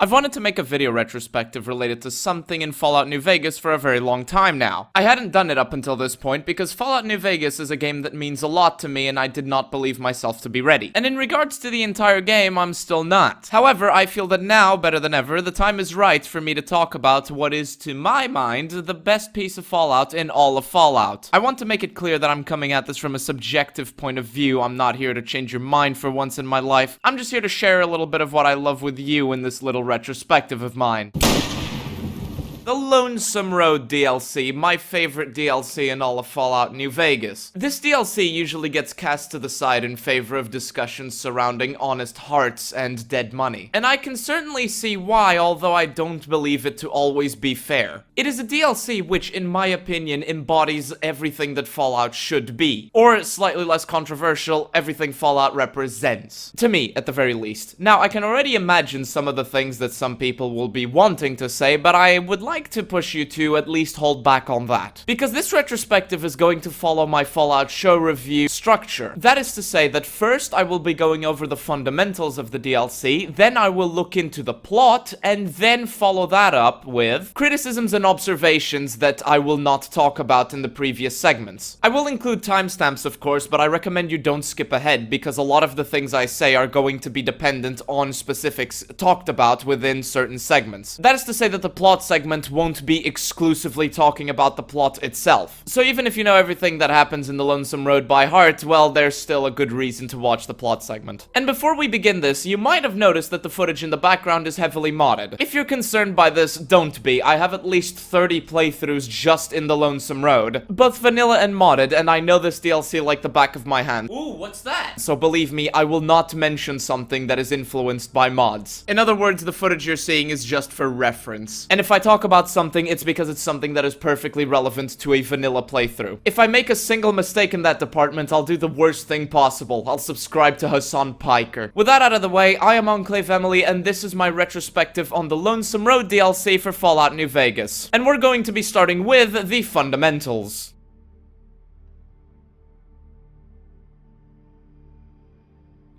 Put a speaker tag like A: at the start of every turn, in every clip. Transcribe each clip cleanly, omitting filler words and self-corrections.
A: I've wanted to make a video retrospective related to something in Fallout New Vegas for a very long time now. I hadn't done it up until this point because Fallout New Vegas is a game that means a lot to me and I did not believe myself to be ready. And in regards to the entire game, I'm still not. However, I feel that now, better than ever, the time is right for me to talk about what is, to my mind, the best piece of Fallout in all of Fallout. I want to make it clear that I'm coming at this from a subjective point of view. I'm not here to change your mind for once in my life. I'm just here to share a little bit of what I love with you in this little retrospective of mine. The Lonesome Road DLC, my favorite DLC in all of Fallout New Vegas. This DLC usually gets cast to the side in favor of discussions surrounding honest hearts and dead money. And I can certainly see why, although I don't believe it to always be fair. It is a DLC which, in my opinion, embodies everything that Fallout should be. Or, slightly less controversial, everything Fallout represents. To me, at the very least. Now, I can already imagine some of the things that some people will be wanting to say, but I would like to push you to at least hold back on that. Because this retrospective is going to follow my Fallout show review structure. That is to say that first I will be going over the fundamentals of the DLC, then I will look into the plot, and then follow that up with criticisms and observations that I will not talk about in the previous segments. I will include timestamps, of course, but I recommend you don't skip ahead because a lot of the things I say are going to be dependent on specifics talked about within certain segments. That is to say that the plot segment won't be exclusively talking about the plot itself. So even if you know everything that happens in the Lonesome Road by heart, well, there's still a good reason to watch the plot segment. And before we begin this, you might have noticed that the footage in the background is heavily modded. If you're concerned by this, don't be. I have at least 30 playthroughs just in the Lonesome Road, both vanilla and modded, and I know this DLC like the back of my hand. Ooh, what's that? So believe me, I will not mention something that is influenced by mods. In other words, the footage you're seeing is just for reference. And if I talk about something, it's because it's something that is perfectly relevant to a vanilla playthrough. If I make a single mistake in that department, I'll do the worst thing possible. I'll subscribe to Hassan Piker. With that out of the way, I am Enclave Emily, and this is my retrospective on the Lonesome Road DLC for Fallout New Vegas. And we're going to be starting with the fundamentals.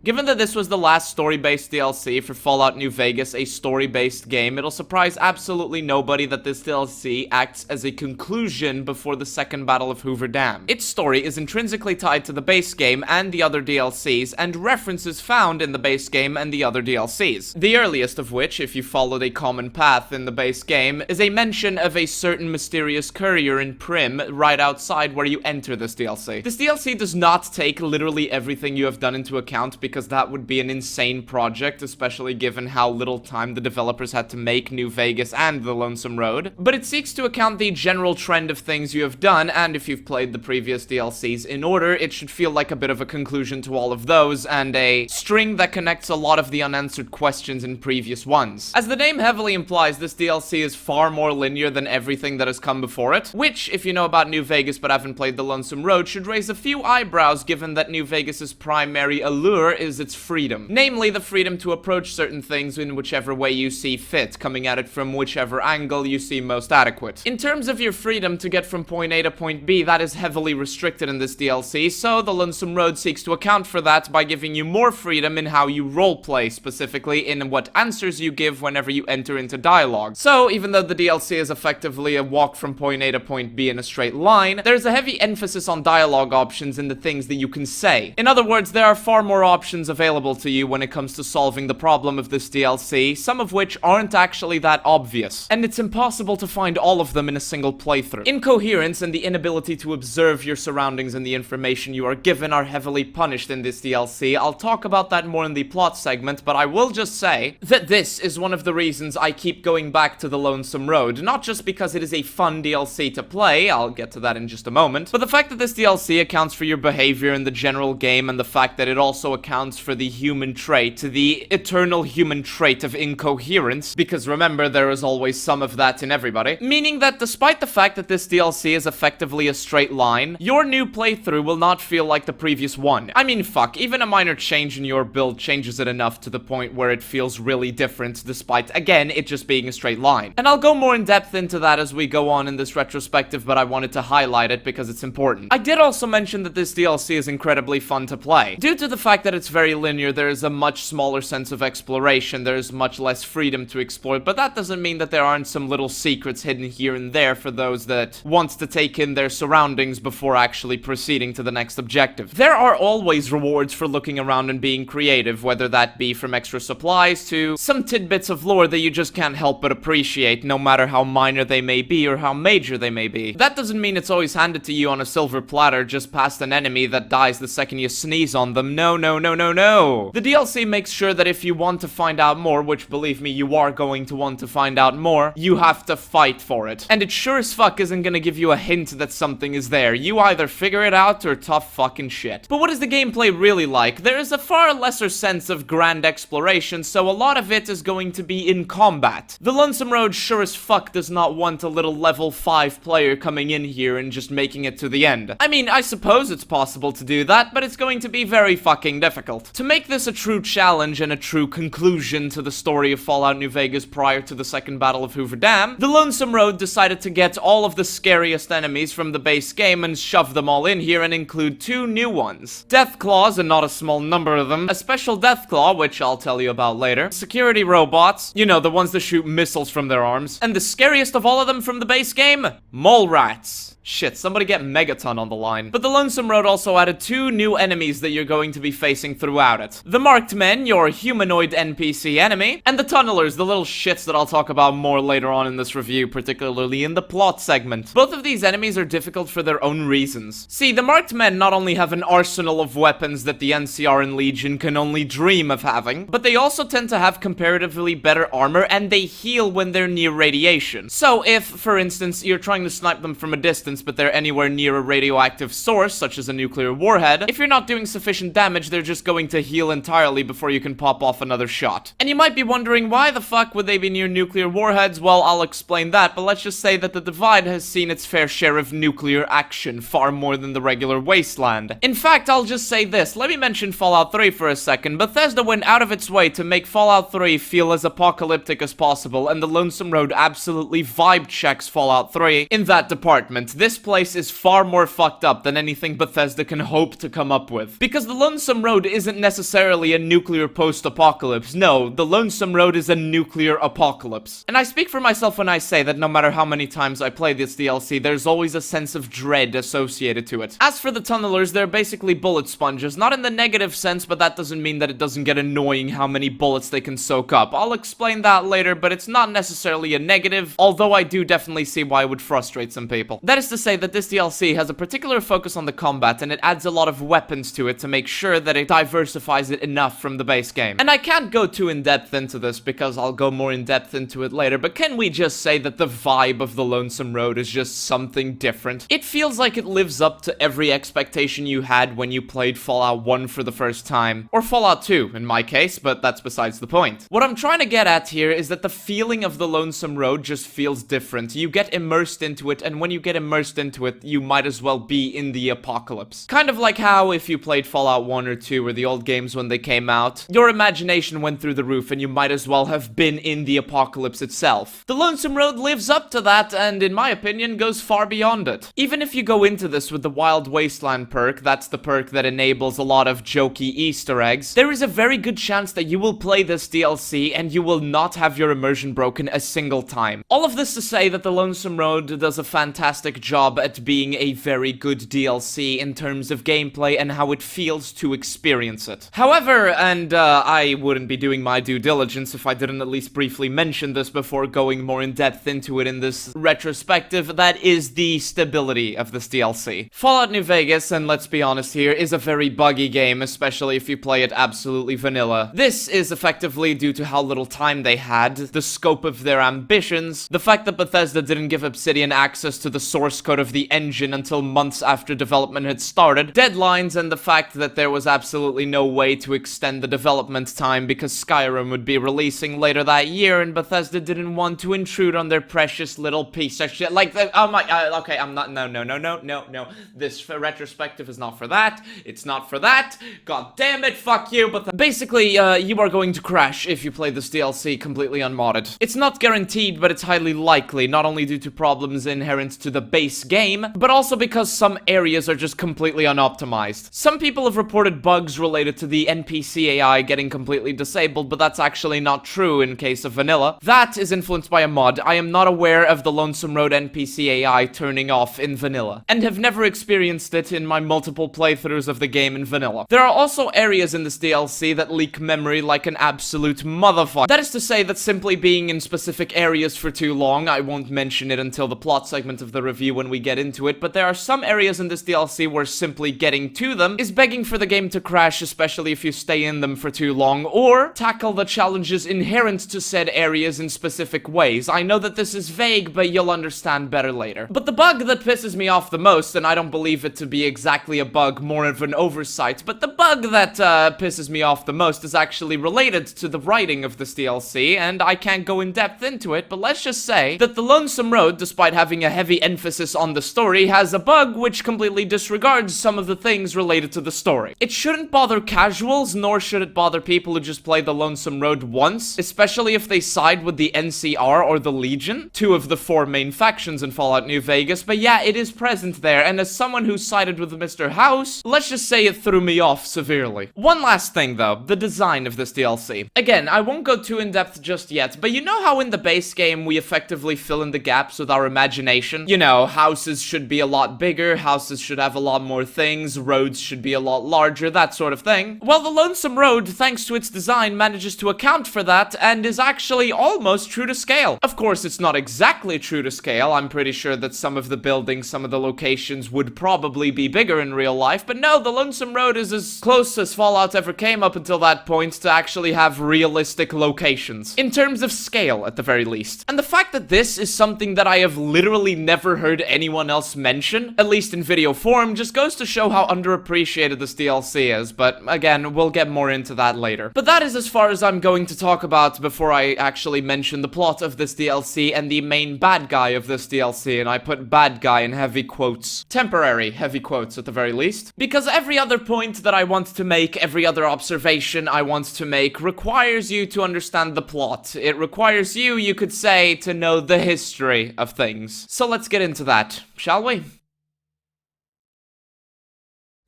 A: Given that this was the last story-based DLC for Fallout New Vegas, a story-based game, it'll surprise absolutely nobody that this DLC acts as a conclusion before the second Battle of Hoover Dam. Its story is intrinsically tied to the base game and the other DLCs, and references found in the base game and the other DLCs. The earliest of which, if you followed a common path in the base game, is a mention of a certain mysterious courier in Prim right outside where you enter this DLC. This DLC does not take literally everything you have done into account because that would be an insane project, especially given how little time the developers had to make New Vegas and the Lonesome Road. But it seeks to account the general trend of things you have done, and if you've played the previous DLCs in order, it should feel like a bit of a conclusion to all of those, and a string that connects a lot of the unanswered questions in previous ones. As the name heavily implies, this DLC is far more linear than everything that has come before it, which, if you know about New Vegas but haven't played the Lonesome Road, should raise a few eyebrows given that New Vegas's primary allure is its freedom. Namely, the freedom to approach certain things in whichever way you see fit, coming at it from whichever angle you see most adequate. In terms of your freedom to get from point A to point B, that is heavily restricted in this DLC, so the Lonesome Road seeks to account for that by giving you more freedom in how you roleplay, specifically in what answers you give whenever you enter into dialogue. So, even though the DLC is effectively a walk from point A to point B in a straight line, there's a heavy emphasis on dialogue options and the things that you can say. In other words, there are far more options available to you when it comes to solving the problem of this DLC, some of which aren't actually that obvious. And it's impossible to find all of them in a single playthrough. Incoherence and the inability to observe your surroundings and the information you are given are heavily punished in this DLC. I'll talk about that more in the plot segment, but I will just say that this is one of the reasons I keep going back to the Lonesome Road, not just because it is a fun DLC to play, I'll get to that in just a moment, but the fact that this DLC accounts for your behavior in the general game and the fact that it also accounts for the human trait, the eternal human trait of incoherence, because remember, there is always some of that in everybody, meaning that despite the fact that this DLC is effectively a straight line, your new playthrough will not feel like the previous one. I mean, fuck, even a minor change in your build changes it enough to the point where it feels really different, despite, again, it just being a straight line. And I'll go more in depth into that as we go on in this retrospective, but I wanted to highlight it because it's important. I did also mention that this DLC is incredibly fun to play, due to the fact that it's very linear, there is a much smaller sense of exploration, there's much less freedom to explore, but that doesn't mean that there aren't some little secrets hidden here and there for those that want to take in their surroundings before actually proceeding to the next objective. There are always rewards for looking around and being creative, whether that be from extra supplies to some tidbits of lore that you just can't help but appreciate, no matter how minor they may be or how major they may be. That doesn't mean it's always handed to you on a silver platter just past an enemy that dies the second you sneeze on them. No, no, no, no, no. The DLC makes sure that if you want to find out more, which believe me, you are going to want to find out more, you have to fight for it. And it sure as fuck isn't gonna give you a hint that something is there. You either figure it out or tough fucking shit. But what is the gameplay really like? There is a far lesser sense of grand exploration, so a lot of it is going to be in combat. The Lonesome Road sure as fuck does not want a little level 5 player coming in here and just making it to the end. I mean, I suppose it's possible to do that, but it's going to be very fucking difficult. To make this a true challenge and a true conclusion to the story of Fallout New Vegas prior to the second Battle of Hoover Dam, the Lonesome Road decided to get all of the scariest enemies from the base game and shove them all in here and include 2 new ones. Death Claws, and not a small number of them, a special Death Claw, which I'll tell you about later, security robots, you know, the ones that shoot missiles from their arms, and the scariest of all of them from the base game, mole rats. Shit, somebody get Megaton on the line. But the Lonesome Road also added 2 new enemies that you're going to be facing throughout it. The Marked Men, your humanoid NPC enemy, and the Tunnelers, the little shits that I'll talk about more later on in this review, particularly in the plot segment. Both of these enemies are difficult for their own reasons. See, the Marked Men not only have an arsenal of weapons that the NCR and Legion can only dream of having, but they also tend to have comparatively better armor, and they heal when they're near radiation. So if, for instance, you're trying to snipe them from a distance, but they're anywhere near a radioactive source, such as a nuclear warhead, if you're not doing sufficient damage, they're just going to heal entirely before you can pop off another shot. And you might be wondering, why the fuck would they be near nuclear warheads? Well, I'll explain that, but let's just say that the Divide has seen its fair share of nuclear action, far more than the regular wasteland. In fact, I'll just say this, let me mention Fallout 3 for a second. Bethesda went out of its way to make Fallout 3 feel as apocalyptic as possible, and the Lonesome Road absolutely vibe checks Fallout 3 in that department. This place is far more fucked up than anything Bethesda can hope to come up with. Because the Lonesome Road isn't necessarily a nuclear post-apocalypse. No, the Lonesome Road is a nuclear apocalypse. And I speak for myself when I say that no matter how many times I play this DLC, there's always a sense of dread associated to it. As for the Tunnelers, they're basically bullet sponges. Not in the negative sense, but that doesn't mean that it doesn't get annoying how many bullets they can soak up. I'll explain that later, but it's not necessarily a negative, although I do definitely see why it would frustrate some people. That is to say that this DLC has a particular focus on the combat, and it adds a lot of weapons to it to make sure that it diversifies it enough from the base game. And I can't go too in-depth into this because I'll go more in-depth into it later, but can we just say that the vibe of the Lonesome Road is just something different? It feels like it lives up to every expectation you had when you played Fallout 1 for the first time. Or Fallout 2, in my case, but that's besides the point. What I'm trying to get at here is that the feeling of the Lonesome Road just feels different. You get immersed into it, and when you get immersed into it, you might as well be in the apocalypse. Kind of like how if you played Fallout 1 or 2 or the old games when they came out, your imagination went through the roof and you might as well have been in the apocalypse itself. The Lonesome Road lives up to that and, in my opinion, goes far beyond it. Even if you go into this with the Wild Wasteland perk, that's the perk that enables a lot of jokey Easter eggs, there is a very good chance that you will play this DLC and you will not have your immersion broken a single time. All of this to say that the Lonesome Road does a fantastic job at being a very good DLC in terms of gameplay and how it feels to experience it. However, and I wouldn't be doing my due diligence if I didn't at least briefly mention this before going more in depth into it in this retrospective, that is the stability of this DLC. Fallout New Vegas, and let's be honest here, is a very buggy game, especially if you play it absolutely vanilla. This is effectively due to how little time they had, the scope of their ambitions, the fact that Bethesda didn't give Obsidian access to the source code of the engine until months after development had started, deadlines, and the fact that there was absolutely no way to extend the development time because Skyrim would be releasing later that year and Bethesda didn't want to intrude on their precious little piece of shit. Like, oh my, okay, I'm not, no. This retrospective is not for that. It's not for that. God damn it, fuck you. But basically, you are going to crash if you play this DLC completely unmodded. It's not guaranteed, but it's highly likely, not only due to problems inherent to the base base game, but also because some areas are just completely unoptimized. Some people have reported bugs related to the NPC AI getting completely disabled, but that's actually not true in case of vanilla. That is influenced by a mod. I am not aware of the Lonesome Road NPC AI turning off in vanilla, and have never experienced it in my multiple playthroughs of the game in vanilla. There are also areas in this DLC that leak memory like an absolute motherfucker. That is to say that simply being in specific areas for too long, I won't mention it until the plot segment of the review when we get into it, but there are some areas in this DLC where simply getting to them is begging for the game to crash, especially if you stay in them for too long, or tackle the challenges inherent to said areas in specific ways. I know that this is vague, but you'll understand better later. But the bug that pisses me off the most, and I don't believe it to be exactly a bug, more of an oversight, but the bug that pisses me off the most is actually related to the writing of this DLC, and I can't go in depth into it, but let's just say that the Lonesome Road, despite having a heavy emphasis on the story, has a bug which completely disregards some of the things related to the story. It shouldn't bother casuals, nor should it bother people who just play the Lonesome Road once, especially if they side with the NCR or the Legion, two of the four main factions in Fallout New Vegas, but yeah, it is present there, and as someone who sided with Mr. House, let's just say it threw me off severely. One last thing though, the design of this DLC. Again, I won't go too in-depth just yet, but you know how in the base game we effectively fill in the gaps with our imagination? You know, houses should be a lot bigger, houses should have a lot more things, roads should be a lot larger, that sort of thing. Well, the Lonesome Road, thanks to its design, manages to account for that and is actually almost true to scale. Of course, it's not exactly true to scale. I'm pretty sure that some of the buildings, some of the locations would probably be bigger in real life, but no, the Lonesome Road is as close as Fallout ever came up until that point to actually have realistic locations. In terms of scale, at the very least. And the fact that this is something that I have literally never heard anyone else mention, at least in video form, just goes to show how underappreciated this DLC is, but again, we'll get more into that later. But that is as far as I'm going to talk about before I actually mention the plot of this DLC and the main bad guy of this DLC, and I put bad guy in heavy quotes. Temporary heavy quotes at the very least. Because every other point that I want to make, every other observation I want to make, requires you to understand the plot. It requires you, you could say, to know the history of things. So let's get into that, shall we?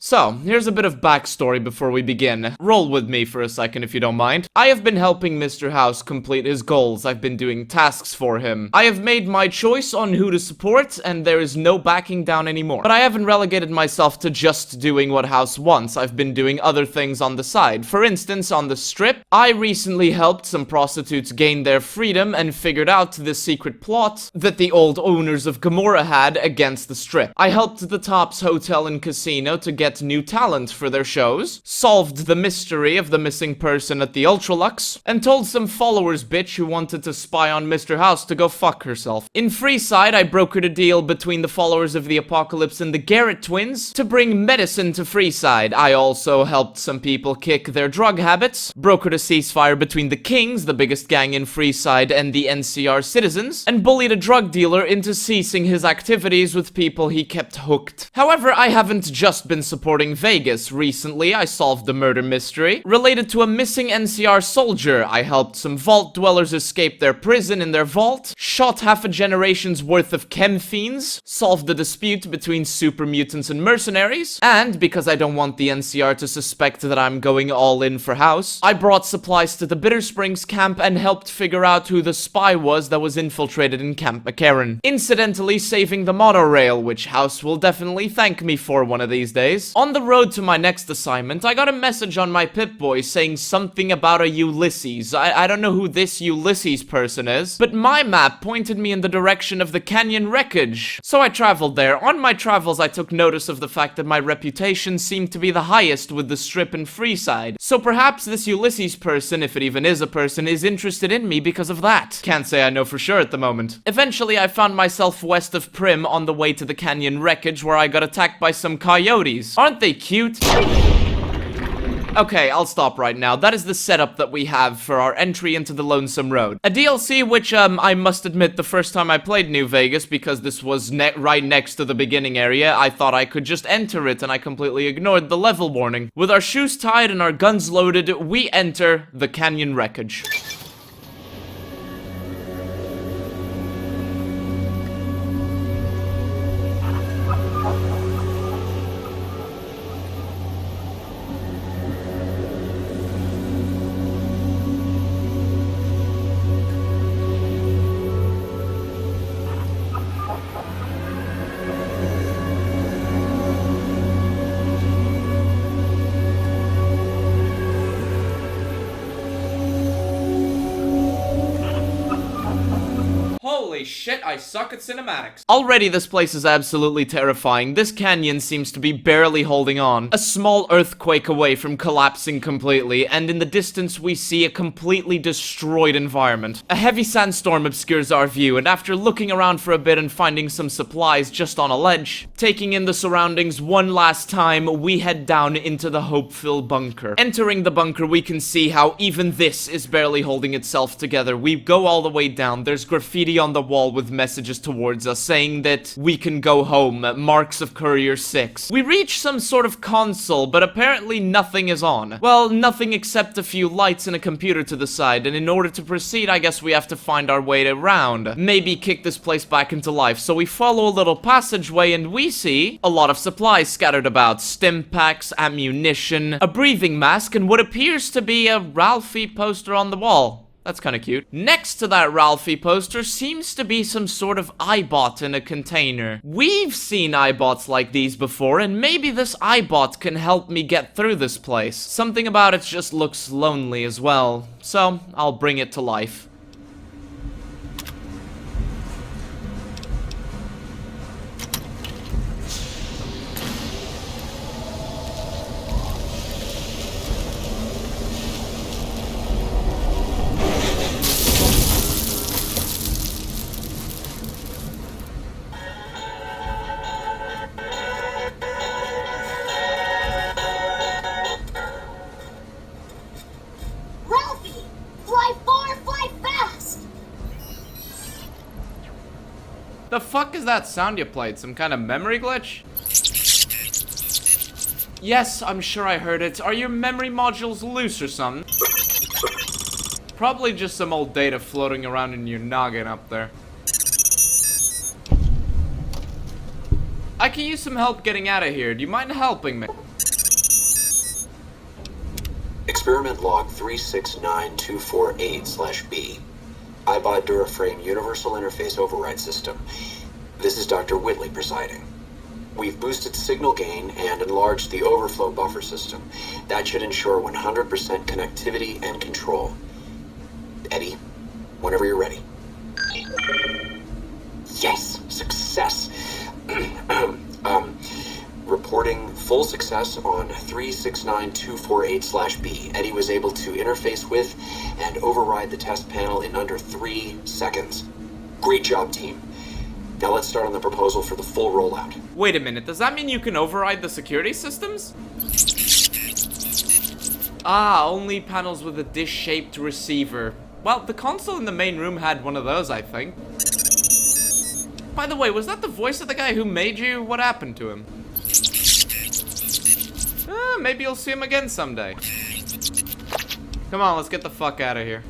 A: So, here's a bit of backstory before we begin. Roll with me for a second if you don't mind. I have been helping Mr. House complete his goals. I've been doing tasks for him. I have made my choice on who to support, and there is no backing down anymore. But I haven't relegated myself to just doing what House wants. I've been doing other things on the side. For instance, on the Strip, I recently helped some prostitutes gain their freedom and figured out the secret plot that the old owners of Gomorrah had against the Strip. I helped the Tops Hotel and Casino to get new talent for their shows, solved the mystery of the missing person at the Ultralux, and told some followers bitch who wanted to spy on Mr. House to go fuck herself. In Freeside, I brokered a deal between the followers of the Apocalypse and the Garrett twins to bring medicine to Freeside. I also helped some people kick their drug habits, brokered a ceasefire between the Kings, the biggest gang in Freeside, and the NCR citizens, and bullied a drug dealer into ceasing his activities with people he kept hooked. However, I haven't just been supporting Vegas. Recently, I solved the murder mystery related to a missing NCR soldier. I helped some vault dwellers escape their prison in their vault, shot half a generation's worth of chem fiends, solved the dispute between super mutants and mercenaries, and because I don't want the NCR to suspect that I'm going all in for House, I brought supplies to the Bitter Springs camp and helped figure out who the spy was that was infiltrated in Camp McCarran, incidentally saving the monorail, which House will definitely thank me for one of these days. On the road to my next assignment, I got a message on my Pip-Boy saying something about a Ulysses. I don't know who this Ulysses person is, but my map pointed me in the direction of the canyon wreckage. So I traveled there. On my travels, I took notice of the fact that my reputation seemed to be the highest with the Strip and Freeside. So perhaps this Ulysses person, if it even is a person, is interested in me because of that. Can't say I know for sure at the moment. Eventually, I found myself west of Prim on the way to the canyon wreckage where I got attacked by some coyotes. Aren't they cute? Okay, I'll stop right now. That is the setup that we have for our entry into the Lonesome Road. A DLC which, I must admit, the first time I played New Vegas, because this was right next to the beginning area, I thought I could just enter it, and I completely ignored the level warning. With our shoes tied and our guns loaded, we enter the canyon wreckage. Holy shit, I suck at cinematics. Already this place is absolutely terrifying. This canyon seems to be barely holding on. A small earthquake away from collapsing completely, and in the distance we see a completely destroyed environment. A heavy sandstorm obscures our view, and after looking around for a bit and finding some supplies just on a ledge, taking in the surroundings one last time, we head down into the Hopeville bunker. Entering the bunker, we can see how even this is barely holding itself together. We go all the way down. There's graffiti on the wall with messages towards us saying that we can go home, marks of Courier 6. We reach some sort of console, but apparently nothing is on. Well, nothing except a few lights and a computer to the side, and in order to proceed, I guess we have to find our way around. Maybe kick this place back into life. So we follow a little passageway and we see a lot of supplies scattered about. Stim packs, ammunition, a breathing mask, and what appears to be a Ralphie poster on the wall. That's kind of cute. Next to that Ralphie poster seems to be some sort of iBot in a container. We've seen iBots like these before, and maybe this iBot can help me get through this place. Something about it just looks lonely as well, so I'll bring it to life. The fuck is that sound you played? Some kind of memory glitch? Yes, I'm sure I heard it. Are your memory modules loose or something? Probably just some old data floating around in your noggin up there. I can use some help getting out of here. Do you mind helping me?
B: Experiment log 369248/B. iBot Duraframe Universal Interface Override System. This is Dr. Whitley presiding. We've boosted signal gain and enlarged the overflow buffer system. That should ensure 100% connectivity and control. Eddie, whenever you're ready. Yes, success. Reporting full success on 369248/B. Eddie was able to interface with and override the test panel in under 3 seconds. Great job, team. Now let's start on the proposal for the full rollout.
A: Wait a minute, does that mean you can override the security systems? Ah, only panels with a dish-shaped receiver. Well, the console in the main room had one of those, I think. By the way, was that the voice of the guy who made you? What happened to him? Maybe you'll see him again someday. Come on, let's get the fuck out of here.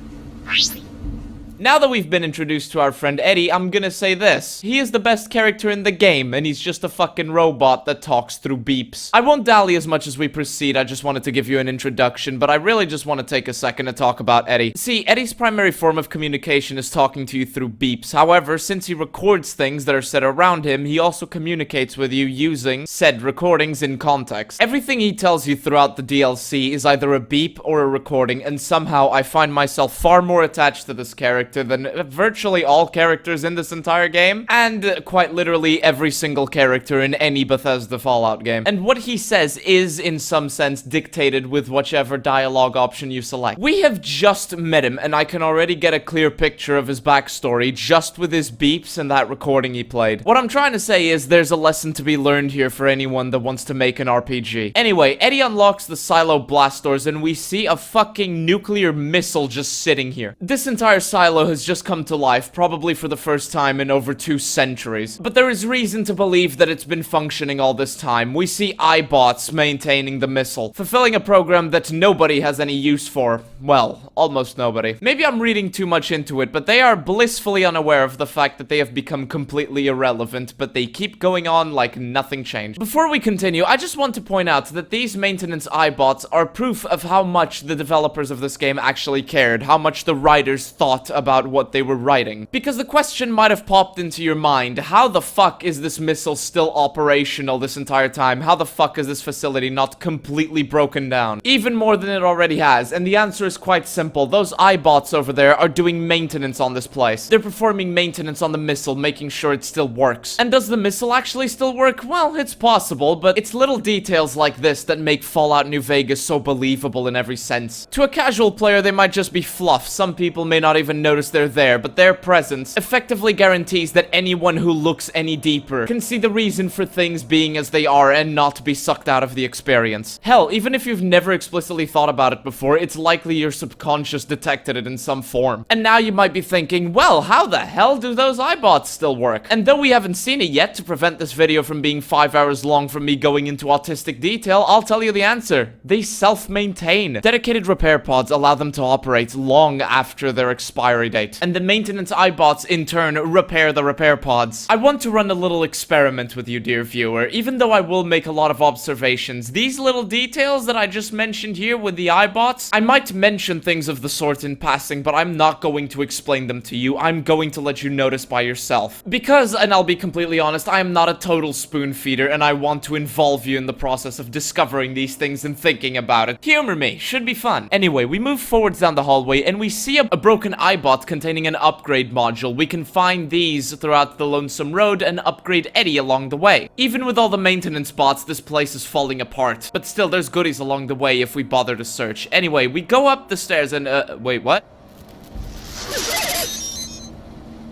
A: Now that we've been introduced to our friend Eddie, I'm gonna say this. He is the best character in the game, and he's just a fucking robot that talks through beeps. I won't dally as much as we proceed, I just wanted to give you an introduction, but I really just want to take a second to talk about Eddie. See, Eddie's primary form of communication is talking to you through beeps. However, since he records things that are said around him, he also communicates with you using said recordings in context. Everything he tells you throughout the DLC is either a beep or a recording, and somehow I find myself far more attached to this character than virtually all characters in this entire game, and quite literally every single character in any Bethesda Fallout game. And what he says is, in some sense, dictated with whichever dialogue option you select. We have just met him, and I can already get a clear picture of his backstory just with his beeps and that recording he played. What I'm trying to say is there's a lesson to be learned here for anyone that wants to make an RPG. Anyway, Eddie unlocks the silo blast doors, and we see a fucking nuclear missile just sitting here. This entire silo has just come to life, probably for the first time in over 2 centuries. But there is reason to believe that it's been functioning all this time. We see iBots maintaining the missile, fulfilling a program that nobody has any use for. Well, almost nobody. Maybe I'm reading too much into it, but they are blissfully unaware of the fact that they have become completely irrelevant, but they keep going on like nothing changed. Before we continue, I just want to point out that these maintenance iBots are proof of how much the developers of this game actually cared, how much the writers thought about about what they were writing. Because the question might have popped into your mind, how the fuck is this missile still operational this entire time? How the fuck is this facility not completely broken down? Even more than it already has, and the answer is quite simple. Those iBots over there are doing maintenance on this place. They're performing maintenance on the missile, making sure it still works. And does the missile actually still work? Well, it's possible, but it's little details like this that make Fallout New Vegas so believable in every sense. To a casual player, they might just be fluff. Some people may not even notice they're there, but their presence effectively guarantees that anyone who looks any deeper can see the reason for things being as they are and not be sucked out of the experience. Hell, even if you've never explicitly thought about it before, it's likely your subconscious detected it in some form. And now you might be thinking, well, how the hell do those iBots still work? And though we haven't seen it yet, to prevent this video from being 5 hours long from me going into autistic detail, I'll tell you the answer. They self-maintain. Dedicated repair pods allow them to operate long after their expiry date. And the maintenance iBots, in turn, repair the repair pods. I want to run a little experiment with you, dear viewer. Even though I will make a lot of observations, these little details that I just mentioned here with the iBots, I might mention things of the sort in passing, but I'm not going to explain them to you. I'm going to let you notice by yourself. Because, and I'll be completely honest, I am not a total spoon feeder, and I want to involve you in the process of discovering these things and thinking about it. Humor me. Should be fun. Anyway, we move forwards down the hallway, and we see a broken iBot containing an upgrade module. We can find these throughout the Lonesome Road and upgrade Eddie along the way. Even with all the maintenance bots, this place is falling apart. But still, there's goodies along the way if we bother to search. Anyway, we go up the stairs and, wait, what?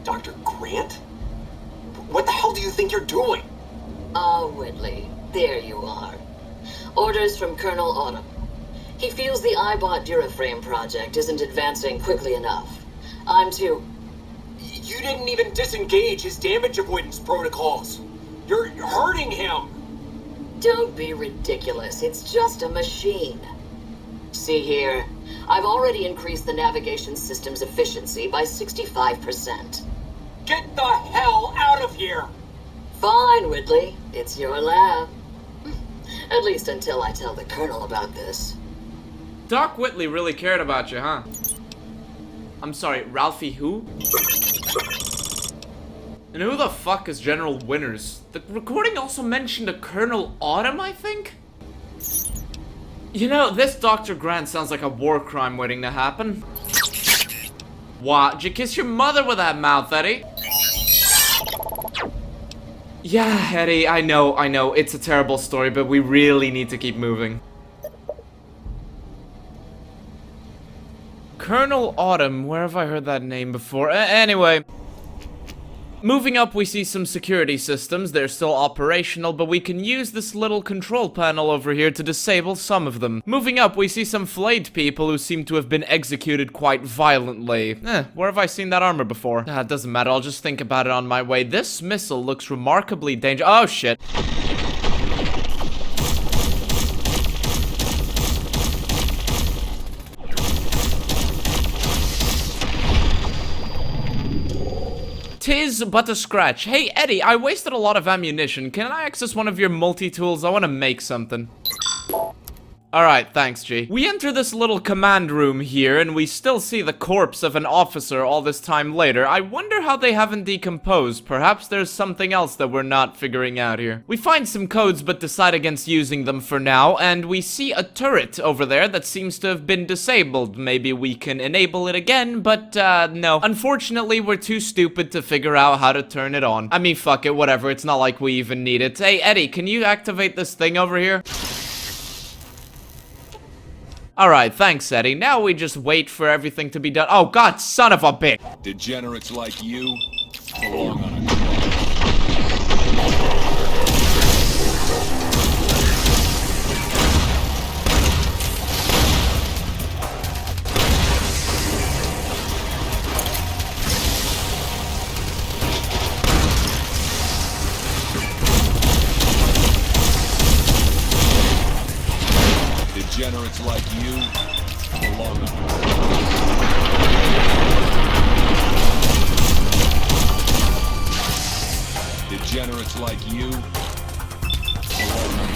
B: Dr. Grant? What the hell do you think you're doing?
C: Whitley, there you are. Orders from Colonel Autumn. He feels the iBot Duraframe project isn't advancing quickly enough. I'm to...
B: You didn't even disengage his damage avoidance protocols. You're hurting him.
C: Don't be ridiculous. It's just a machine. See here. I've already increased the navigation system's efficiency by 65%.
B: Get the hell out of here!
C: Fine, Whitley. It's your lab. At least until I tell the Colonel about this.
A: Doc Whitley really cared about you, huh? I'm sorry, Ralphie who? And who the fuck is General Winters? The recording also mentioned a Colonel Autumn, I think? You know, this Dr. Grant sounds like a war crime waiting to happen. What? Did you kiss your mother with that mouth, Eddie? Yeah, Eddie, I know, it's a terrible story, but we really need to keep moving. Colonel Autumn, where have I heard that name before? Anyway. Moving up, we see some security systems. They're still operational, but we can use this little control panel over here to disable some of them. Moving up, we see some flayed people who seem to have been executed quite violently. Where have I seen that armor before? It doesn't matter, I'll just think about it on my way. This missile looks remarkably dangerous. Oh, shit. Tis but a scratch. Hey, Eddie, I wasted a lot of ammunition. Can I access one of your multi-tools? I want to make something. Alright, thanks, G. We enter this little command room here, and we still see the corpse of an officer all this time later. I wonder how they haven't decomposed. Perhaps there's something else that we're not figuring out here. We find some codes, but decide against using them for now, and we see a turret over there that seems to have been disabled. Maybe we can enable it again, but, no. Unfortunately, we're too stupid to figure out how to turn it on. I mean, fuck it, whatever. It's not like we even need it. Hey, Eddie, can you activate this thing over here? Alright, thanks, Eddie. Now we just wait for everything to be done. Oh, God, son of a bitch!
D: Degenerates like you belong on a Degenerates like you belong on Degenerates like you belong on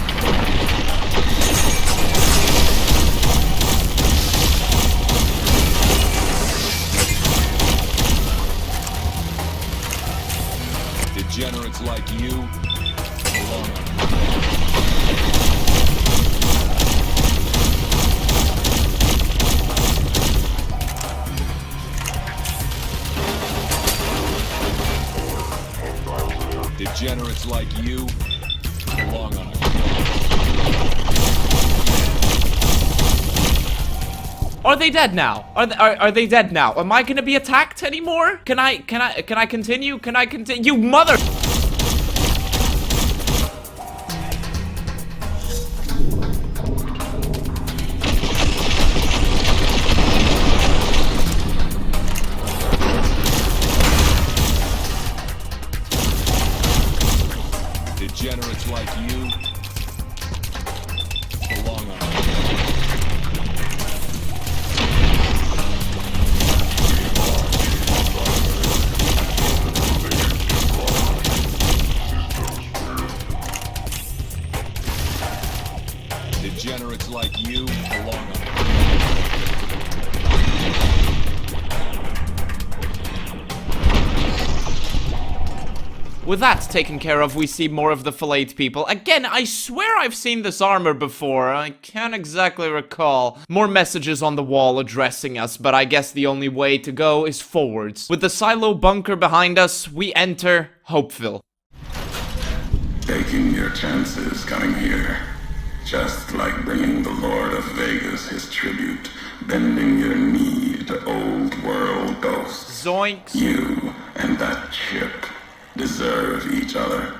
D: Degenerates like you belong on Degenerates like you belong on a
A: Are they dead now? Are they dead now? Am I gonna be attacked anymore? Can I continue? Can I continue? You mother...
D: Degenerates like you belong on Degenerates like you belong on
A: With that taken care of, we see more of the filleted people. Again, I swear I've seen this armor before. I can't exactly recall. More messages on the wall addressing us, but I guess the only way to go is forwards. With the silo bunker behind us, we enter Hopeville.
E: Taking your chances coming here. Just like bringing the Lord of Vegas his tribute, bending your knee to old world ghosts.
A: Zoinks.
E: You and that chip deserve each other.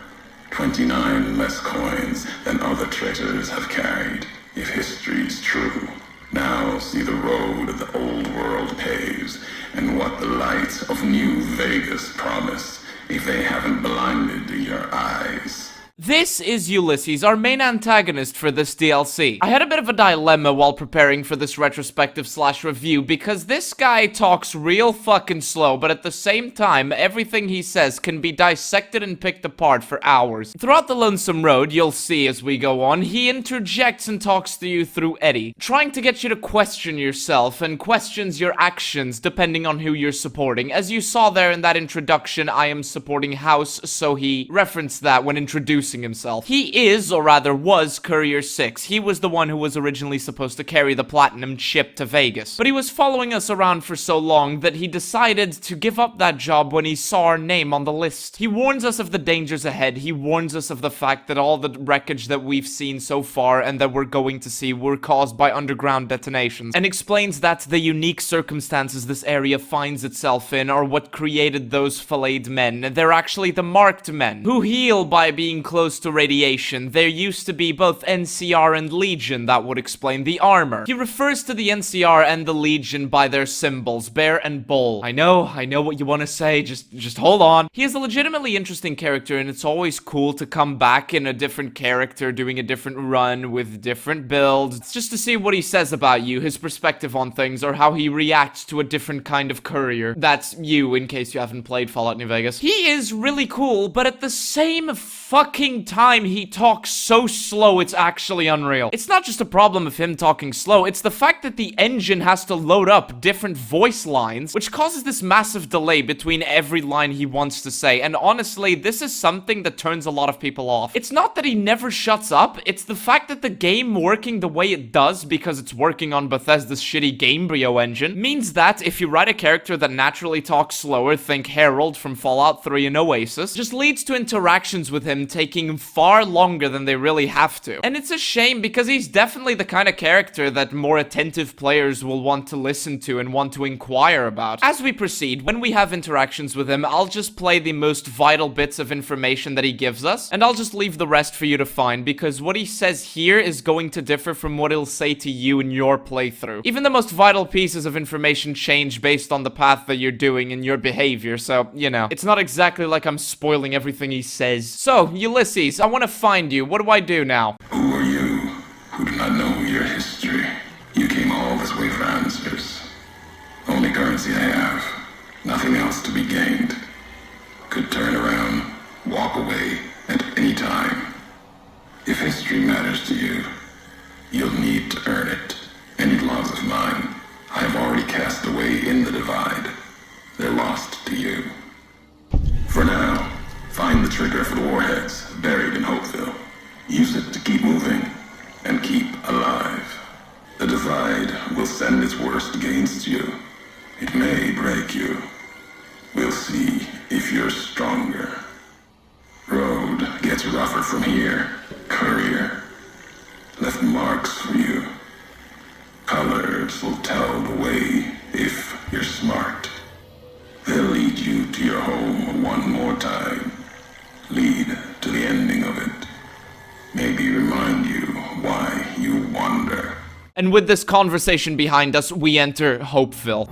E: 29 less coins than other traitors have carried, if history's true. Now see the road the old world paves, and what the light of New Vegas promise, if they haven't blinded your eyes.
A: This is Ulysses, our main antagonist for this DLC. I had a bit of a dilemma while preparing for this retrospective / review because this guy talks real fucking slow, but at the same time, everything he says can be dissected and picked apart for hours. Throughout the Lonesome Road, you'll see as we go on, he interjects and talks to you through Eddie, trying to get you to question yourself and questions your actions depending on who you're supporting. As you saw there in that introduction, I am supporting House, so he referenced that when introducing himself. He is, or rather was, Courier 6. He was the one who was originally supposed to carry the platinum chip to Vegas. But he was following us around for so long that he decided to give up that job when he saw our name on the list. He warns us of the dangers ahead. He warns us of the fact that all the wreckage that we've seen so far and that we're going to see were caused by underground detonations, and explains that the unique circumstances this area finds itself in are what created those filleted men. They're actually the marked men, who heal by being close to radiation. There used to be both NCR and Legion. That would explain the armor. He refers to the NCR and the Legion by their symbols, bear and bull. I know what you want to say, just hold on. He is a legitimately interesting character, and it's always cool to come back in a different character, doing a different run with different builds. It's just to see what he says about you, his perspective on things, or how he reacts to a different kind of courier. That's you, in case you haven't played Fallout New Vegas. He is really cool, but at the same fucking time he talks so slow it's actually unreal. It's not just a problem of him talking slow, it's the fact that the engine has to load up different voice lines, which causes this massive delay between every line he wants to say, and honestly, this is something that turns a lot of people off. It's not that he never shuts up, it's the fact that the game working the way it does because it's working on Bethesda's shitty Gamebryo engine, means that if you write a character that naturally talks slower, think Harold from Fallout 3 and Oasis, just leads to interactions with him taking far longer than they really have to. And it's a shame because he's definitely the kind of character that more attentive players will want to listen to and want to inquire about. As we proceed, when we have interactions with him, I'll just play the most vital bits of information that he gives us, and I'll just leave the rest for you to find, because what he says here is going to differ from what he'll say to you in your playthrough. Even the most vital pieces of information change based on the path that you're doing and your behavior, so, you know, it's not exactly like I'm spoiling everything he says. So, Ulysses, I want to find you. What do I do now?
E: Who are you who do not know your history? You came all this way for answers. Only currency I have. Nothing else to be gained. Could turn around, walk away at any time. If history matters to you, you'll need to earn it. Any laws of mine, I have already cast away in the divide. They're lost to you. For now, find the trigger for the warheads buried in Hopeville. Use it to keep moving and keep alive. The divide will send its worst against you. It may break you. We'll see if you're stronger. Road gets rougher from here. Courier left marks for you. Colors will tell the way if you're smart. They'll lead you to your home one more time. Lead to the ending of it. Maybe remind you why you wander.
A: And with this conversation behind us, we enter Hopeville.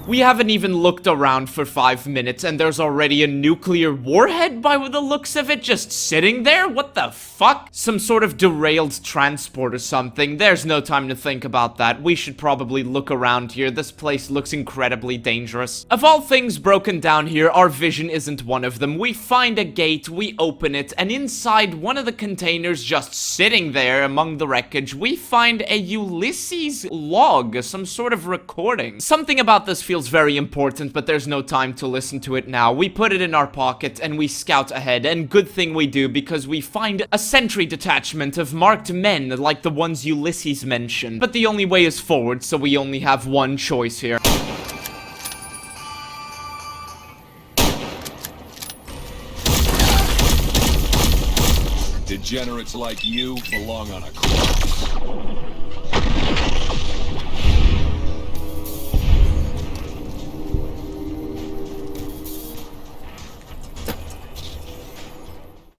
A: We haven't even looked around for 5 minutes and there's already a nuclear warhead by the looks of it just sitting there? What the fuck? Some sort of derailed transport or something. There's no time to think about that. We should probably look around here. This place looks incredibly dangerous. Of all things broken down here, our vision isn't one of them. We find a gate, we open it, and inside one of the containers just sitting there among the wreckage, we find a Ulysses log, some sort of recording. Something about this feels very important, but there's no time to listen to it now. We put it in our pocket and we scout ahead, and good thing we do because we find a sentry detachment of marked men like the ones Ulysses mentioned. But the only way is forward, so we only have one choice here.
D: Degenerates like you belong on a cross.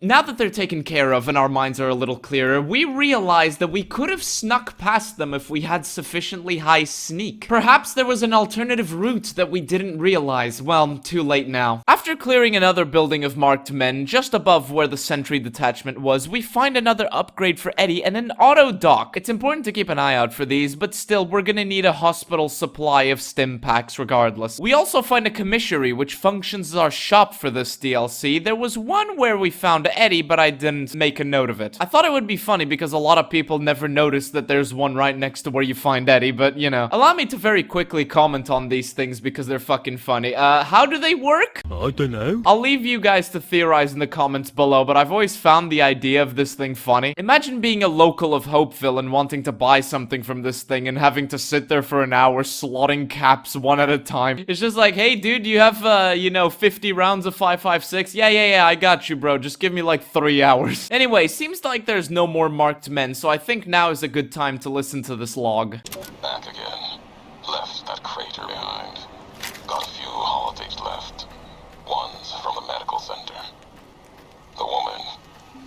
A: Now that they're taken care of and our minds are a little clearer, we realize that we could have snuck past them if we had sufficiently high sneak. Perhaps there was an alternative route that we didn't realize. Well, too late now. After clearing another building of marked men, just above where the sentry detachment was, we find another upgrade for Eddie and an auto dock. It's important to keep an eye out for these, but still, we're gonna need a hospital supply of stim packs regardless. We also find a commissary, which functions as our shop for this DLC. There was one where we found Eddie, but I didn't make a note of it. I thought it would be funny because a lot of people never notice that there's one right next to where you find Eddie, but you know. Allow me to very quickly comment on these things because they're fucking funny. How do they work?
F: I don't know.
A: I'll leave you guys to theorize in the comments below, but I've always found the idea of this thing funny. Imagine being a local of Hopeville and wanting to buy something from this thing and having to sit there for an hour slotting caps one at a time. It's just like, hey dude, you have, you know, 50 rounds of 5.56? Yeah, I got you, bro. Just give me like 3 hours. Anyway, seems like there's no more marked men, so I think now is a good time to listen to this log.
E: Back again. Left that crater behind. Got a few holodapes left. One's from the medical center. The woman,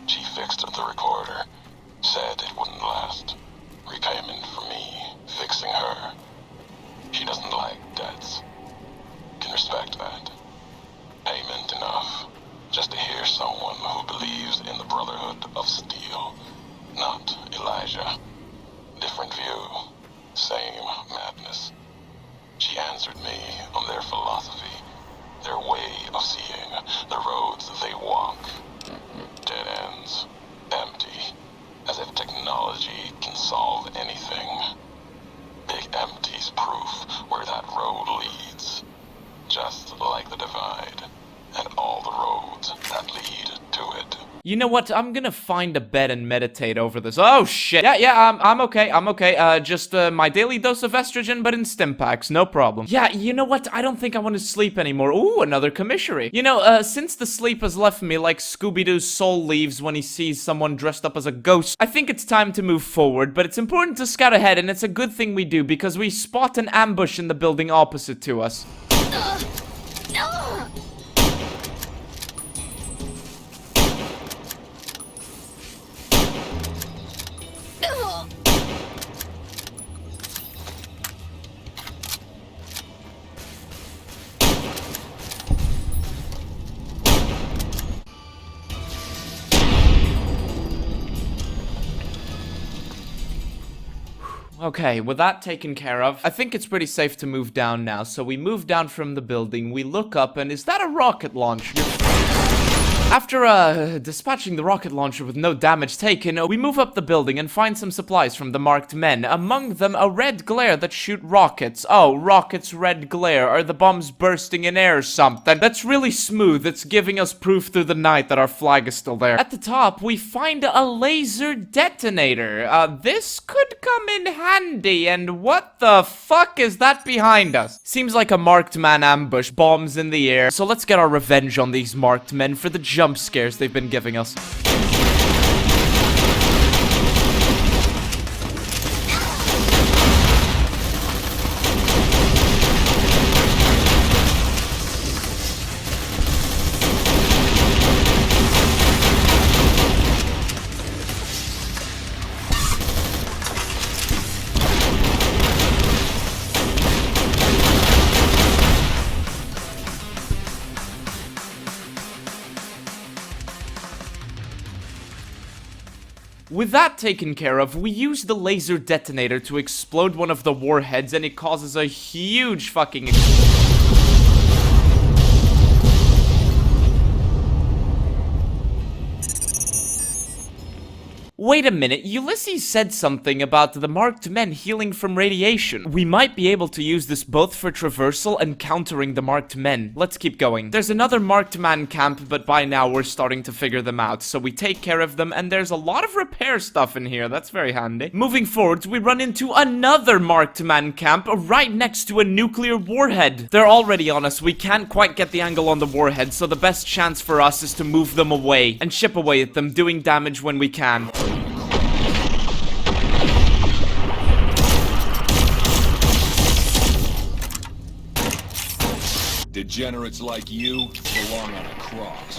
E: she fixed the recorder. Said it wouldn't last. Repayment for me, fixing her. She doesn't like debts. Can respect that. Payment enough. Just to hear someone who believes in the Brotherhood of Steel. Not Elijah. Different view. Same madness. She answered me on their philosophy. Their way of seeing. The roads they walk. Dead ends. Empty. As if technology can solve anything. Big empty's proof where that road leads. Just like the divide. And all the roads that lead to it.
A: You know what? I'm gonna find a bed and meditate over this. Oh shit. Yeah, I'm okay. Just my daily dose of estrogen, but in stim packs, no problem. Yeah, you know what? I don't think I want to sleep anymore. Ooh, another commissary. You know, since the sleep has left me like Scooby-Doo's soul leaves when he sees someone dressed up as a ghost, I think it's time to move forward, but it's important to scout ahead, and it's a good thing we do because we spot an ambush in the building opposite to us. Okay, with that taken care of, I think it's pretty safe to move down now. So we move down from the building, we look up, and is that a rocket launcher? After, dispatching the rocket launcher with no damage taken, we move up the building and find some supplies from the marked men. Among them, a red glare that shoot rockets. Oh, rockets, red glare. Are the bombs bursting in air or something? That's really smooth. It's giving us proof through the night that our flag is still there. At the top, we find a laser detonator. This could come in handy. And what the fuck is that behind us? Seems like a marked man ambush. Bombs in the air. So let's get our revenge on these marked men for the jump scares they've been giving us. With that taken care of, we use the laser detonator to explode one of the warheads, and it causes a huge fucking explosion. Wait a minute, Ulysses said something about the marked men healing from radiation. We might be able to use this both for traversal and countering the marked men. Let's keep going. There's another marked man camp, but by now we're starting to figure them out. So we take care of them, and there's a lot of repair stuff in here. That's very handy. Moving forwards, we run into another marked man camp right next to a nuclear warhead. They're already on us. We can't quite get the angle on the warhead, so the best chance for us is to move them away and chip away at them, doing damage when we can.
D: Degenerates like you belong on a cross.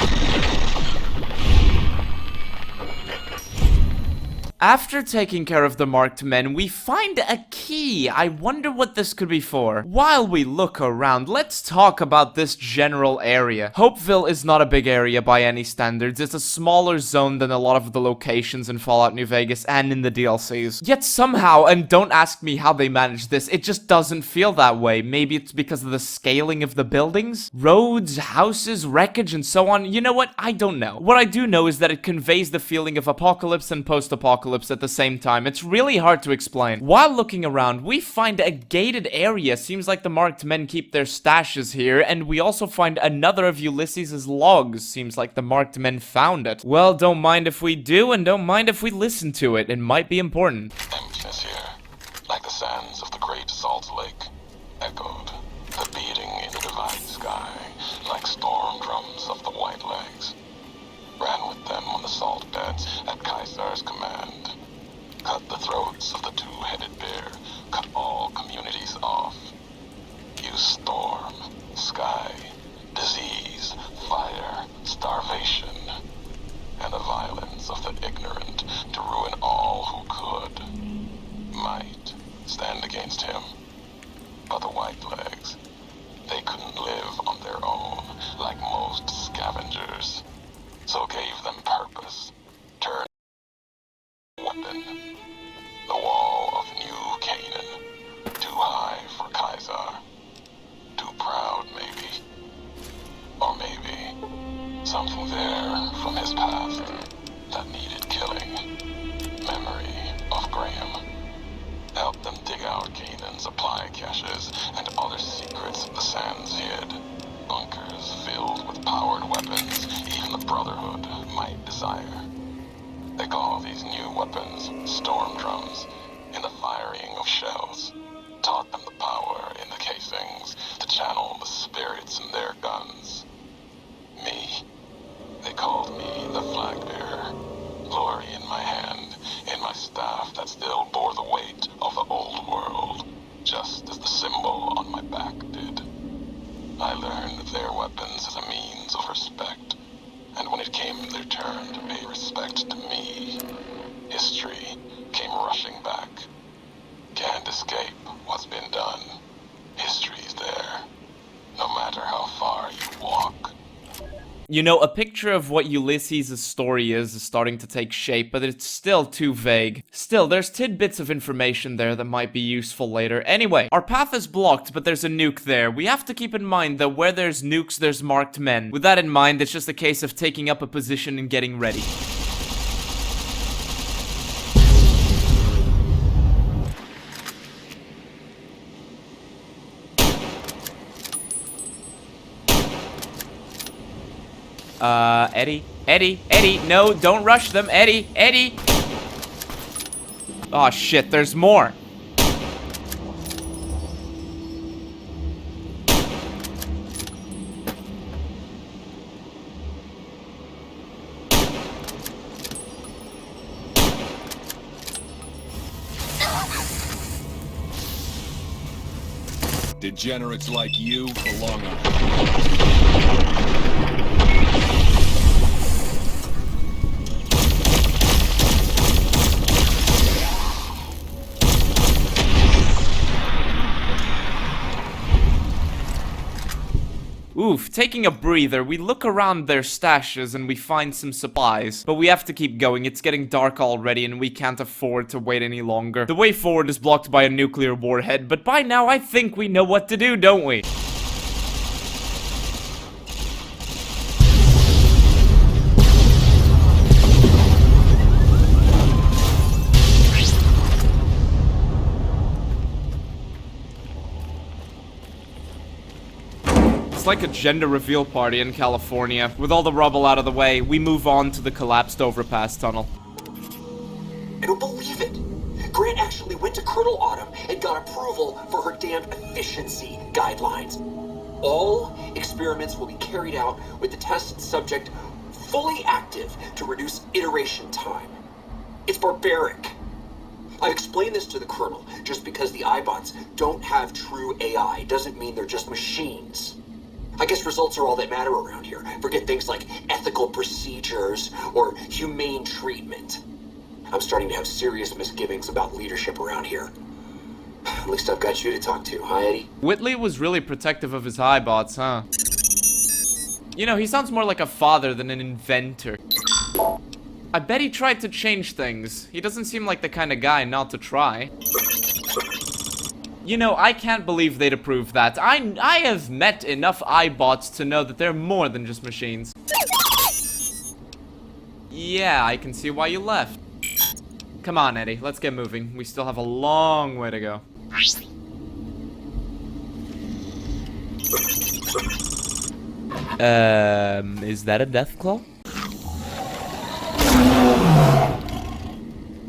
A: After taking care of the marked men, we find a key. I wonder what this could be for. While we look around, let's talk about this general area. Hopeville is not a big area by any standards. It's a smaller zone than a lot of the locations in Fallout New Vegas and in the DLCs. Yet somehow, and don't ask me how they managed this, it just doesn't feel that way. Maybe it's because of the scaling of the buildings, roads, houses, wreckage, and so on. You know what? I don't know. What I do know is that it conveys the feeling of apocalypse and post-apocalypse at the same time. It's really hard to explain. While looking around, we find a gated area. Seems like the marked men keep their stashes here, and we also find another of Ulysses' logs. Seems like the marked men found it. Well, don't mind if we do, and don't mind if we listen to it. It might be important.
E: Emptiness here, like the sands of the Great Salt Lake, echoed, the beating in the divine sky, like storm drums of the White Legs. Ran with them on the salt beds at Caesar's command. Cut the throats of the two-headed bear, cut all communities off. Use storm, sky, disease, fire, starvation, and the violence of the ignorant to ruin all who could. Might stand against him. But the White Legs, they couldn't live on their own like most scavengers. So gave them purpose, turned weapon, the wall of New Canaan, too high for Caesar, too proud maybe, or maybe something there from his past that needed killing, memory of Graham, helped them dig out Canaan's supply caches and other secrets the sands hid, bunkers filled with powered weapons even the Brotherhood might desire. They call these new weapons storm drums in the firing of shells. Taught them the power in the casings to channel the spirits in their guns. Me, they called me the flag bearer. Glory in my hand, in my staff that still bore the weight of the old world, just as the symbol on my back did. I learned their weapons as a means of respect, and when it came their turn to pay respect to me, history came rushing back. Can't escape what's been done. History's there, no matter how far you walk.
A: You know, a picture of what Ulysses' story is starting to take shape, but it's still too vague. Still, there's tidbits of information there that might be useful later. Anyway, our path is blocked, but there's a nuke there. We have to keep in mind that where there's nukes, there's marked men. With that in mind, it's just a case of taking up a position and getting ready. Eddie, no, don't rush them, Eddie. Oh shit, there's more.
D: Degenerates like you belong on.
A: Oof, taking a breather, we look around their stashes and we find some supplies. But we have to keep going, it's getting dark already and we can't afford to wait any longer. The way forward is blocked by a nuclear warhead, but by now I think we know what to do, don't we? It's like a gender reveal party in California. With all the rubble out of the way, we move on to the collapsed overpass tunnel.
B: I don't believe it. Grant actually went to Colonel Autumn and got approval for her damn efficiency guidelines. All experiments will be carried out with the test subject fully active to reduce iteration time. It's barbaric. I've explained this to the Colonel. Just because the iBots don't have true AI doesn't mean they're just machines. I guess results are all that matter around here. Forget things like ethical procedures or humane treatment. I'm starting to have serious misgivings about leadership around here. At least I've got you to talk to, huh, Eddie?
A: Whitley was really protective of his iBots, huh? You know, he sounds more like a father than an inventor. I bet he tried to change things. He doesn't seem like the kind of guy not to try. You know, I can't believe they'd approve that. I have met enough iBots to know that they're more than just machines. Yeah, I can see why you left. Come on, Eddie, let's get moving. We still have a long way to go. Is that a death claw?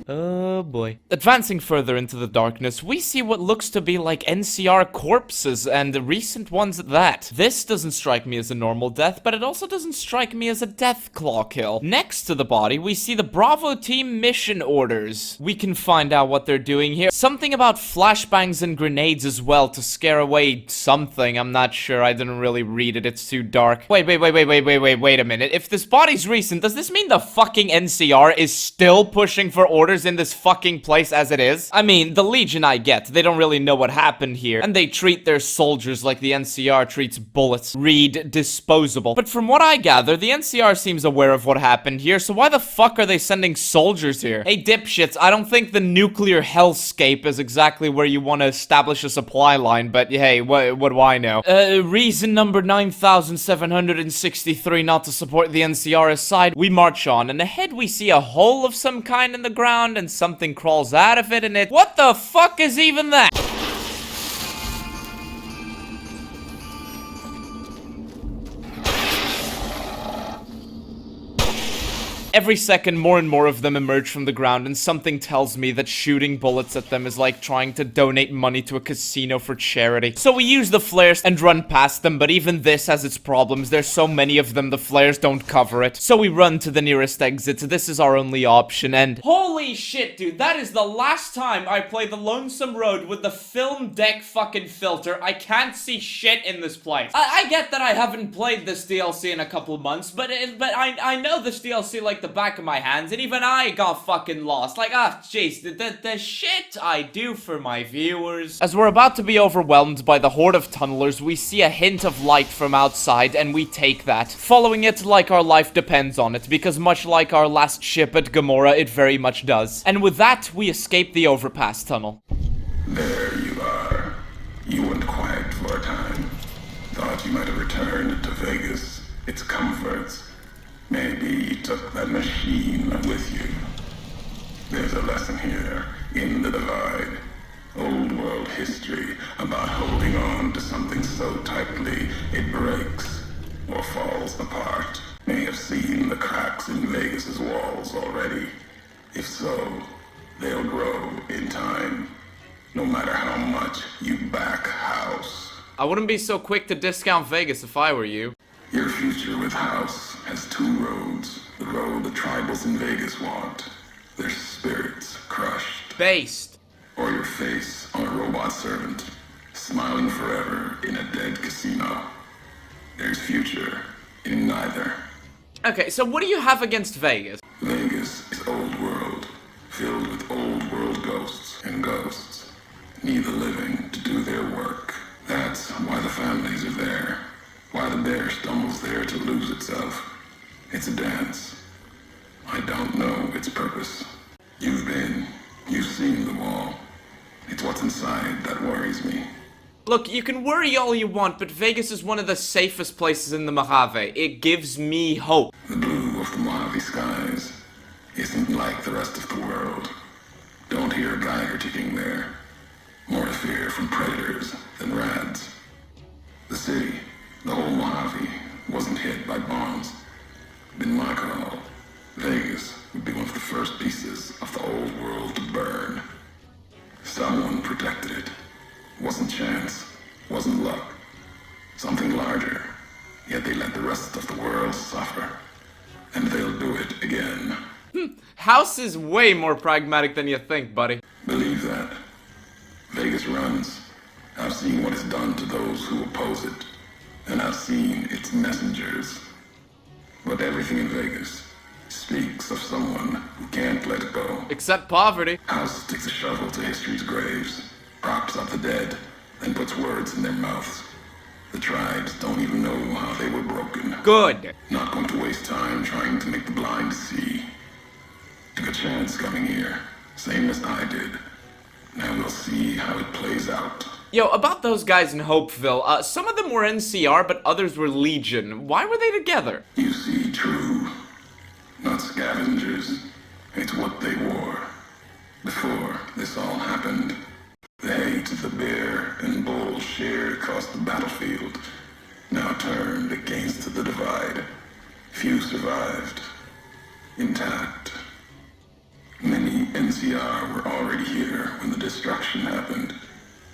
A: Oh boy. Advancing further into the darkness, we see what looks to be like NCR corpses, and recent ones at that. This doesn't strike me as a normal death, but it also doesn't strike me as a death claw kill. Next to the body, we see the Bravo team mission orders. We can find out what they're doing here. Something about flashbangs and grenades as well to scare away something. I'm not sure, I didn't really read it, it's too dark. Wait a minute. If this body's recent, does this mean the fucking NCR is still pushing for orders in this fucking place as it is? I mean, the Legion I get, they don't really know what happened here, and they treat their soldiers like the NCR treats bullets. Read disposable. But from what I gather, the NCR seems aware of what happened here, so why the fuck are they sending soldiers here? Hey dipshits, I don't think the nuclear hellscape is exactly where you want to establish a supply line, but hey, what do I know? Reason number 9763 not to support the NCR aside, we march on, and ahead we see a hole of some kind in the ground, and something crawls out of it, and it— what the fuck is even that? Every second, more and more of them emerge from the ground, and something tells me that shooting bullets at them is like trying to donate money to a casino for charity. So we use the flares and run past them, but even this has its problems. There's so many of them, the flares don't cover it. So we run to the nearest exit. This is our only option, and— holy shit, dude, that is the last time I play the Lonesome Road with the film deck fucking filter. I can't see shit in this place. I get that I haven't played this DLC in a couple months, but I know this DLC like the back of my hands, and even I got fucking lost. Like, jeez, the shit I do for my viewers. As we're about to be overwhelmed by the horde of tunnelers, we see a hint of light from outside, and we take that, following it like our life depends on it, because much like our last ship at Gamora, it very much does. And with that, we escape the overpass tunnel.
E: There you are. You went quiet for a time. Thought you might have returned to Vegas, its comforts. Maybe you took that machine with you. There's a lesson here in the divide. Old world history about holding on to something so tightly it breaks or falls apart. May have seen the cracks in Vegas's walls already. If so, they'll grow in time. No matter how much you back house.
A: I wouldn't be so quick to discount Vegas if I were you.
E: Your future with House has two roads. The road the tribals in Vegas want. Their spirits crushed.
A: Based.
E: Or your face on a robot servant, smiling forever in a dead casino. There's future in neither.
A: Okay, so what do you have against Vegas?
E: Vegas is old world, filled with old world ghosts and ghosts. Need the living to do their work. That's why the families are there. Why the bear stumbles there to lose itself. It's a dance. I don't know its purpose. You've seen the wall. It's what's inside that worries me.
A: Look, you can worry all you want, but Vegas is one of the safest places in the Mojave. It gives me hope.
E: The blue of the Mojave skies isn't like the rest of the world. Don't hear a Geiger ticking there. More to fear from predators than rats. The city, the whole Mojave, wasn't hit by bombs. In my call, Vegas would be one of the first pieces of the old world to burn. Someone protected it. Wasn't chance, wasn't luck. Something larger. Yet they let the rest of the world suffer. And they'll do it again.
A: House is way more pragmatic than you think, buddy.
E: Believe that. Vegas runs. I've seen what it's done to those who oppose it. And I've seen its messengers. But everything in Vegas speaks of someone who can't let it go.
A: Except poverty.
E: House takes a shovel to history's graves, props up the dead, then puts words in their mouths. The tribes don't even know how they were broken.
A: Good.
E: Not going to waste time trying to make the blind see. Took a chance coming here, same as I did. Now we'll see how it plays out.
A: Yo, about those guys in Hopeville, some of them were NCR, but others were Legion. Why were they together?
E: You see, true. Not scavengers. It's what they wore. Before this all happened, the hate the bear and bull shared across the battlefield now turned against the divide. Few survived. Intact. Many NCR were already here when the destruction happened,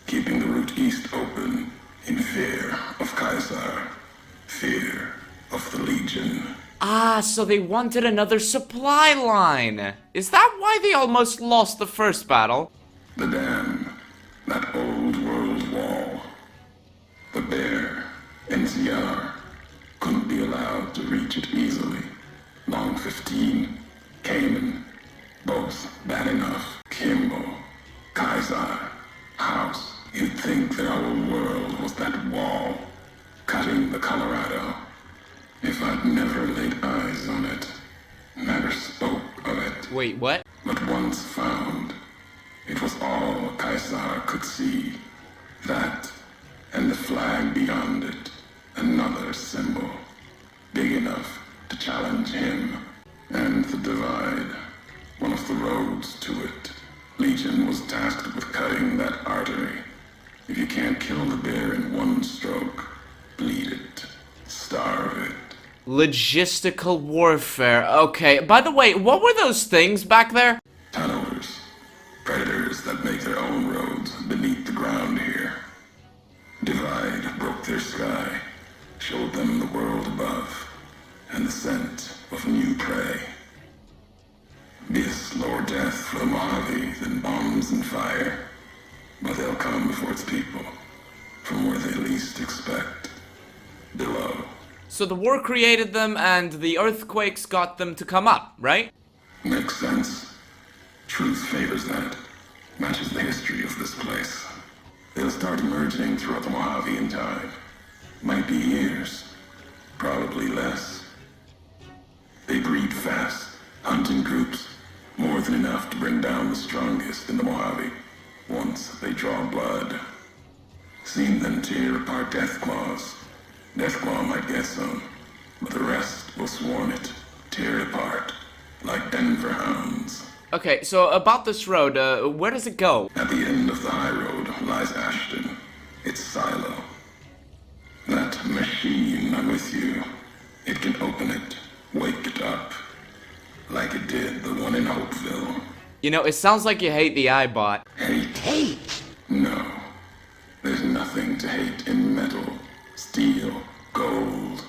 E: keeping the route east open in fear of Caesar, fear of the Legion.
A: Ah, so they wanted another supply line. Is that why they almost lost the first battle?
E: The dam, that old world wall. The bear, NCR, couldn't be allowed to reach it easily. Long 15, Cayman, both bad enough. Kimbo, Kaiser, House. You'd think their whole world was that wall, cutting the Colorado. If I'd never laid eyes on it, never spoke of it.
A: Wait, what?
E: But once found, it was all Caesar could see. That, and the flag beyond it, another symbol, big enough to challenge him. And the divide, one of the roads to it. Legion was tasked with cutting that artery. If you can't kill the bear in one stroke, bleed it, starve it.
A: Logistical warfare. Okay, by the way, what were those things back there?
E: Tunnelers. Predators that make their own roads beneath the ground here. Divide broke their sky, showed them the world above, and the scent of new prey. Be a slower death for the Mojave than bombs and fire, but they'll come before its people, from where they least expect, below.
A: So the war created them, and the earthquakes got them to come up, right?
E: Makes sense. Truth favors that. Matches the history of this place. They'll start emerging throughout the Mojave in time. Might be years. Probably less. They breed fast, hunt in groups. More than enough to bring down the strongest in the Mojave. Once they draw blood. Seen them tear apart Deathclaws. Deathclaw might get some, but the rest will swarm it, tear it apart, like Denver hounds.
A: Okay, so about this road, where does it go?
E: At the end of the Highroad lies Ashton, its silo. That machine I'm with you, it can open it, wake it up, like it did the one in Hopeville.
A: You know, it sounds like you hate the iBot.
E: Hate? No. There's nothing to hate in metal, steel, gold,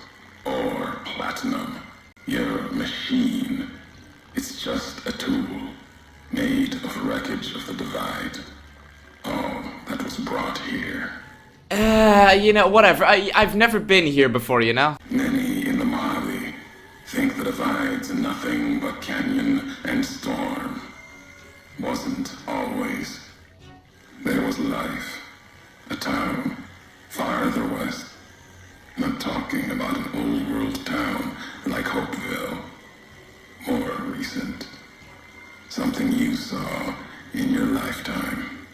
E: or platinum. Your machine, it's just a tool, made of wreckage of the Divide. All that was brought here.
A: You know, whatever. I've never been here before, you know?
E: Many in the Mojave think the Divide's nothing but canyon and storm. Wasn't always. There was life. A town farther west. Not talking about an old world town like Hopeville. More recent. Something you saw in your lifetime.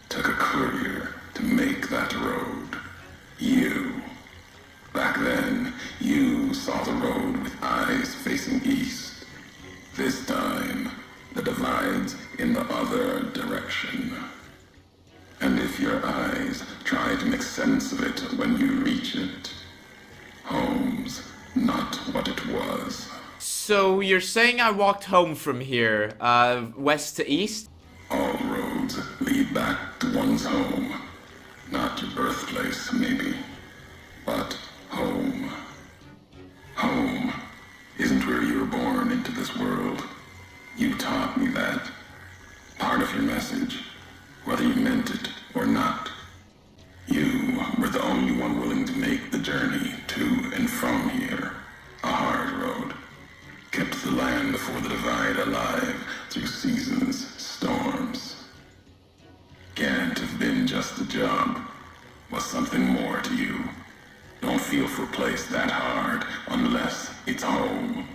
E: Took a courier to make that road. You. Back then, you saw the road with eyes facing east. This time, the Divide's in the other direction. And if your eyes try to make sense of it when you reach it, home's not what it was.
A: So you're saying I walked home from here, west to east?
E: All roads lead back to one's home. Not your birthplace, maybe, but home. Home isn't where you were born into this world. You taught me that. Part of your message, whether you meant it or not. You were the only one willing to make the journey to and from here. A hard road. Kept the land before the Divide alive through seasons, storms. Can't have been just a job. Was something more to you. Don't feel for a place that hard unless it's home.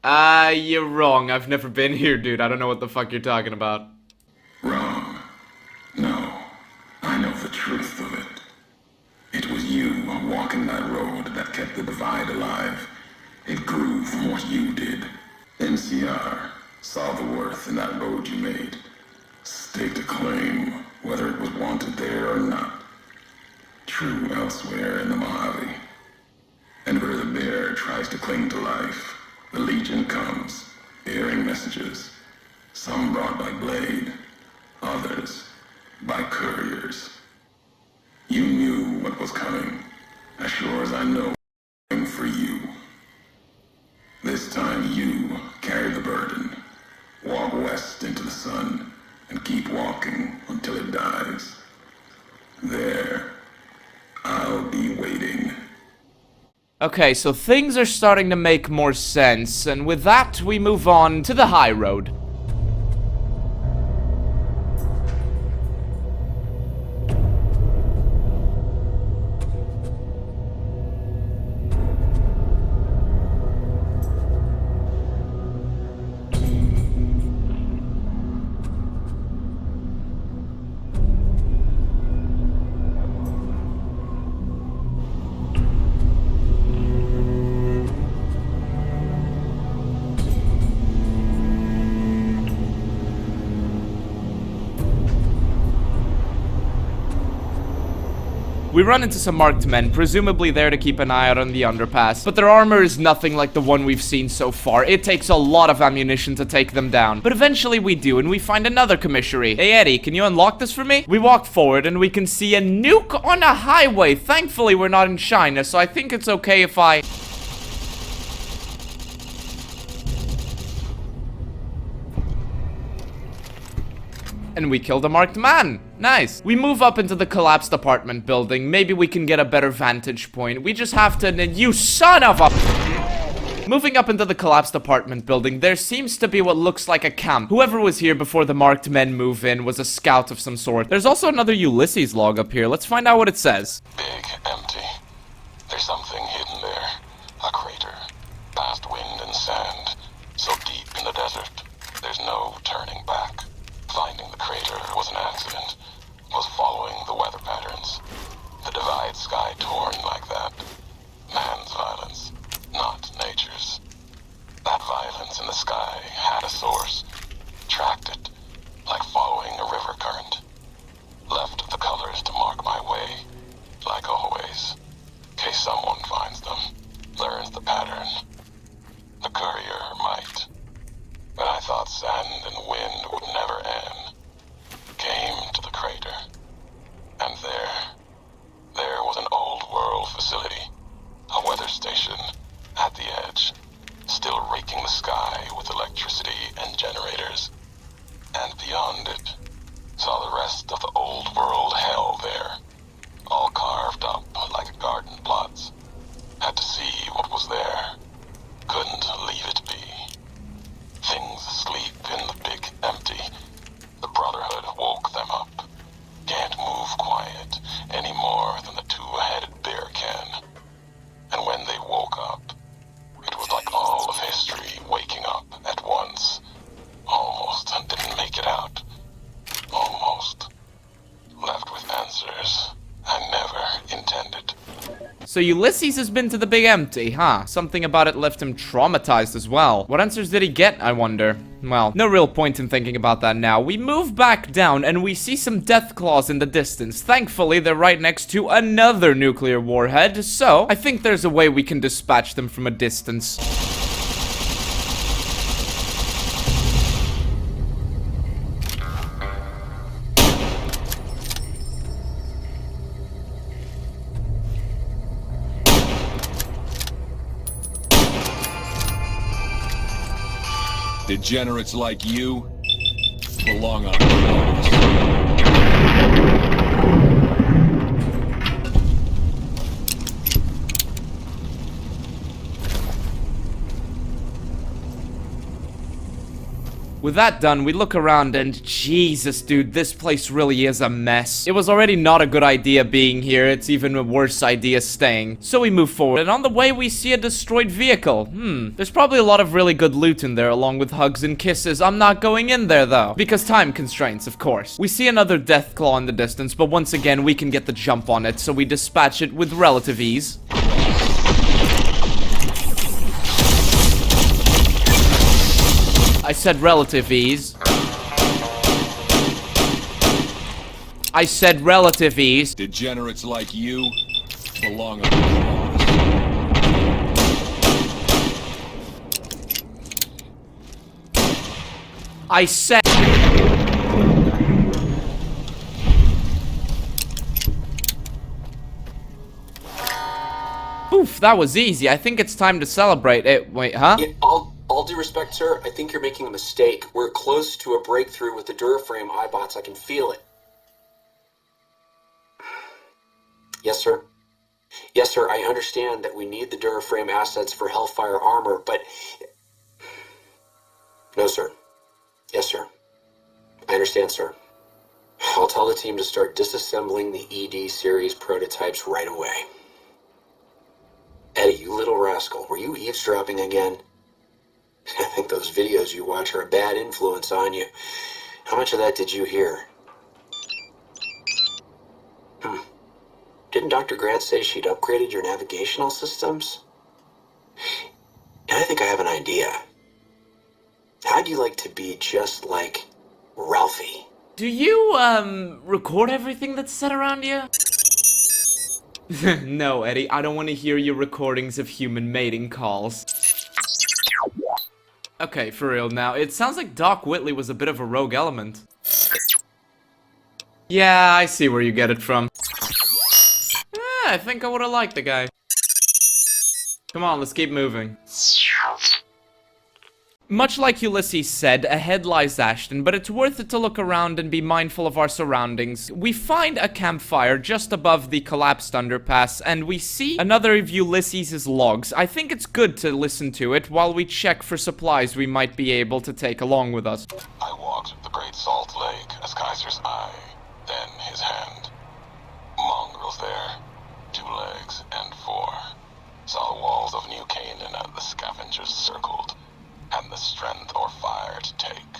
A: You're wrong. I've never been here, dude. I don't know what the fuck you're talking about.
E: Wrong. No. I know the truth of it. It was you walking that road that kept the Divide alive. It grew from what you did. NCR saw the worth in that road you made. Staked a claim, whether it was wanted there or not. True elsewhere in the Mojave. And where the bear tries to cling to life, the Legion comes, bearing messages. Some brought by blade, others by couriers. You knew what was coming, as sure as I know for you. This time you carry the burden. Walk west into the sun, and keep walking until it dies. There, I'll be waiting.
A: Okay, so things are starting to make more sense, and with that, we move on to the high road. We run into some marked men, presumably there to keep an eye out on the underpass, but their armor is nothing like the one we've seen so far. It takes a lot of ammunition to take them down, but eventually we do, and we find another commissary. Hey Eddie, can you unlock this for me? We walk forward and we can see a nuke on a highway. Thankfully we're not in China, so I think it's okay if I... And we killed a marked man. Nice. We move up into the collapsed apartment building. Maybe we can get a better vantage point. We just have to... You son of a... Moving up into the collapsed apartment building, there seems to be what looks like a camp. Whoever was here before the marked men move in was a scout of some sort. There's also another Ulysses log up here. Let's find out what it says.
E: Big, empty. There's something hidden there. A crater. Past wind and sand. So deep in the desert, there's no turning back. Finding the crater was an accident. Was following the weather patterns. The divide sky torn like that. Man's violence, not nature's. That violence in the sky had a source. Tracked it, like following a river current. Left the colors to mark my way, like always. In case someone finds them, learns the pattern. The courier might. But I thought sand and wind would never end. Came to the crater. And there was an old world facility. A weather station at the edge. Still raking the sky with electricity and generators. And beyond it, saw the rest of the old world hell there. All carved up like garden plots. Had to see what was there. Couldn't leave it be. Things asleep in the big empty. The Brotherhood woke them up. Can't move quiet any more than the two-headed bear can. And when they woke up, it was like all of history waking up at once. Almost didn't make it out. Almost. Left with answers I never intended.
A: So Ulysses has been to the big empty, huh? Something about it left him traumatized as well. What answers did he get, I wonder? Well, no real point in thinking about that now. We move back down and we see some death claws in the distance. Thankfully, they're right next to another nuclear warhead, so I think there's a way we can dispatch them from a distance.
D: Degenerates like you belong on the
A: With that done, we look around and Jesus, dude, this place really is a mess. It was already not a good idea being here. It's even a worse idea staying. So we move forward, and on the way we see a destroyed vehicle. There's probably a lot of really good loot in there, along with hugs and kisses. I'm not going in there, though, because time constraints, of course. We see another death claw in the distance, but once again, we can get the jump on it, so we dispatch it with relative ease. I said relative ease. I said relative ease.
D: Degenerates like you belong on the
A: I said... Oof, that was easy. I think it's time to celebrate it. Wait, huh?
B: Yeah, all due respect, sir, I think you're making a mistake. We're close to a breakthrough with the Duraframe iBots. I can feel it. Yes, sir. Yes, sir, I understand that we need the Duraframe assets for Hellfire armor, but... No, sir. Yes, sir. I understand, sir. I'll tell the team to start disassembling the ED series prototypes right away. Eddie, you little rascal, were you eavesdropping again? I think those videos you watch are a bad influence on you. How much of that did you hear? Didn't Dr. Grant say she'd upgraded your navigational systems? And I think I have an idea. How'd you like to be just like Ralphie?
A: Do you, record everything that's said around you? No, Eddie, I don't want to hear your recordings of human mating calls. Okay, for real now, it sounds like Doc Whitley was a bit of a rogue element. Yeah, I see where you get it from. I think I would've liked the guy. Come on, let's keep moving. Much like Ulysses said, ahead lies Ashton, but it's worth it to look around and be mindful of our surroundings. We find a campfire just above the collapsed underpass, and we see another of Ulysses' logs. I think it's good to listen to it while we check for supplies we might be able to take along with us.
E: I walked the Great Salt Lake as Kaiser's eye, then his hand. Mongrels there, 2 legs and 4. Saw the walls of New Canaan and the scavengers circled. Hadn't the strength or fire to take.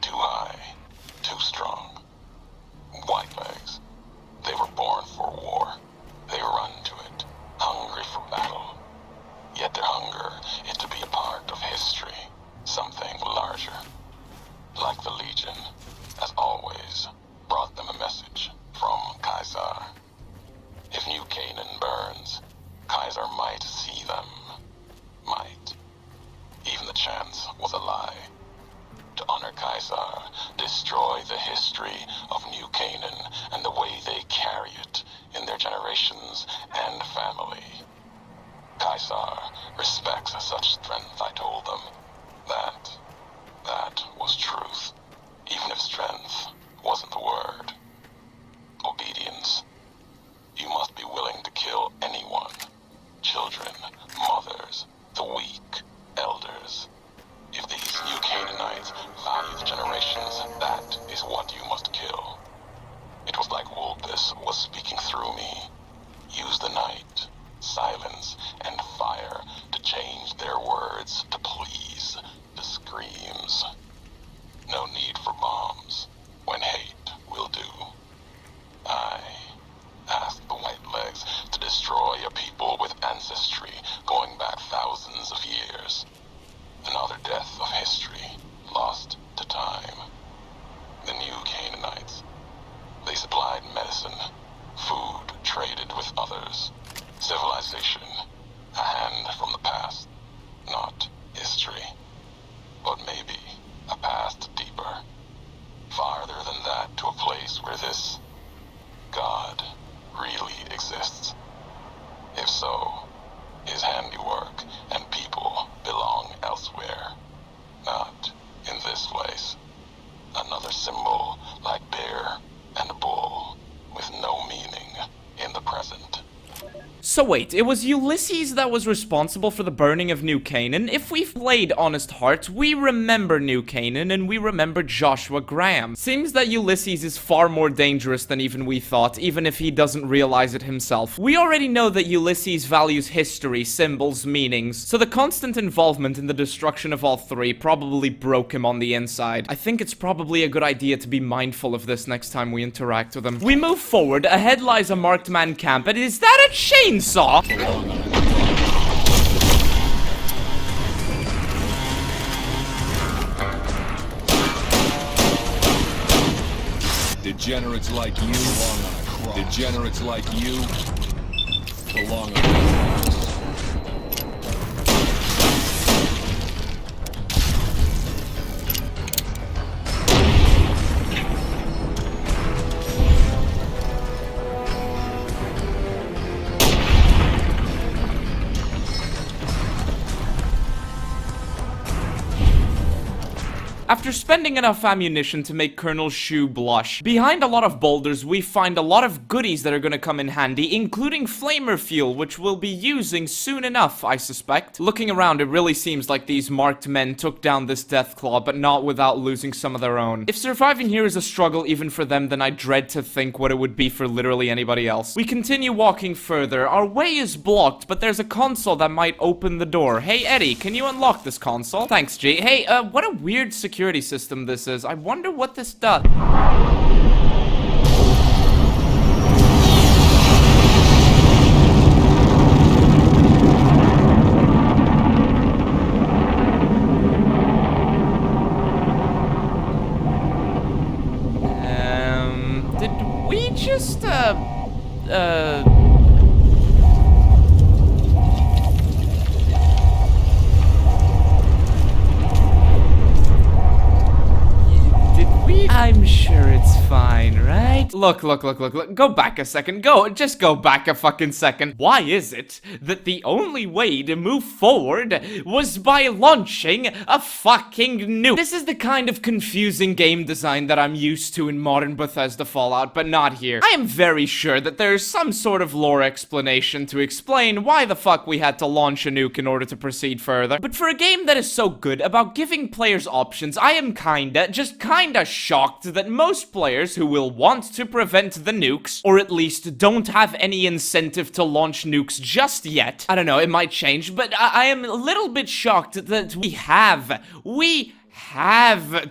E: Too high, too strong. White legs. They were born for war. They run to it, hungry for battle. Yet their hunger is to be a part of history, something larger. Like the Legion, as always, brought them a message from Kaiser. If New Canaan burns, Kaiser might see them. Might. Even the chance was a lie. To honor Kaiser, destroy the history of New Canaan and the way they carry it in their generations and family. Kaiser respects such strength, I told them. That was truth. Even if strength wasn't the word. Obedience. You must be willing to kill anyone. Children, mothers, the weak, elders. If these New Canaanites value the generations, that is what you must kill. It was like Wolpus was speaking through me. Use the night, silence, and fire to change their words to please the screams. No need for bombs when hate will do. I asked the White Legs to destroy a people with ancestry going back thousands of years. Another death of history, lost to time. The New Canaanites. They supplied medicine, food traded with others. Civilization, a hand from the past, not history. But maybe a past deeper. Farther than that to a place where this God really exists. If so, his handiwork and people belong elsewhere, not in this place. Another symbol like bear and bull, with no meaning in the present.
A: So wait, it was Ulysses that was responsible for the burning of New Canaan? If we've played Honest Hearts, we remember New Canaan and we remember Joshua Graham. Seems that Ulysses is far more dangerous than even we thought, even if he doesn't realize it himself. We already know that Ulysses values history, symbols, meanings, so the constant involvement in the destruction of all three probably broke him on the inside. I think it's probably a good idea to be mindful of this next time we interact with him. We move forward, ahead lies a marked man camp, and is that a chainsaw?
D: Degenerates like you belong on a cross. Degenerates like you belong on a cross.
A: After spending enough ammunition to make Colonel Shu blush, behind a lot of boulders we find a lot of goodies that are gonna come in handy, including flamer fuel, which we'll be using soon enough, I suspect. Looking around, it really seems like these marked men took down this Deathclaw, but not without losing some of their own. If surviving here is a struggle even for them, then I dread to think what it would be for literally anybody else. We continue walking further. Our way is blocked, but there's a console that might open the door. Hey Eddie, can you unlock this console? Thanks, G. Hey, what a weird security system this is. I wonder what this does. Did we just, I I'm sure it's fine, right? Look. Go back a second. Just go back a fucking second. Why is it that the only way to move forward was by launching a fucking nuke? This is the kind of confusing game design that I'm used to in modern Bethesda Fallout, but not here. I am very sure that there's some sort of lore explanation to explain why the fuck we had to launch a nuke in order to proceed further. But for a game that is so good about giving players options, I am just kinda shocked that most players who will want to prevent the nukes, or at least don't have any incentive to launch nukes just yet. I don't know, it might change, but I am a little bit shocked that we have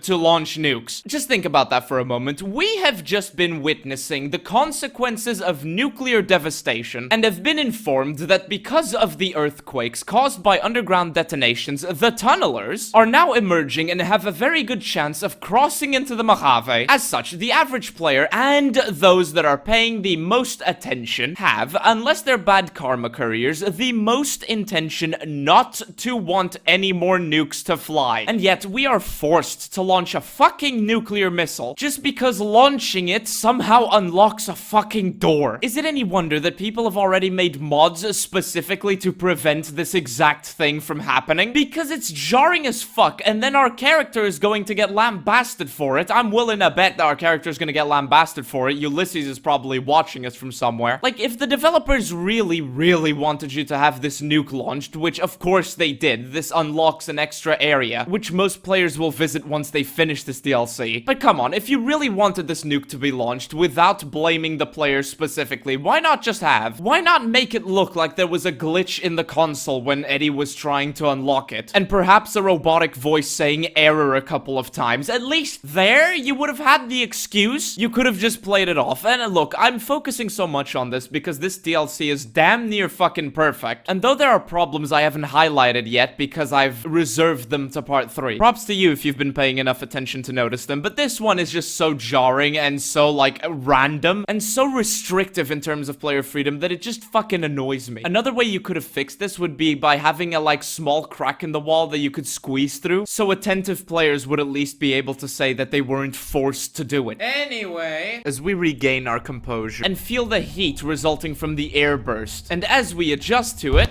A: to launch nukes. Just think about that for a moment. We have just been witnessing the consequences of nuclear devastation and have been informed that because of the earthquakes caused by underground detonations, the tunnelers are now emerging and have a very good chance of crossing into the Mojave. As such, the average player and those that are paying the most attention have, unless they're bad karma couriers, the most intention not to want any more nukes to fly. And yet, we are forced to launch a fucking nuclear missile just because launching it somehow unlocks a fucking door. Is it any wonder that people have already made mods specifically to prevent this exact thing from happening? Because it's jarring as fuck, and then our character is going to get lambasted for it. I'm willing to bet that our character is going to get lambasted for it. Ulysses is probably watching us from somewhere. Like, if the developers really wanted you to have this nuke launched, which of course they did, this unlocks an extra area, which most players will visit once they finish this DLC. But come on, if you really wanted this nuke to be launched without blaming the players specifically, why not make it look like there was a glitch in the console when Eddie was trying to unlock it, and perhaps a robotic voice saying error a couple of times? At least there, you would have had the excuse. You could have just played it off. And look, I'm focusing so much on this because this DLC is damn near fucking perfect. And though there are problems I haven't highlighted yet because I've reserved them to part 3. Props to you if you've been paying enough attention to notice them, but this one is just so jarring and so, like, random and so restrictive in terms of player freedom that it just fucking annoys me. Another way you could have fixed this would be by having a, like, small crack in the wall that you could squeeze through, so attentive players would at least be able to say that they weren't forced to do it. Anyway, as we regain our composure and feel the heat resulting from the air burst, and as we adjust to it...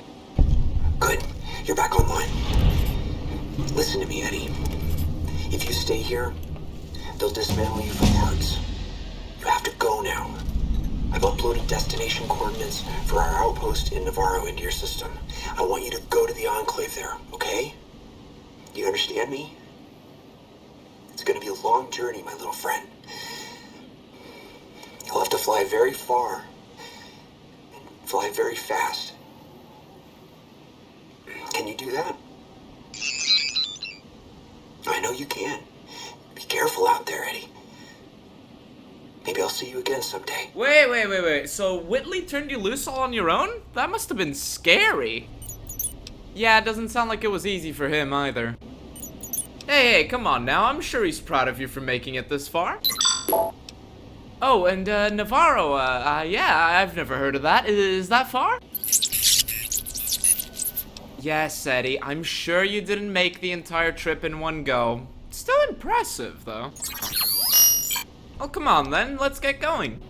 B: Good. You're back online. Listen to me, Eddie. If you stay here, they'll dismantle you from parts. You have to go now. I've uploaded destination coordinates for our outpost in Navarro into your system. I want you to go to the Enclave there, okay? You understand me? It's gonna be a long journey, my little friend. You'll have to fly very far and fly very fast. Can you do that? I know you can. Be careful out there, Eddie. Maybe I'll see you again someday.
A: Wait. So Whitley turned you loose all on your own? That must have been scary. Yeah, it doesn't sound like it was easy for him either. Hey, come on now. I'm sure he's proud of you for making it this far. Oh, and Navarro, yeah, I've never heard of that. Is that far? Yes, Eddie, I'm sure you didn't make the entire trip in one go. Still impressive, though. Well, come on then, let's get going.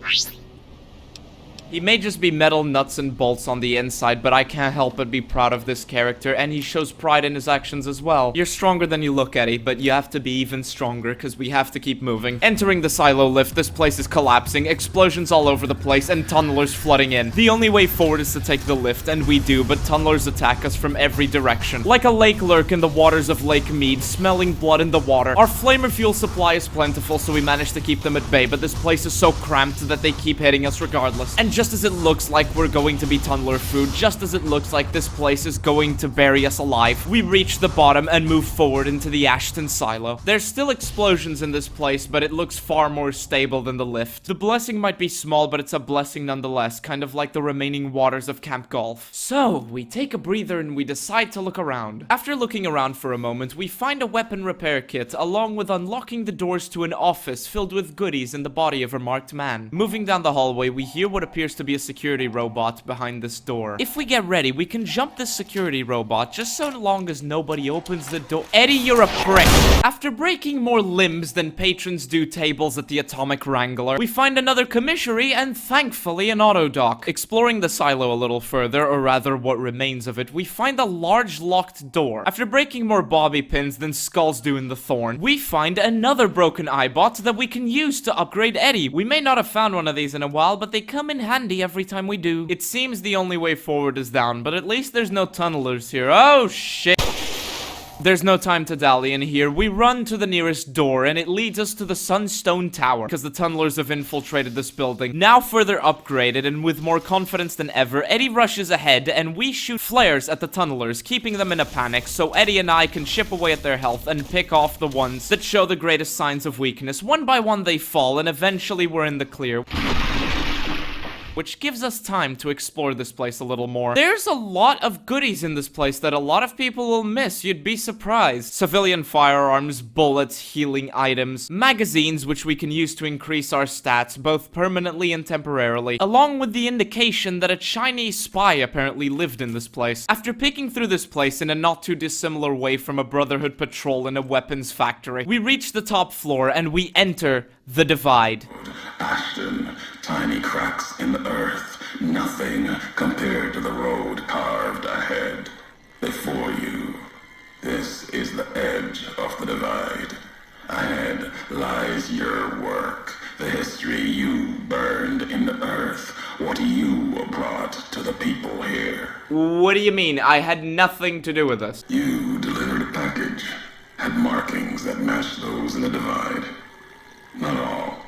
A: He may just be metal nuts and bolts on the inside, but I can't help but be proud of this character, and he shows pride in his actions as well. You're stronger than you look, Eddie, but you have to be even stronger, because we have to keep moving. Entering the silo lift, this place is collapsing, explosions all over the place, and tunnelers flooding in. The only way forward is to take the lift, and we do, but tunnelers attack us from every direction. Like a lake lurk in the waters of Lake Mead, smelling blood in the water. Our flamer fuel supply is plentiful, so we manage to keep them at bay, but this place is so cramped that they keep hitting us regardless. And just as it looks like we're going to be tunneler food, just as it looks like this place is going to bury us alive, we reach the bottom and move forward into the Ashton silo. There's still explosions in this place, but it looks far more stable than the lift. The blessing might be small, but it's a blessing nonetheless, kind of like the remaining waters of Camp Golf. So, we take a breather and we decide to look around. After looking around for a moment, we find a weapon repair kit, along with unlocking the doors to an office filled with goodies in the body of a marked man. Moving down the hallway, we hear what appears appears to be a security robot behind this door. If we get ready, we can jump this security robot just so long as nobody opens the door. Eddie, you're a prick. After breaking more limbs than patrons do tables at the Atomic Wrangler, we find another commissary and thankfully an auto dock. Exploring the silo a little further, or rather what remains of it, we find a large locked door. After breaking more bobby pins than skulls do in the Thorn, we find another broken eyebot that we can use to upgrade Eddie. We may not have found one of these in a while, but they come in handy every time we do. It seems the only way forward is down, but at least there's no tunnelers here. Oh shit. There's no time to dally in here. We run to the nearest door, and it leads us to the Sunstone Tower, because the tunnelers have infiltrated this building. Now further upgraded, and with more confidence than ever, Eddie rushes ahead, and we shoot flares at the tunnelers, keeping them in a panic, so Eddie and I can chip away at their health and pick off the ones that show the greatest signs of weakness. One by one they fall, and eventually we're in the clear, which gives us time to explore this place a little more. There's a lot of goodies in this place that a lot of people will miss, you'd be surprised. Civilian firearms, bullets, healing items, magazines which we can use to increase our stats, both permanently and temporarily, along with the indication that a Chinese spy apparently lived in this place. After picking through this place in a not too dissimilar way from a Brotherhood patrol in a weapons factory, we reach the top floor and we enter the Divide.
E: Ashton, tiny cracks in the earth, nothing compared to the road carved ahead. Before you, this is the edge of the Divide. Ahead lies your work, the history you burned in the earth, what you brought to the people here.
A: What do you mean? I had nothing to do with this.
E: You delivered a package, had markings that matched those in the Divide. Not all,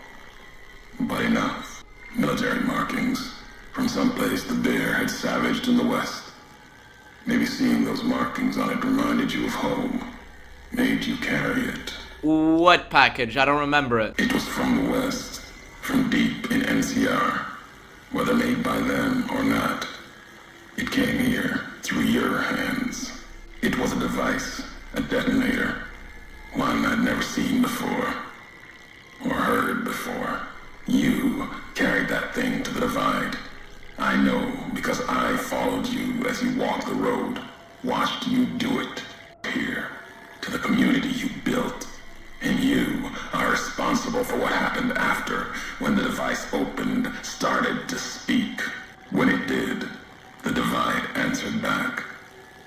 E: but enough. Military markings from someplace the bear had savaged in the west. Maybe seeing those markings on it reminded you of home, made you carry it.
A: What package? I don't remember it.
E: It was from the west, from deep in NCR. Whether made by them or not, it came here through your hands. It was a device, a detonator, one I'd never seen before. Or heard before. You carried that thing to the Divide. I know because I followed you as you walked the road, watched you do it. Here, to the community you built. And you are responsible for what happened after, when the device opened, started to speak. When it did, the Divide answered back.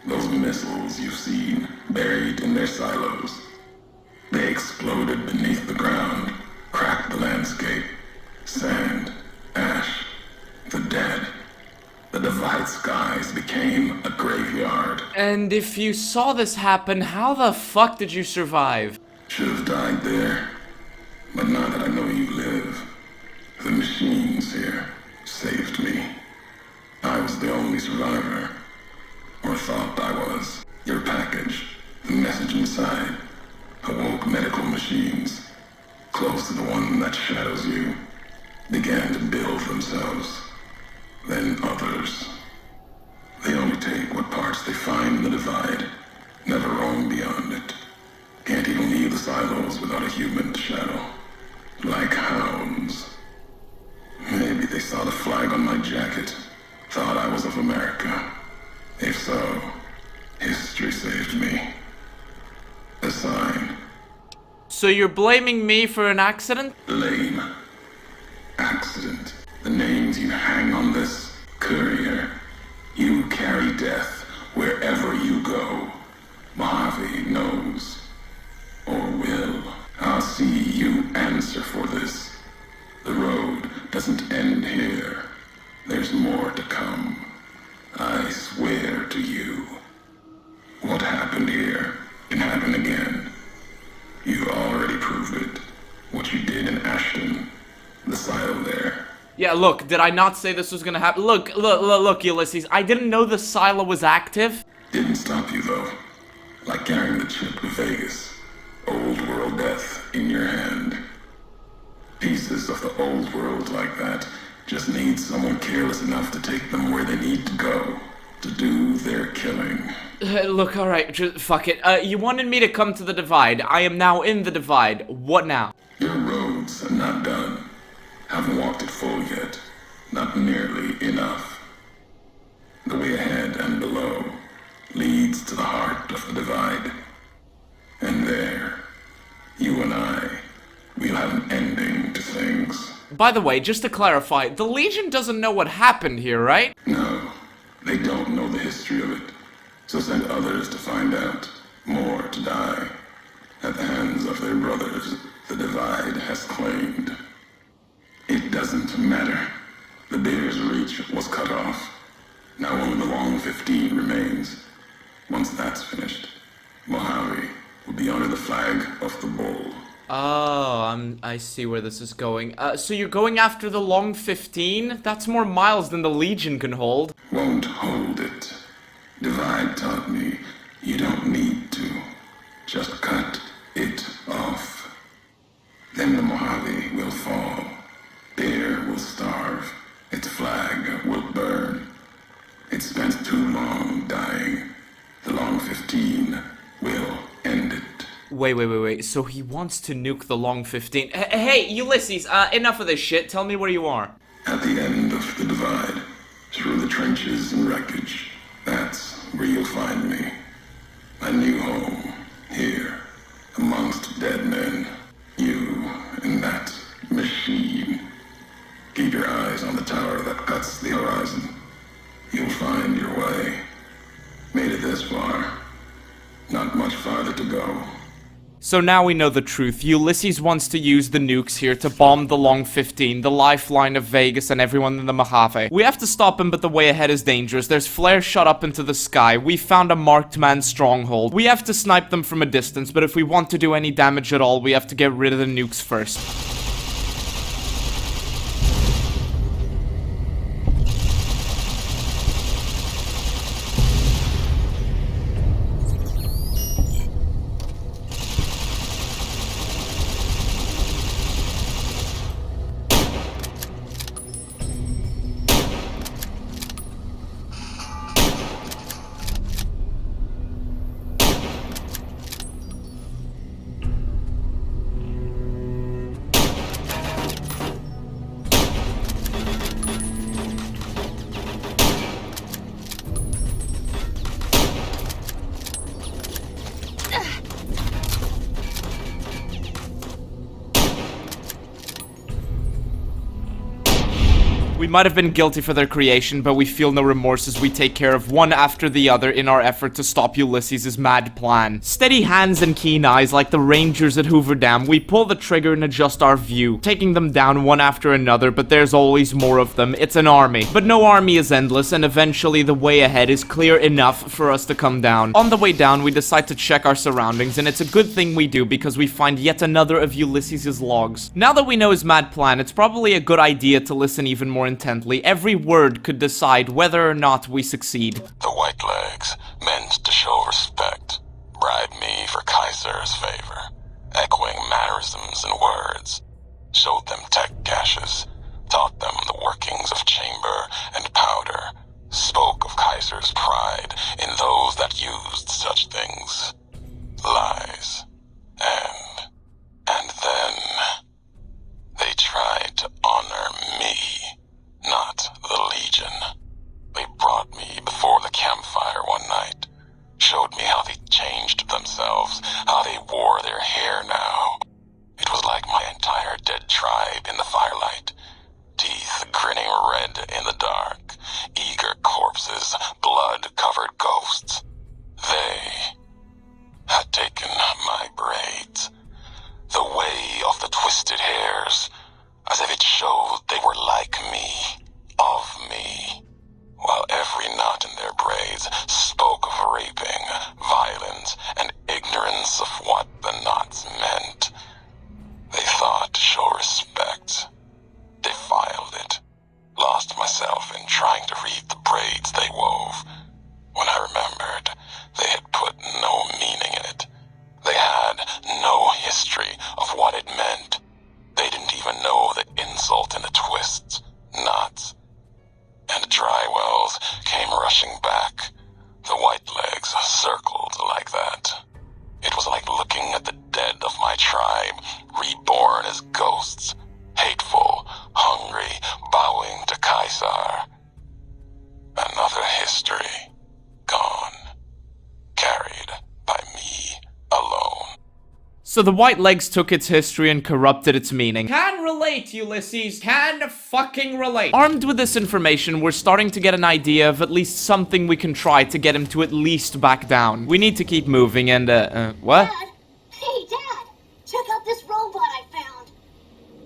E: Those missiles you've seen, buried in their silos. They exploded beneath the ground, cracked the landscape. Sand, ash, the dead. The Divide skies became a graveyard.
A: And if you saw this happen, how the fuck did you survive?
E: Should have died there. But now that I know you live, the machines here saved me. I was the only survivor. Or thought I was. Your package, the message inside, awoke medical machines, close to the one that shadows you, began to build themselves. Then others. They only take what parts they find in the Divide, never roam beyond it. Can't even leave the silos without a human shadow. Like hounds. Maybe they saw the flag on my jacket, thought I was of America. If so, history saved me. A sign.
A: So you're blaming me for an accident?
E: Lame. Accident. The names you hang on this courier. You carry death wherever you go. Mojave knows. Or will. I'll see you answer for this. The road doesn't end here. There's more to come. I swear to you. What happened here can happen again. You already proved it. What you did in Ashton. The silo there.
A: Yeah, look, did I not say this was gonna happen? Look, Ulysses, I didn't know the silo was active.
E: Didn't stop you though. Like carrying the chip to Vegas. Old world death in your hand. Pieces of the old world like that just need someone careless enough to take them where they need to go. To do their killing.
A: Look, alright, just fuck it. You wanted me to come to the Divide. I am now in the Divide. What now?
E: Your roads are not done. Haven't walked it full yet. Not nearly enough. The way ahead and below leads to the heart of the divide. And there, you and I, we'll have an ending to things.
A: By the way, just to clarify, the Legion doesn't know what happened here, right?
E: No, they don't know the history of it, so send others to find out, more to die. At the hands of their brothers, the divide has claimed. It doesn't matter. The Bear's reach was cut off. Now only the Long 15 remains. Once that's finished, Mojave will be under the flag of the Bull.
A: Oh, I see where this is going. So you're going after the Long 15? That's more miles than the Legion can hold.
E: Won't hold it. Divide taught me you don't need to. Just cut it off. Then the Mojave will fall. Bear will starve. Its flag will burn. It spent too long dying. The Long 15 will end it.
A: Wait. So he wants to nuke the Long 15. Hey, Ulysses, enough of this shit. Tell me where you are.
E: At the end of the divide, through the trenches and wreckage, that's where you'll find me. My new home, here, amongst dead men. You and that machine. Keep your eyes on the tower that cuts the horizon. You'll find your way. Made it this far. Not much farther to go.
A: So now we know the truth. Ulysses wants to use the nukes here to bomb the Long 15, the lifeline of Vegas and everyone in the Mojave. We have to stop him, but the way ahead is dangerous. There's flares shot up into the sky. We found a marked man stronghold. We have to snipe them from a distance, but if we want to do any damage at all, we have to get rid of the nukes first. We might have been guilty for their creation, but we feel no remorse as we take care of one after the other in our effort to stop Ulysses' mad plan. Steady hands and keen eyes like the rangers at Hoover Dam, we pull the trigger and adjust our view, taking them down one after another, but there's always more of them. It's an army. But no army is endless, and eventually the way ahead is clear enough for us to come down. On the way down, we decide to check our surroundings, and it's a good thing we do because we find yet another of Ulysses' logs. Now that we know his mad plan, it's probably a good idea to listen even more intently. Every word could decide whether or not we succeed.
E: The Whitelegs meant to show respect, bribe me for Kaiser's favor, echoing mannerisms and words, showed them tech caches, taught them the workings of chamber and powder, spoke of Kaiser's pride in those that used such things. Lies. And then they tried to honor me, not the Legion. They brought me before the campfire one night, showed me how they changed themselves, how they wore their hair now. It was like my entire dead tribe in the firelight, teeth grinning red in the dark, eager corpses, blood-covered ghosts. They had taken my braids, the way of the twisted hairs, as if it showed they were like me, of me, while every knot in their braids spoke of raping, violence, and ignorance of what the knots meant. They thought to show respect, defiled it, lost myself in trying to read the braids they wove. When I remembered, they had put no meaning in it. They had no history of what it meant. They didn't even know the insult in the twists, knots. And dry wells came rushing back. The Whitelegs circled like that. It was like looking at the dead of my tribe, reborn as ghosts, hateful, hungry, bowing to Kaiser.
A: So the White Legs took its history and corrupted its meaning. Can relate, Ulysses. Can fucking relate. Armed with this information, we're starting to get an idea of at least something we can try to get him to at least back down. We need to keep moving and, what?
F: Dad! Hey, Dad! Check out this robot I found!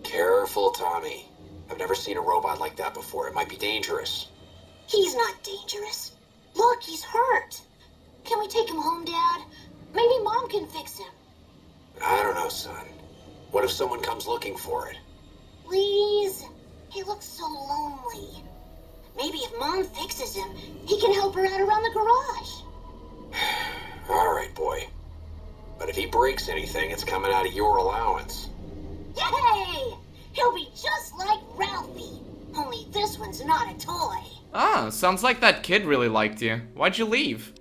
B: Careful, Tommy. I've never seen a robot like that before. It might be dangerous.
F: He's not dangerous. Look, he's hurt. Can we take him home, Dad? Maybe Mom can fix him.
B: I don't know, son. What if someone comes looking for it?
F: Please? He looks so lonely. Maybe if Mom fixes him, he can help her out around the garage.
B: All right, boy. But if he breaks anything, it's coming out of your allowance.
F: Yay! He'll be just like Ralphie. Only this one's not a toy.
A: Ah, sounds like that kid really liked you. Why'd you leave?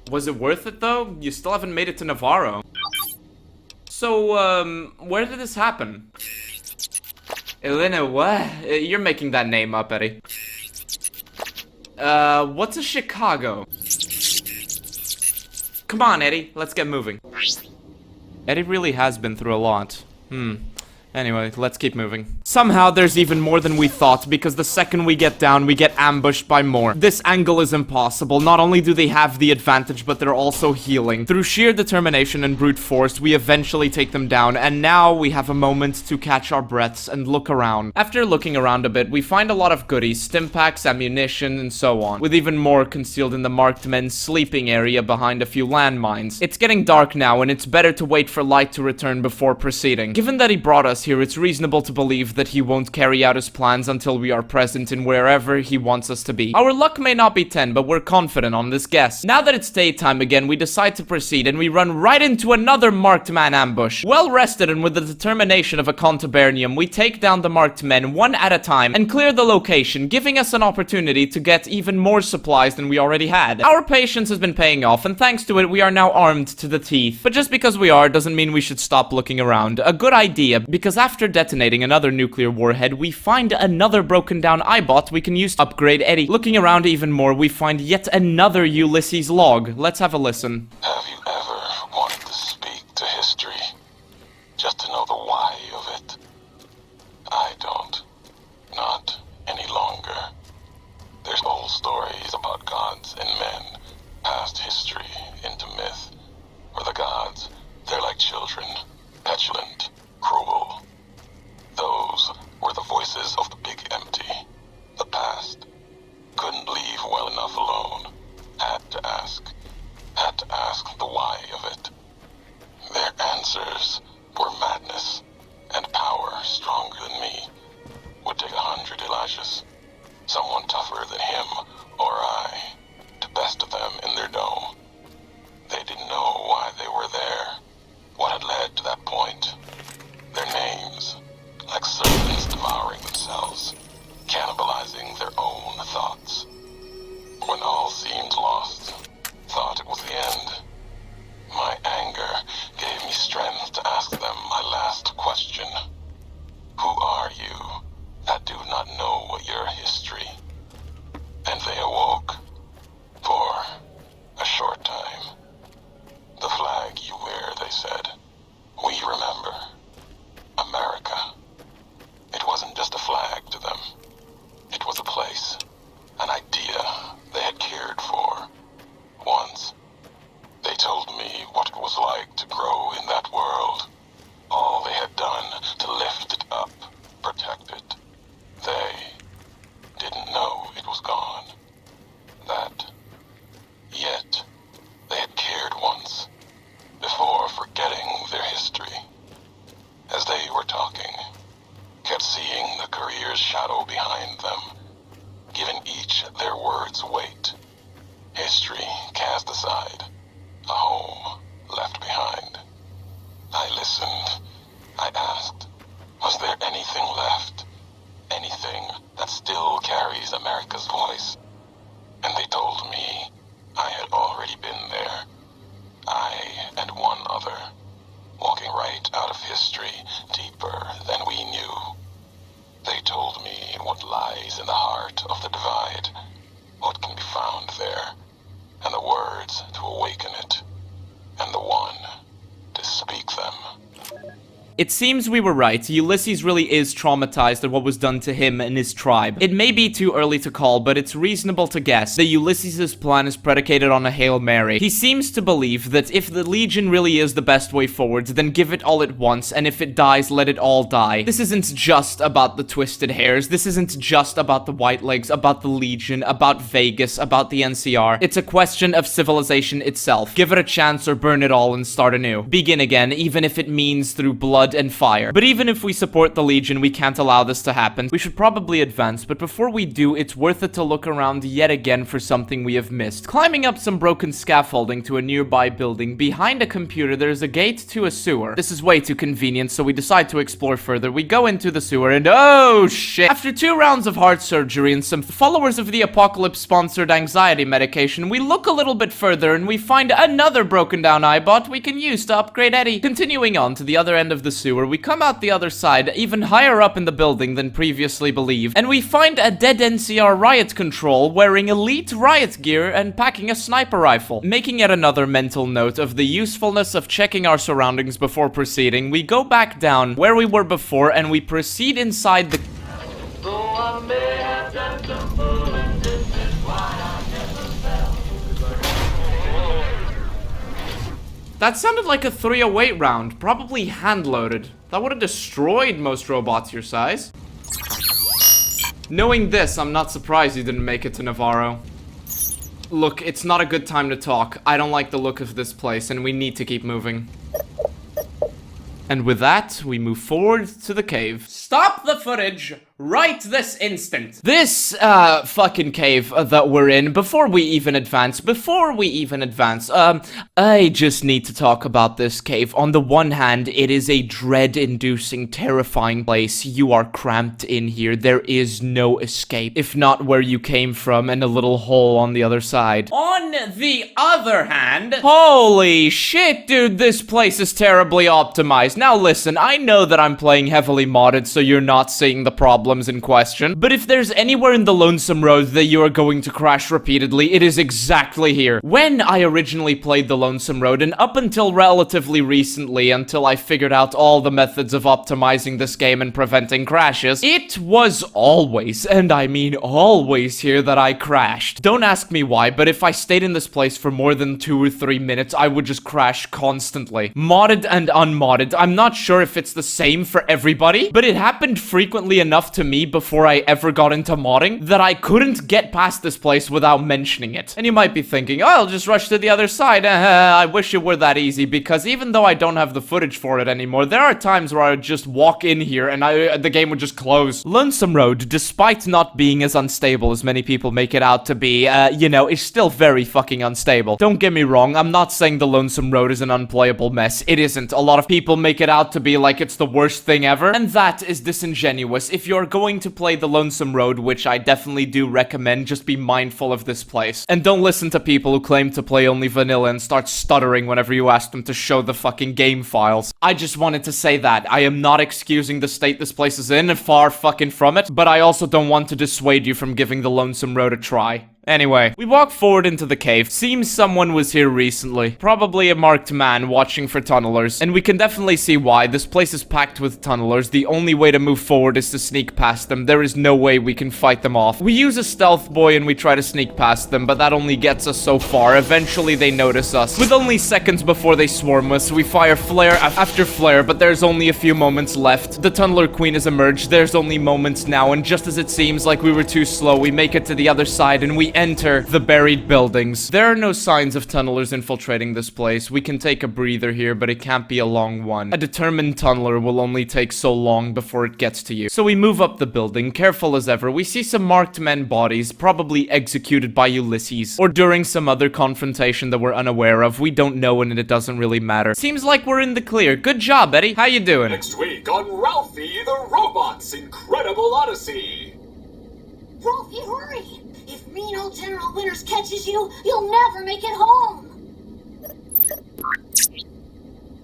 A: Was it worth it, though? You still haven't made it to Navarro. So, where did this happen? Elena, what? You're making that name up, Eddie. What's a Chicago? Come on, Eddie, let's get moving. Eddie really has been through a lot. Anyway, let's keep moving. Somehow, there's even more than we thought, because the second we get down, we get ambushed by more. This angle is impossible. Not only do they have the advantage, but they're also healing. Through sheer determination and brute force, we eventually take them down, and now we have a moment to catch our breaths and look around. After looking around a bit, we find a lot of goodies, stimpaks, ammunition, and so on, with even more concealed in the marked men's sleeping area behind a few landmines. It's getting dark now, and it's better to wait for light to return before proceeding. Given that he brought us here, it's reasonable to believe that he won't carry out his plans until we are present in wherever he wants us to be. Our luck may not be 10, but we're confident on this guess. Now that it's daytime again, we decide to proceed, and we run right into another marked man ambush. Well rested and with the determination of a contubernium, we take down the marked men one at a time and clear the location, giving us an opportunity to get even more supplies than we already had. Our patience has been paying off, and thanks to it, we are now armed to the teeth. But just because we are doesn't mean we should stop looking around. A good idea, because after detonating another nuclear warhead, we find another broken down iBot we can use to upgrade Eddie. Looking around even more, we find yet another Ulysses log. Let's have a listen.
E: Have you ever wanted to speak to history? Just to know the why of it? I don't. Not any longer. There's old stories about gods and men, past history into myth, where the gods, they're like children, petulant, cruel. Those were the voices of the big empty. The past. Couldn't leave well enough alone. Had to ask the why of it. Their answers were madness and power stronger than me. Would take 100 Elijahs. Someone tougher than him or I to best of them in their dome. They didn't know why they were there. What had led to that point. Their names, like serpents devouring themselves, cannibalizing their own thoughts. When all seemed lost, thought it was the end. My anger gave me strength to ask them my last question. Who are you that do not know your history? And they awoke for a short time. The flag you wear, they said, we remember. America. It wasn't just a flag to them. It was a place, an idea they had cared for. Once, they told me what it was like to grow in that world. All they had done to lift it up, protect it. They didn't know it was gone. That, yet, they had cared once, before forgetting their history. As they were talking, kept seeing the career's shadow behind them, giving each their words weight. History cast aside, a home left behind. I listened. I asked, was there anything left? Anything that still carries America's voice? And they told me I had already been there. I and one other, walking right out of history, deeper than we knew. They told me what lies in the heart of the divide, what can be found there, and the words to awaken it, and the one to
A: It seems we were right. Ulysses really is traumatized at what was done to him and his tribe. It may be too early to call, but it's reasonable to guess that Ulysses' plan is predicated on a Hail Mary. He seems to believe that if the Legion really is the best way forward, then give it all at once, and if it dies, let it all die. This isn't just about the Twisted Hairs. This isn't just about the White Legs, about the Legion, about Vegas, about the NCR. It's a question of civilization itself. Give it a chance or burn it all and start anew. Begin again, even if it means through blood and fire. But even if we support the Legion, we can't allow this to happen. We should probably advance, but before we do, it's worth it to look around yet again for something we have missed. Climbing up some broken scaffolding to a nearby building, behind a computer there's a gate to a sewer. This is way too convenient, so we decide to explore further. We go into the sewer and oh shit! After 2 rounds of heart surgery and some followers of the Apocalypse sponsored anxiety medication, we look a little bit further and we find another broken down iBot we can use to upgrade Eddie. Continuing on to the other end of the sewer, we come out the other side, even higher up in the building than previously believed, and we find a dead NCR riot control wearing elite riot gear and packing a sniper rifle. Making yet another mental note of the usefulness of checking our surroundings before proceeding, we go back down where we were before and we proceed inside the... That sounded like a 308 round, probably hand-loaded. That would have destroyed most robots your size. Knowing this, I'm not surprised you didn't make it to Navarro. Look, it's not a good time to talk. I don't like the look of this place, and we need to keep moving. And with that, we move forward to the cave. Stop the footage right this instant. This, fucking cave that we're in, before we even advance, I just need to talk about this cave. On the one hand, it is a dread-inducing, terrifying place. You are cramped in here. There is no escape, if not where you came from and a little hole on the other side. On the other hand, holy shit, dude, this place is terribly optimized. Now listen, I know that I'm playing heavily modded, so you're not seeing the problems in question, but if there's anywhere in the Lonesome Road that you are going to crash repeatedly, it is exactly here. When I originally played the Lonesome Road, and up until relatively recently, until I figured out all the methods of optimizing this game and preventing crashes, it was always, and I mean always here that I crashed. Don't ask me why, but if I stayed in this place for more than 2 or 3 minutes, I would just crash constantly. Modded and unmodded. I'm not sure if it's the same for everybody, but it happened frequently enough to me before I ever got into modding that I couldn't get past this place without mentioning it. And you might be thinking, oh, I'll just rush to the other side. I wish it were that easy, because even though I don't have the footage for it anymore, there are times where I would just walk in here and the game would just close. Lonesome Road, despite not being as unstable as many people make it out to be, you know, is still very fucking unstable. Don't get me wrong, I'm not saying the Lonesome Road is an unplayable mess. It isn't. A lot of people make it out to be like it's the worst thing ever, and that is disingenuous. If you're going to play the Lonesome Road, which I definitely do recommend, just be mindful of this place. And don't listen to people who claim to play only vanilla and start stuttering whenever you ask them to show the fucking game files. I just wanted to say that. I am not excusing the state this place is in, far fucking from it, but I also don't want to dissuade you from giving the Lonesome Road a try. Anyway, we walk forward into the cave. Seems someone was here recently. Probably a marked man watching for tunnelers. And we can definitely see why. This place is packed with tunnelers. The only way to move forward is to sneak past them. There is no way we can fight them off. We use a stealth boy and we try to sneak past them, but that only gets us so far. Eventually they notice us. With only seconds before they swarm us, we fire flare after flare, but there's only a few moments left. The tunneler queen has emerged. There's only moments now, and just as it seems like we were too slow, we make it to the other side and we enter the buried buildings. There are no signs of tunnelers infiltrating this place. We can take a breather here, but it can't be a long one. A determined tunneler will only take so long before it gets to you. So we move up the building, careful as ever. We see some marked men bodies, probably executed by Ulysses, or during some other confrontation that we're unaware of. We don't know, and it doesn't really matter. Seems like we're in the clear. Good job, Eddie. How you doing?
G: Next week on Ralphie the Robot's Incredible Odyssey.
F: Ralphie, hurry! If mean old General Winters catches you, you'll never make it home!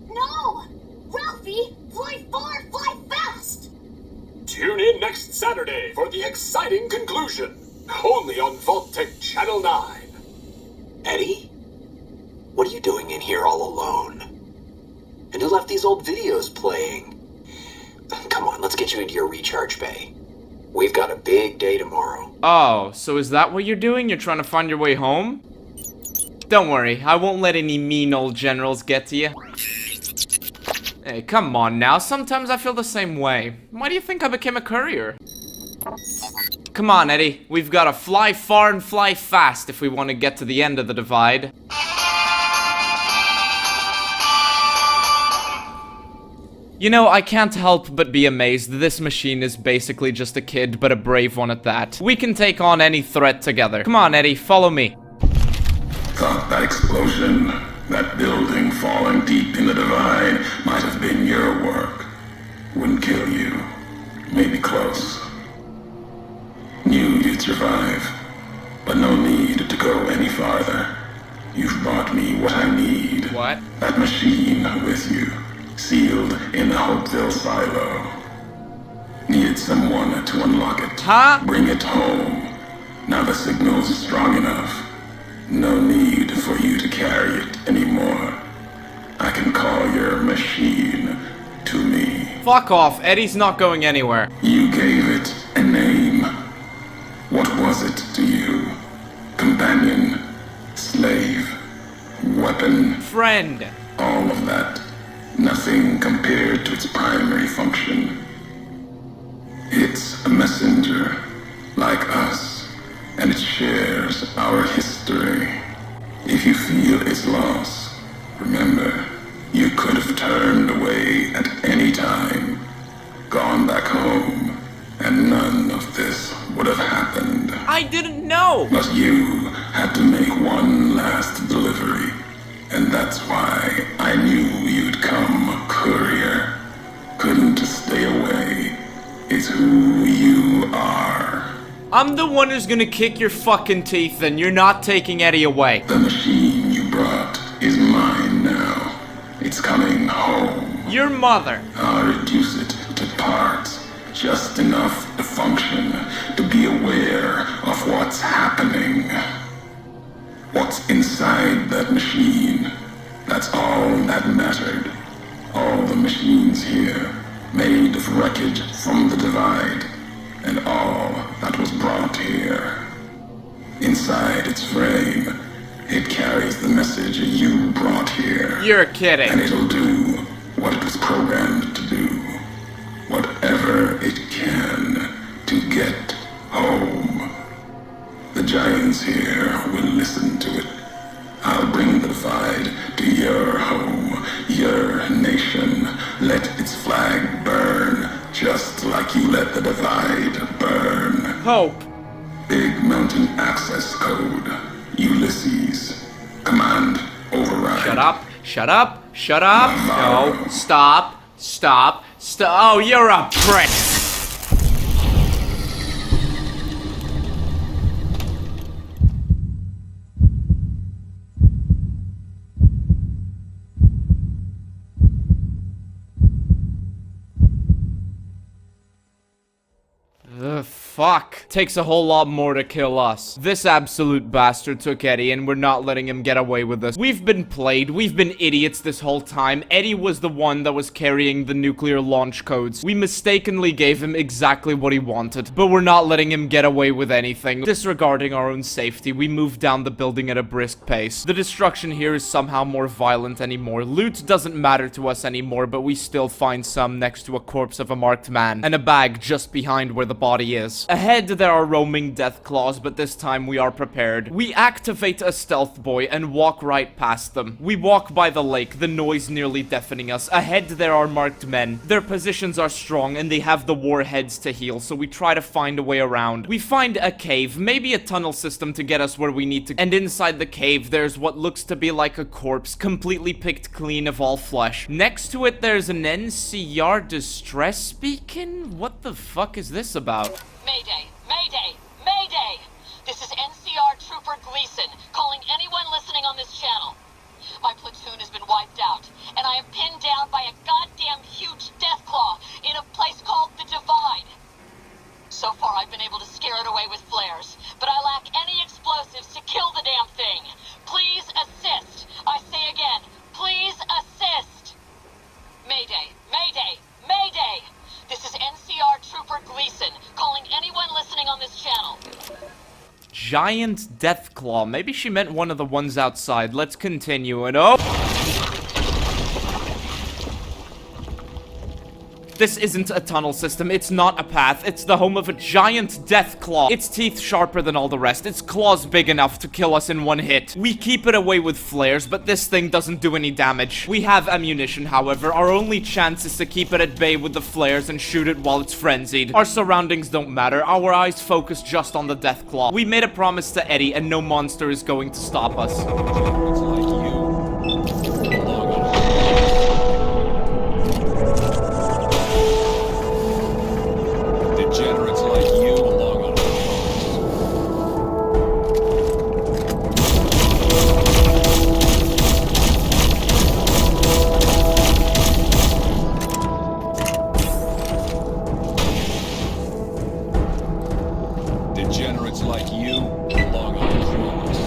F: No! Ralphie, fly far, fly fast!
G: Tune in next Saturday for the exciting conclusion. Only on Vault-Tec Channel 9.
B: Eddie? What are you doing in here all alone? And who left these old videos playing? Come on, let's get you into your recharge bay. We've got a big day tomorrow.
A: Oh, so is that what you're doing? You're trying to find your way home? Don't worry, I won't let any mean old generals get to you. Hey, come on now, sometimes I feel the same way. Why do you think I became a courier? Come on, Eddie, we've gotta fly far and fly fast if we want to get to the end of the divide. You know, I can't help but be amazed. This machine is basically just a kid, but a brave one at that. We can take on any threat together. Come on, Eddie, follow me.
E: Thought that explosion, that building falling deep in the divide, might have been your work. Wouldn't kill you. Maybe close. Knew you'd survive, but no need to go any farther. You've brought me what I need.
A: What?
E: That machine with you, sealed in the Hopeville silo. Needed someone to unlock it.
A: Huh?
E: Bring it home. Now the signal's strong enough. No need for you to carry it anymore. I can call your machine to me.
A: Fuck off, Eddie's not going anywhere.
E: You gave it a name. What was it to you? Companion, slave, weapon,
A: Friend.
E: all of that. Nothing compared to its primary function. It's a messenger, like us, and it shares our history. If you feel its loss, remember, you could have turned away at any time, gone back home, and none of this would have happened.
A: I didn't know.
E: But you had to make one last delivery, and that's why I knew you'd come, courier. Couldn't stay away. It's who you are.
A: I'm the one who's gonna kick your fucking teeth, and you're not taking Eddie away.
E: The machine you brought is mine now. It's coming home.
A: Your mother.
E: I'll reduce it to parts, just enough to function, to be aware of what's happening. What's inside that machine, that's all that mattered. All the machines here, made of wreckage from the divide, and all that was brought here. Inside its frame, it carries the message you brought here.
A: You're
E: And
A: kidding.
E: it'll do what it was programmed to do. Whatever it can to get home. The giants here will listen to it. I'll bring the divide to your home, your nation. Let its flag burn, just like you let the divide burn.
A: Hope.
E: Big Mountain Access Code. Ulysses. Command override.
A: Shut up. Shut up. Shut up. No. Stop. Stop. Stop. Oh, you're a prick. Ugh, fuck. Takes a whole lot more to kill us. This absolute bastard took Eddie, and we're not letting him get away with this. We've been played. We've been idiots this whole time. Eddie was the one that was carrying the nuclear launch codes. We mistakenly gave him exactly what he wanted, but we're not letting him get away with anything. Disregarding our own safety, we move down the building at a brisk pace. The destruction here is somehow more violent anymore. Loot doesn't matter to us anymore, but we still find some next to a corpse of a marked man, and a bag just behind where the body is. Ahead, there are roaming death claws, but this time we are prepared. We activate a stealth boy and walk right past them. We walk by the lake, the noise nearly deafening us. Ahead, there are marked men. Their positions are strong, and they have the warheads to heal, so we try to find a way around. We find a cave, maybe a tunnel system to get us where we need to, and inside the cave, there's what looks to be like a corpse, completely picked clean of all flesh. Next to it, there's an NCR distress beacon? What the fuck is this about?
C: Mayday! Mayday! Mayday! This is NCR Trooper Gleason, calling anyone listening on this channel. My platoon has been wiped out, and I am pinned down by a goddamn huge deathclaw in a place called the Divide. So far, I've been able to scare it away with flares, but I lack any explosives to kill the damn thing. Please assist. I say again, please assist. Mayday! Mayday! Mayday!
A: giant death claw. Maybe she meant one of the ones outside. Let's continue, and oh! This isn't a tunnel system, it's not a path, it's the home of a giant death claw. Its teeth sharper than all the rest, its claws big enough to kill us in one hit. We keep it away with flares, but this thing doesn't do any damage. We have ammunition, however. Our only chance is to keep it at bay with the flares and shoot it while it's frenzied. Our surroundings don't matter, our eyes focus just on the death claw. We made a promise to Eddie, and no monster is going to stop us.
D: Degenerates like you belong on a Degenerates like you belong on a Degenerates like you belong on a cross.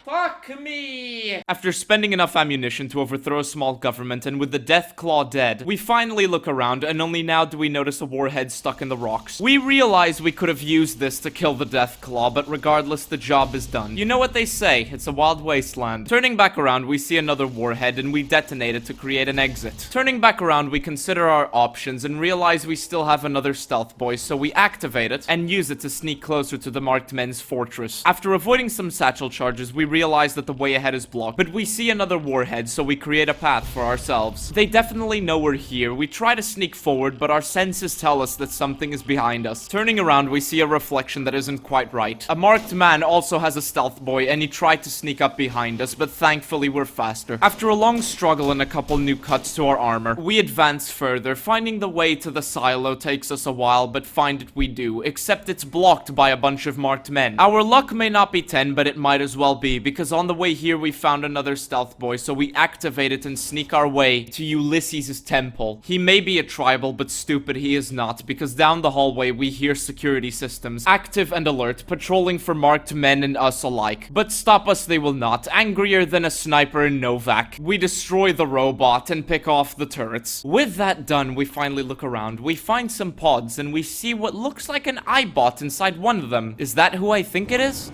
A: Fuck me! After spending enough ammunition to overthrow a small government and with the death claw dead, we finally look around and only now do we notice a warhead stuck in the rocks. We realize we could have used this to kill the death claw, but regardless, the job is done. You know what they say, it's a wild wasteland. Turning back around, we see another warhead and we detonate it to create an exit. Turning back around, we consider our options and realize we still have another stealth boy, so we activate it and use it to sneak closer to the marked men's fortress. After avoiding some satchel charges, we realize that the way ahead is blocked, but we see another warhead, so we create a path for ourselves. They definitely know we're here. We try to sneak forward, but our senses tell us that something is behind us. Turning around, we see a reflection that isn't quite right. A marked man also has a stealth boy, and he tried to sneak up behind us, but thankfully we're faster. After a long struggle and a couple new cuts to our armor, we advance further. Finding the way to the silo takes us a while, but find it we do, except it's blocked by a bunch of marked men. Our luck may not be 10, but it might as well be, because on the way here we found another stealth boy, so we activate it and sneak our way to Ulysses' temple. He may be a tribal, but stupid he is not, because down the hallway we hear security systems, active and alert, patrolling for marked men and us alike. But stop us they will not. Angrier than a sniper in Novak, we destroy the robot and pick off the turrets. With that done, we finally look around. We find some pods and we see what looks like an iBot inside one of them. Is that who I think it is?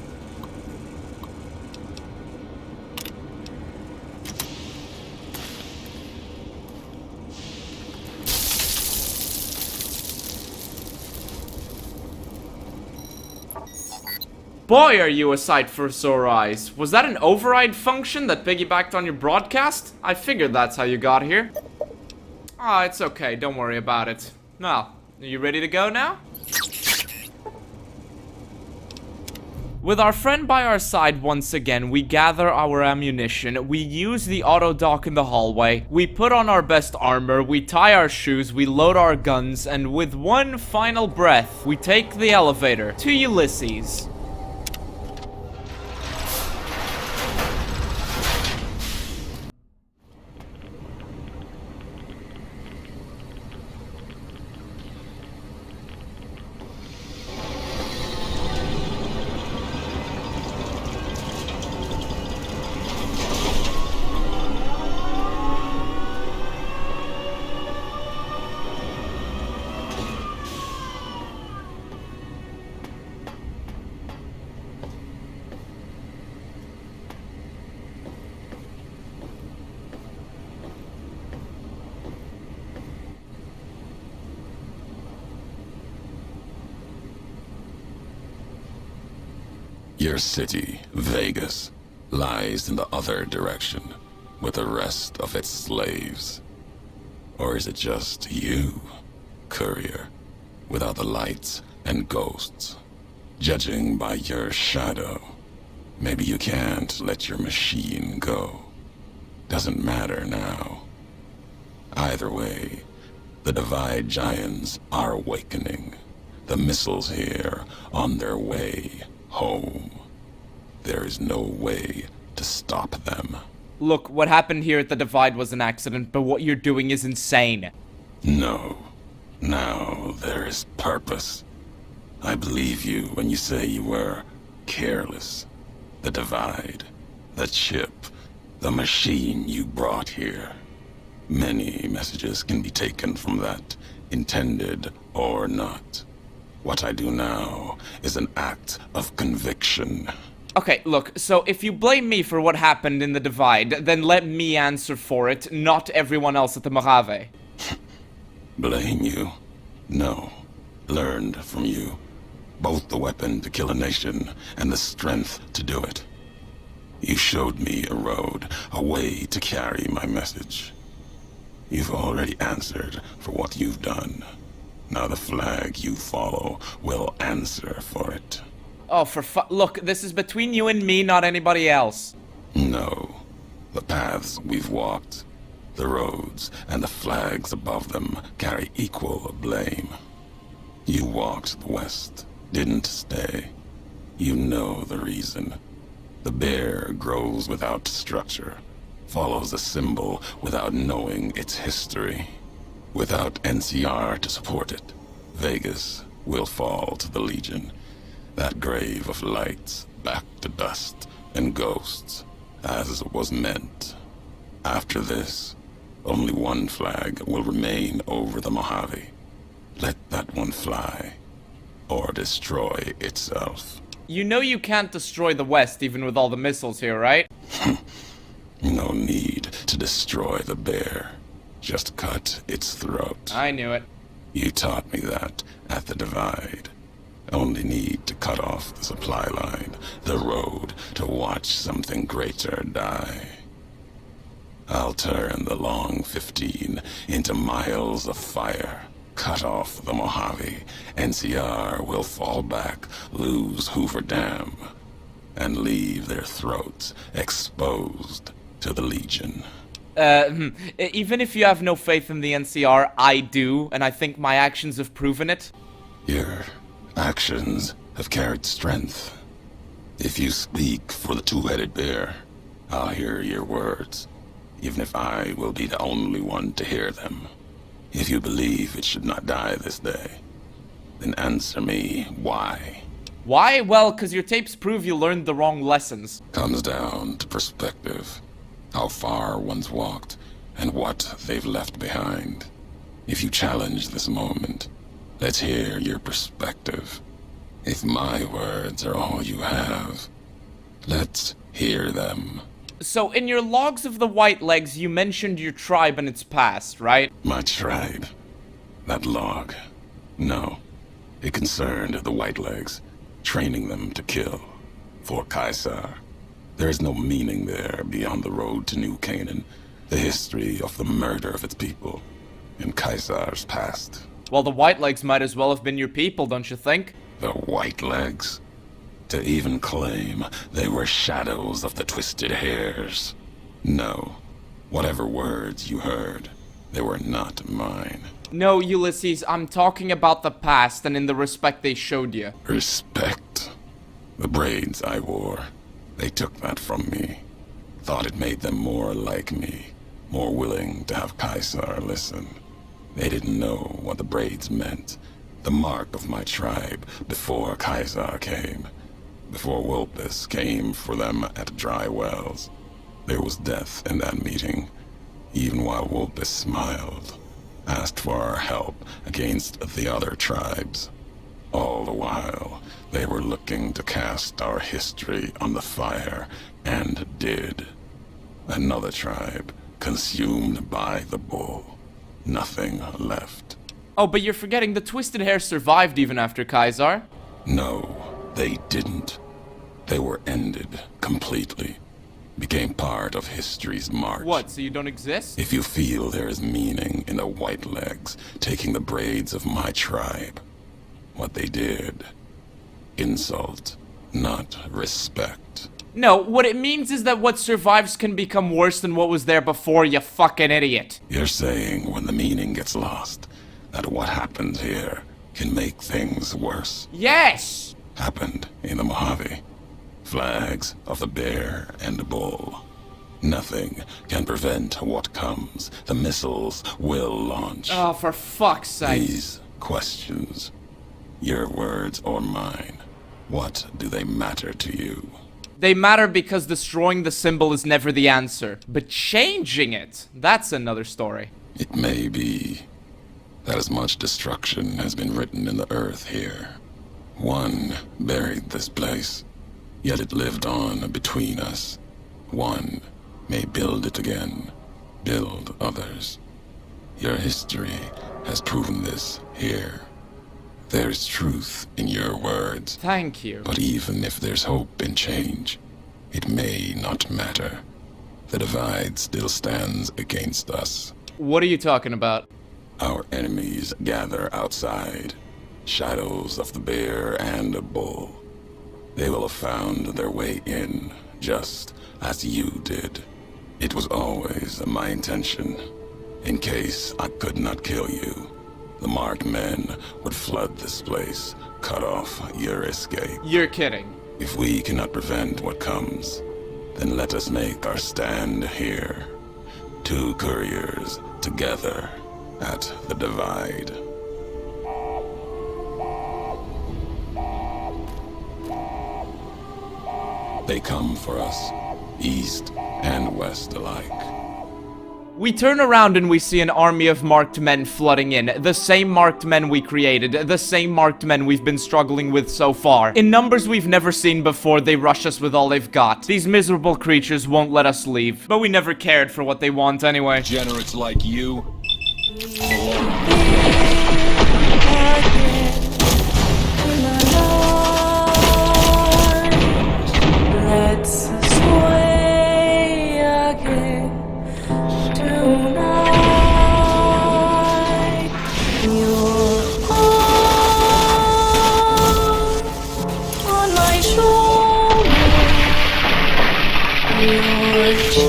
A: Boy, are you a sight for sore eyes. Was that an override function that piggybacked on your broadcast? I figured that's how you got here. Ah, it's okay, don't worry about it. Well, are you ready to go now? With our friend by our side once again, we gather our ammunition, we use the auto dock in the hallway, we put on our best armor, we tie our shoes, we load our guns, and with one final breath, we take the elevator to Ulysses.
E: Your city, Vegas, lies in the other direction with the rest of its slaves. Or is it just you, courier, without the lights and ghosts? Judging by your shadow, maybe you can't let your machine go. Doesn't matter now. Either way, the Divide Giants are awakening. The missiles here on their way home. There is no way to to stop them.
A: Look, what happened here at the Divide was an accident, but what you're doing is insane.
E: No. Now there is purpose. I believe you when you say you were careless. The Divide, the chip, the machine you brought here. Many messages can be taken from that, intended or not. What I do now is an act of conviction.
A: Okay, look, so if you blame me for what happened in the Divide, then let me answer for it, not everyone else at the Mojave.
E: Blame you? No. Learned from you. Both the weapon to kill a nation and the strength to do it. You showed me a road, a way to carry my message. You've already answered for what you've done. Now the flag you follow will answer for it.
A: Oh, look, this is between you and me, not anybody else.
E: No. The paths we've walked, the roads, and the flags above them carry equal blame. You walked the West, didn't stay. You know the reason. The bear grows without structure, follows a symbol without knowing its history. Without NCR to support it, Vegas will fall to the Legion. That grave of lights back to dust and ghosts, as was meant. After this, only one flag will remain over the Mojave. Let that one fly, or destroy itself.
A: You know you can't destroy the West even with all the missiles here, right?
E: No need to destroy the bear. Just cut its throat.
A: I knew it.
E: You taught me that at the Divide. Only need to cut off the supply line, the road, to watch something greater die. I'll turn the long 15 into miles of fire. Cut off the Mojave. NCR will fall back, lose Hoover Dam, and leave their throats exposed to the Legion.
A: Even if you have no faith in the NCR, I do, and I think my actions have proven it.
E: Your actions have carried strength. If you speak for the two-headed bear, I'll hear your words, even if I will be the only one to hear them. If you believe it should not die this day, then answer me why.
A: Why? Well, 'cause your tapes prove you learned the wrong lessons.
E: Comes down to perspective. How far one's walked, and what they've left behind. If you challenge this moment, let's hear your perspective. If my words are all you have, let's hear them.
A: So, in your logs of the White Legs, you mentioned your tribe and its past, right?
E: My tribe. That log. No. It concerned the Whitelegs, training them to kill. For Caesar. There is no meaning there beyond the road to New Canaan, the history of the murder of its people, and Caesar's past.
A: Well, the White Legs might as well have been your people, don't you think?
E: The Whitelegs? To even claim they were shadows of the Twisted Hairs. No. Whatever words you heard, they were not mine.
A: No, Ulysses, I'm talking about the past and in the respect they showed you.
E: Respect? The braids I wore. They took that from me. Thought it made them more like me, more willing to have Caesar listen. They didn't know what the braids meant, the mark of my tribe before Caesar came, before Wilpus came for them at dry wells. There was death in that meeting, even while Wilpus smiled, asked for our help against the other tribes. All the while, they were looking to cast our history on the fire, and did. Another tribe, consumed by the bull. Nothing left.
A: Oh, but you're forgetting the Twisted Hair survived even after Caesar.
E: No, they didn't. They were ended completely. Became part of history's march.
A: What, so you don't exist?
E: If you feel there is meaning in the Whitelegs taking the braids of my tribe, what they did, insult, not respect.
A: No, what it means is that what survives can become worse than what was there before, you fucking idiot.
E: You're saying when the meaning gets lost, that what happened here can make things worse.
A: Yes!
E: Happened in the Mojave. flags of the bear and the bull. Nothing can prevent what comes. The missiles will launch.
A: Oh, for fuck's sake.
E: These questions, your words or mine, what do they matter to you?
A: They matter because destroying the symbol is never the answer. But changing it, that's another story.
E: It may be that as much destruction has been written in the earth here. One buried this place, yet it lived on between us. One may build it again, build others. Your history has proven this here. There's truth in your words.
A: Thank you.
E: But even if there's hope in change, it may not matter. The divide still stands against us.
A: What are you talking about?
E: Our enemies gather outside. Shadows of the bear and the bull. They will have found their way in, just as you did. It was always my intention. In case I could not kill you, the marked men would flood this place, cut off your escape.
A: You're kidding.
E: If we cannot prevent what comes, then let us make our stand here. Two couriers together at the divide. They come for us, east and west alike.
A: We turn around and we see an army of marked men flooding in. The same marked men we created. The same marked men we've been struggling with so far. In numbers we've never seen before, they rush us with all they've got. These miserable creatures won't let us leave. But we never cared for what they want anyway.
D: Degenerates like you belong.
H: Let's sway again tonight. Your arm on my shoulder, your cheek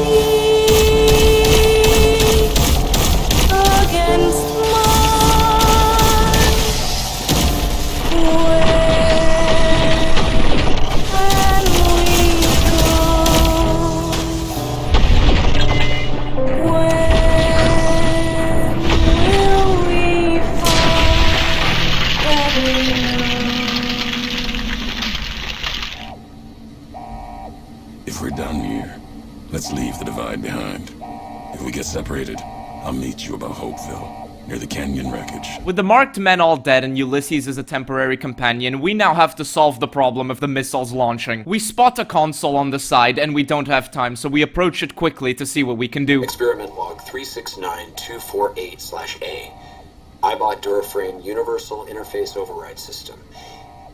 H: against mine.
E: If we're done here, let's leave the divide behind. If we get separated, I'll meet you above Hopeville, near the canyon wreckage.
A: With the marked men all dead and Ulysses as a temporary companion, we now have to solve the problem of the missiles launching. We spot a console on the side and we don't have time, so we approach it quickly to see what we can do.
B: Experiment log 369248/A. iBot Duraframe Universal Interface Override System.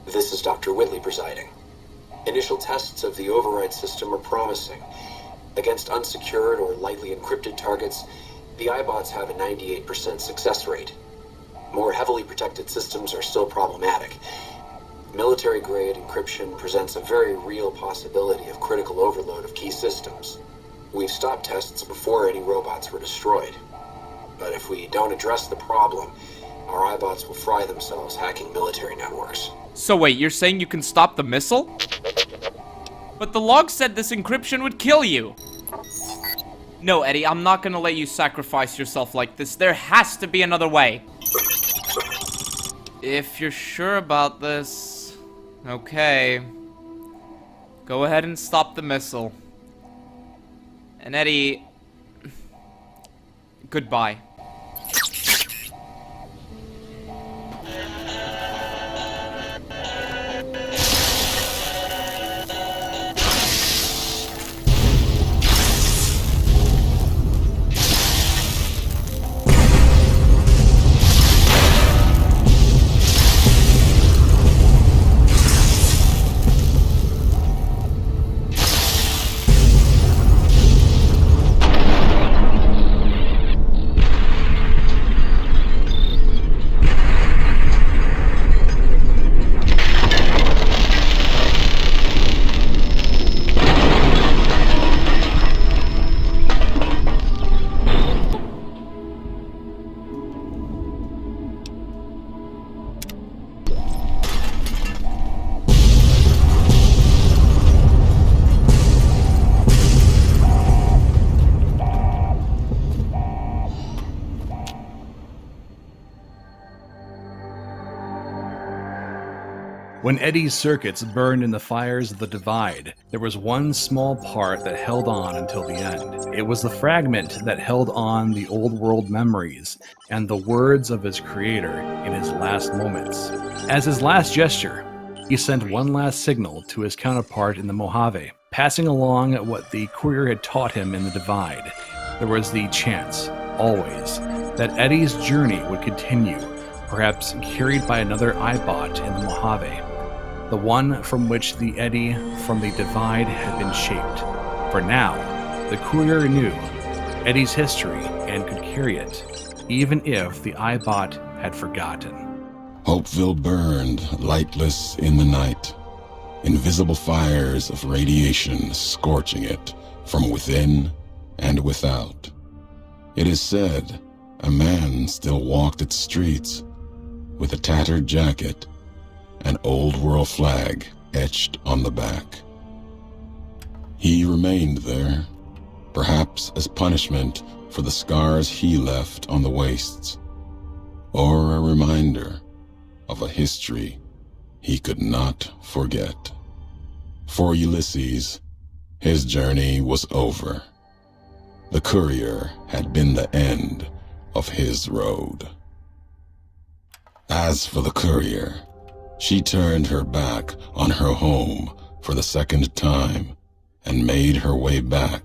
B: This is Dr. Whitley presiding. Initial tests of the override system are promising. Against unsecured or lightly encrypted targets, the iBots have a 98% success rate. More heavily protected systems are still problematic. Military-grade encryption presents a very real possibility of critical overload of key systems. We've stopped tests before any robots were destroyed. But if we don't address the problem, our iBots will fry themselves hacking military networks.
A: So wait, you're saying you can stop the missile? But the log said this encryption would kill you. No, Eddie, I'm not gonna let you sacrifice yourself like this. There has to be another way. If you're sure about this, okay. Go ahead and stop the missile. And Eddie, goodbye.
I: When Eddie's circuits burned in the fires of the Divide, there was one small part that held on until the end. It was the fragment that held on the old world memories and the words of his creator in his last moments. As his last gesture, he sent one last signal to his counterpart in the Mojave, passing along what the courier had taught him in the Divide. There was the chance, always, that Eddie's journey would continue, perhaps carried by another Eyebot in the Mojave, the one from which the Eddie from the Divide had been shaped. For now, the courier knew Eddie's history and could carry it, even if the Eyebot had forgotten.
E: Hopeville burned lightless in the night, invisible fires of radiation scorching it from within and without. It is said a man still walked its streets with a tattered jacket, an old world flag etched on the back. He remained there, perhaps as punishment for the scars he left on the wastes, or a reminder of a history he could not forget. For Ulysses, his journey was over. The courier had been the end of his road. As for the courier, she turned her back on her home for the second time and made her way back,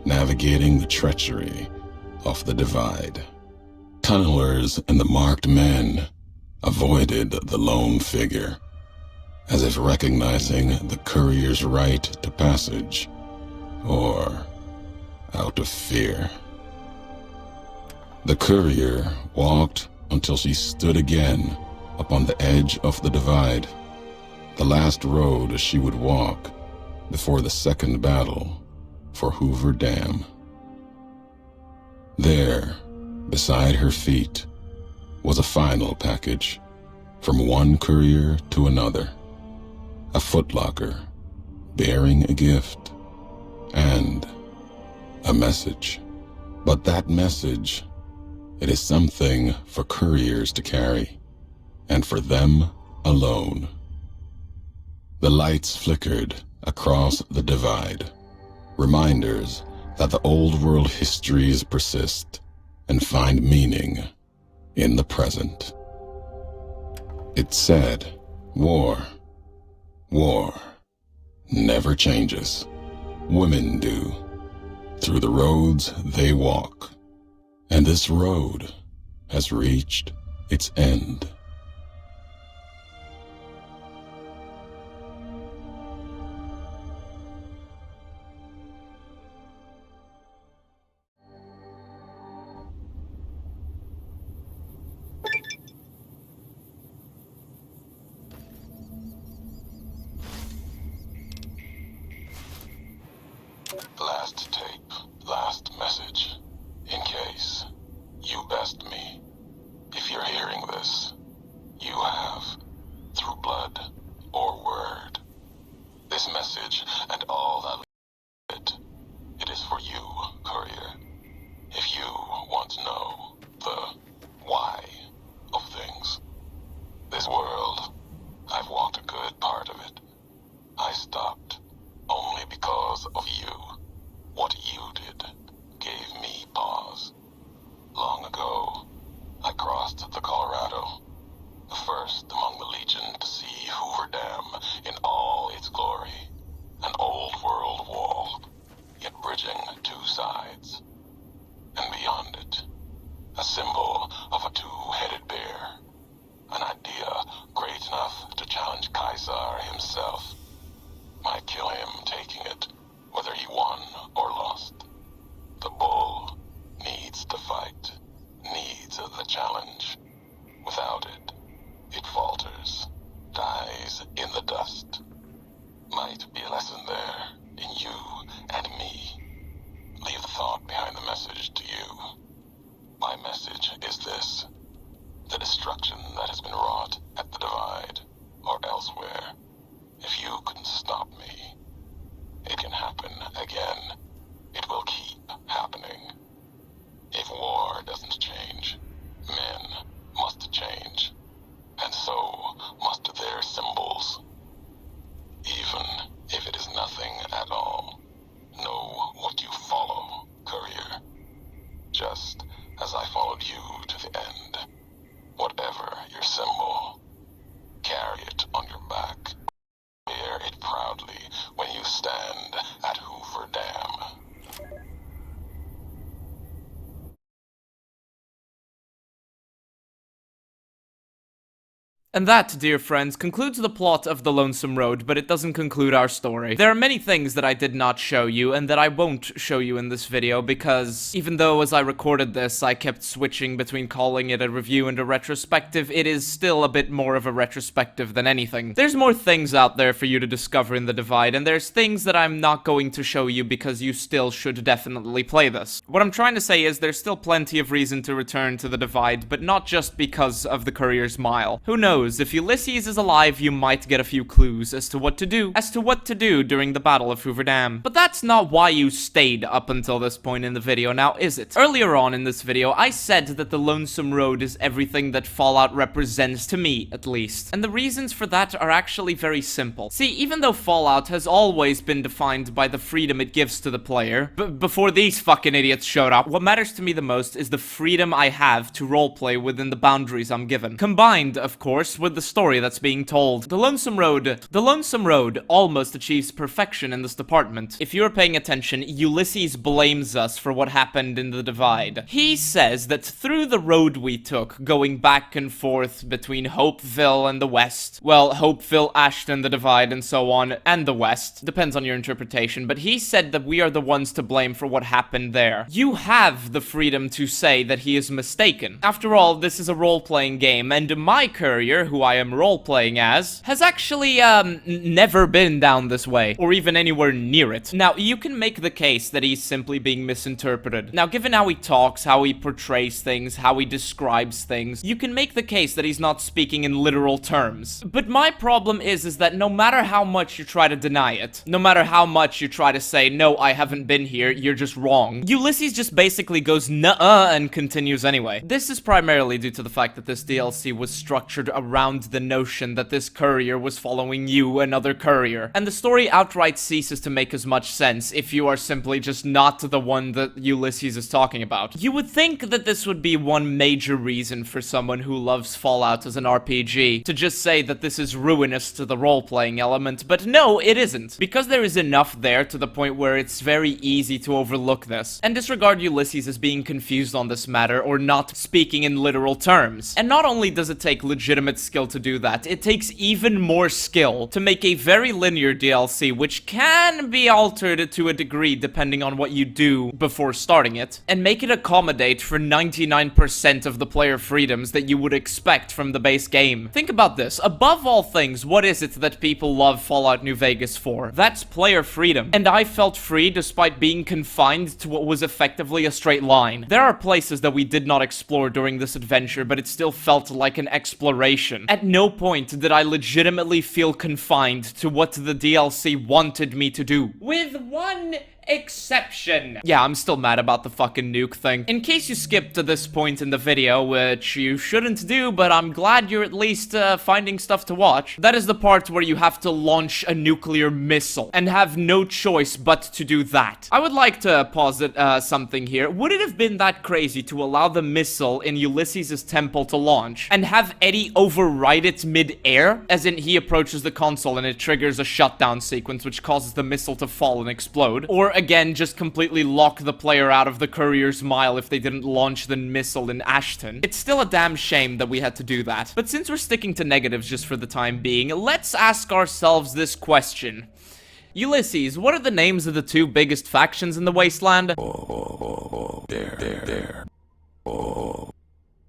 E: navigating the treachery of the Divide. Tunnelers and the marked men avoided the lone figure, as if recognizing the courier's right to passage, or out of fear. The courier walked until she stood again upon the edge of the Divide, the last road she would walk before the second battle for Hoover Dam. There, beside her feet, was a final package from one courier to another, a footlocker bearing a gift and a message. But that message, it is something for couriers to carry, and for them alone. The lights flickered across the Divide, reminders that the old world histories persist and find meaning in the present. It said, war never changes. Women do, through the roads they walk, and this road has reached its end. Last tape, last message. In case you best me. If you're hearing this, you have, through blood or word. This message and all that it is for you, courier. If you want to know the why of things. This world, I've walked a good part of it. I stopped only because of you. What you did gave me pause. Long ago, I crossed the Colorado, the first among the Legion to see Hoover Dam in all its glory. An old world wall, yet bridging two sides. And beyond it, a symbol of a two-headed bear. An idea great enough to challenge Caesar himself. Might kill him taking it, whether he won or lost. The bull needs to fight, needs the challenge. Without it, it falters, dies in the dust. Might be a lesson there, in you and me. Leave the thought behind the message to you. My message is this: the destruction that has been wrought at the Divide, or elsewhere, if you can stop me, it can happen again. It will keep happening. If war doesn't change, men must change. And so must their symbols. stand at Hoover Dam.
A: And that, dear friends, concludes the plot of The Lonesome Road, but it doesn't conclude our story. There are many things that I did not show you, and that I won't show you in this video, because even though as I recorded this, I kept switching between calling it a review and a retrospective, it is still a bit more of a retrospective than anything. There's more things out there for you to discover in the Divide, and there's things that I'm not going to show you because you still should definitely play this. What I'm trying to say is there's still plenty of reason to return to the Divide, but not just because of the Courier's Mile. Who knows? If Ulysses is alive, you might get a few clues as to what to do during the Battle of Hoover Dam. But that's not why you stayed up until this point in the video, now is it? Earlier on in this video, I said that the Lonesome Road is everything that Fallout represents, to me at least. And the reasons for that are actually very simple. See, even though Fallout has always been defined by the freedom it gives to the player, before these fucking idiots showed up, what matters to me the most is the freedom I have to roleplay within the boundaries I'm given. Combined, of course, with the story that's being told. The Lonesome Road almost achieves perfection in this department. If you're paying attention, Ulysses blames us for what happened in the Divide. He says that through the road we took, going back and forth between Hopeville and the West, well, Hopeville, Ashton, the Divide, and so on, and the West, depends on your interpretation, but he said that we are the ones to blame for what happened there. You have the freedom to say that he is mistaken. After all, this is a role-playing game, and my courier, who I am role-playing as, has actually, never been down this way, or even anywhere near it. Now, you can make the case that he's simply being misinterpreted. Now, given how he talks, how he portrays things, how he describes things, you can make the case that he's not speaking in literal terms. But my problem is that no matter how much you try to deny it, no matter how much you try to say, no, I haven't been here, you're just wrong, Ulysses just basically goes nuh-uh and continues anyway. This is primarily due to the fact that this DLC was structured around the notion that this courier was following you, another courier. And the story outright ceases to make as much sense if you are simply just not the one that Ulysses is talking about. You would think that this would be one major reason for someone who loves Fallout as an RPG to just say that this is ruinous to the role-playing element, but no, it isn't. Because there is enough there to the point where it's very easy to overlook this, and disregard Ulysses as being confused on this matter or not speaking in literal terms. And not only does it take legitimate skill to do that, it takes even more skill to make a very linear DLC, which can be altered to a degree depending on what you do before starting it, and make it accommodate for 99% of the player freedoms that you would expect from the base game. Think about this. Above all things, what is it that people love Fallout New Vegas for? That's player freedom. And I felt free despite being confined to what was effectively a straight line. There are places that we did not explore during this adventure, but it still felt like an exploration. At no point did I legitimately feel confined to what the DLC wanted me to do. With one exception. Yeah, I'm still mad about the fucking nuke thing. In case you skipped to this point in the video, which you shouldn't do, but I'm glad you're at least finding stuff to watch, that is the part where you have to launch a nuclear missile and have no choice but to do that. I would like to posit something here. Would it have been that crazy to allow the missile in Ulysses' temple to launch and have Eddie override it mid-air? As in, he approaches the console and it triggers a shutdown sequence which causes the missile to fall and explode. Or again, just completely lock the player out of the Courier's Mile if they didn't launch the missile in Ashton. It's still a damn shame that we had to do that. But since we're sticking to negatives just for the time being, let's ask ourselves this question. Ulysses, what are the names of the two biggest factions in the Wasteland?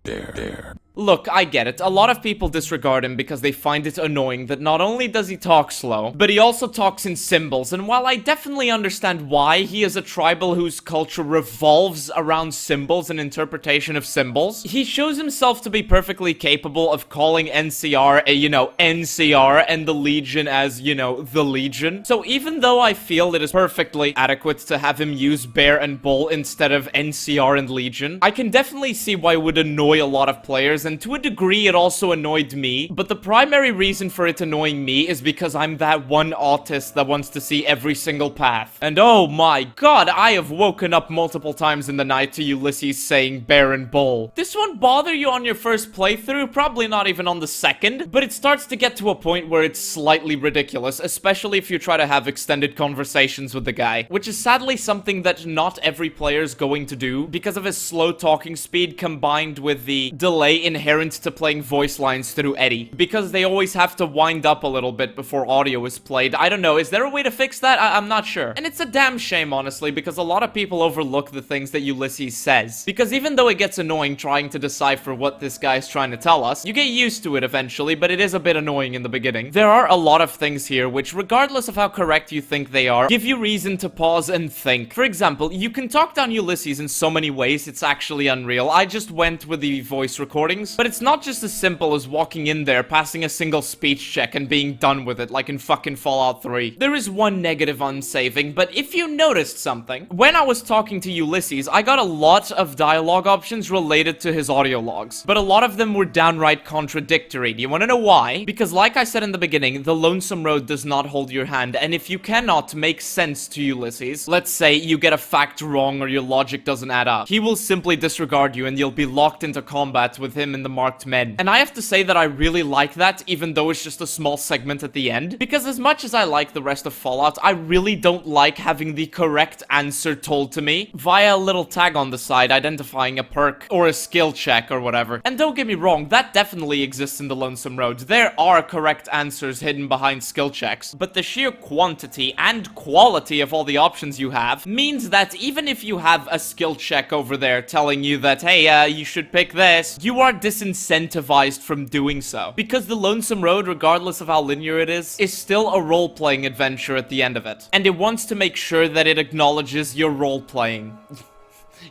A: There. Look, I get it. A lot of people disregard him because they find it annoying that not only does he talk slow, but he also talks in symbols, and while I definitely understand why he is a tribal whose culture revolves around symbols and interpretation of symbols, he shows himself to be perfectly capable of calling NCR a, NCR, and the Legion as, the Legion. So even though I feel it is perfectly adequate to have him use Bear and Bull instead of NCR and Legion, I can definitely see why it would annoy a lot of players, and to a degree it also annoyed me, but the primary reason for it annoying me is because I'm that one autist that wants to see every single path. And oh my god, I have woken up multiple times in the night to Ulysses saying bear and bull. This won't bother you on your first playthrough, probably not even on the second, but it starts to get to a point where it's slightly ridiculous, especially if you try to have extended conversations with the guy, which is sadly something that not every player is going to do because of his slow talking speed combined with the delay inherent to playing voice lines through Eddie, because they always have to wind up a little bit before audio is played. I don't know, is there a way to fix that? I'm not sure. And it's a damn shame, honestly, because a lot of people overlook the things that Ulysses says, because even though it gets annoying trying to decipher what this guy is trying to tell us, you get used to it eventually, but it is a bit annoying in the beginning. There are a lot of things here which, regardless of how correct you think they are, give you reason to pause and think. For example, you can talk down Ulysses in so many ways, it's actually unreal. I just went with the voice recordings, but it's not just as simple as walking in there, passing a single speech check, and being done with it, like in fucking Fallout 3. There is one negative on saving, but if you noticed something, when I was talking to Ulysses, I got a lot of dialogue options related to his audio logs, but a lot of them were downright contradictory. Do you want to know why? Because like I said in the beginning, the Lonesome Road does not hold your hand, and if you cannot make sense to Ulysses, let's say you get a fact wrong or your logic doesn't add up, he will simply disregard you and you'll be locked into combat with him and the marked men. And I have to say that I really like that, even though it's just a small segment at the end, because as much as I like the rest of Fallout, I really don't like having the correct answer told to me via a little tag on the side identifying a perk or a skill check or whatever. And don't get me wrong, that definitely exists in the Lonesome Road. There are correct answers hidden behind skill checks, but the sheer quantity and quality of all the options you have means that even if you have a skill check over there telling you that, hey, you should pick this, you are disincentivized from doing so. Because the Lonesome Road, regardless of how linear it is still a role-playing adventure at the end of it. And it wants to make sure that it acknowledges your role-playing.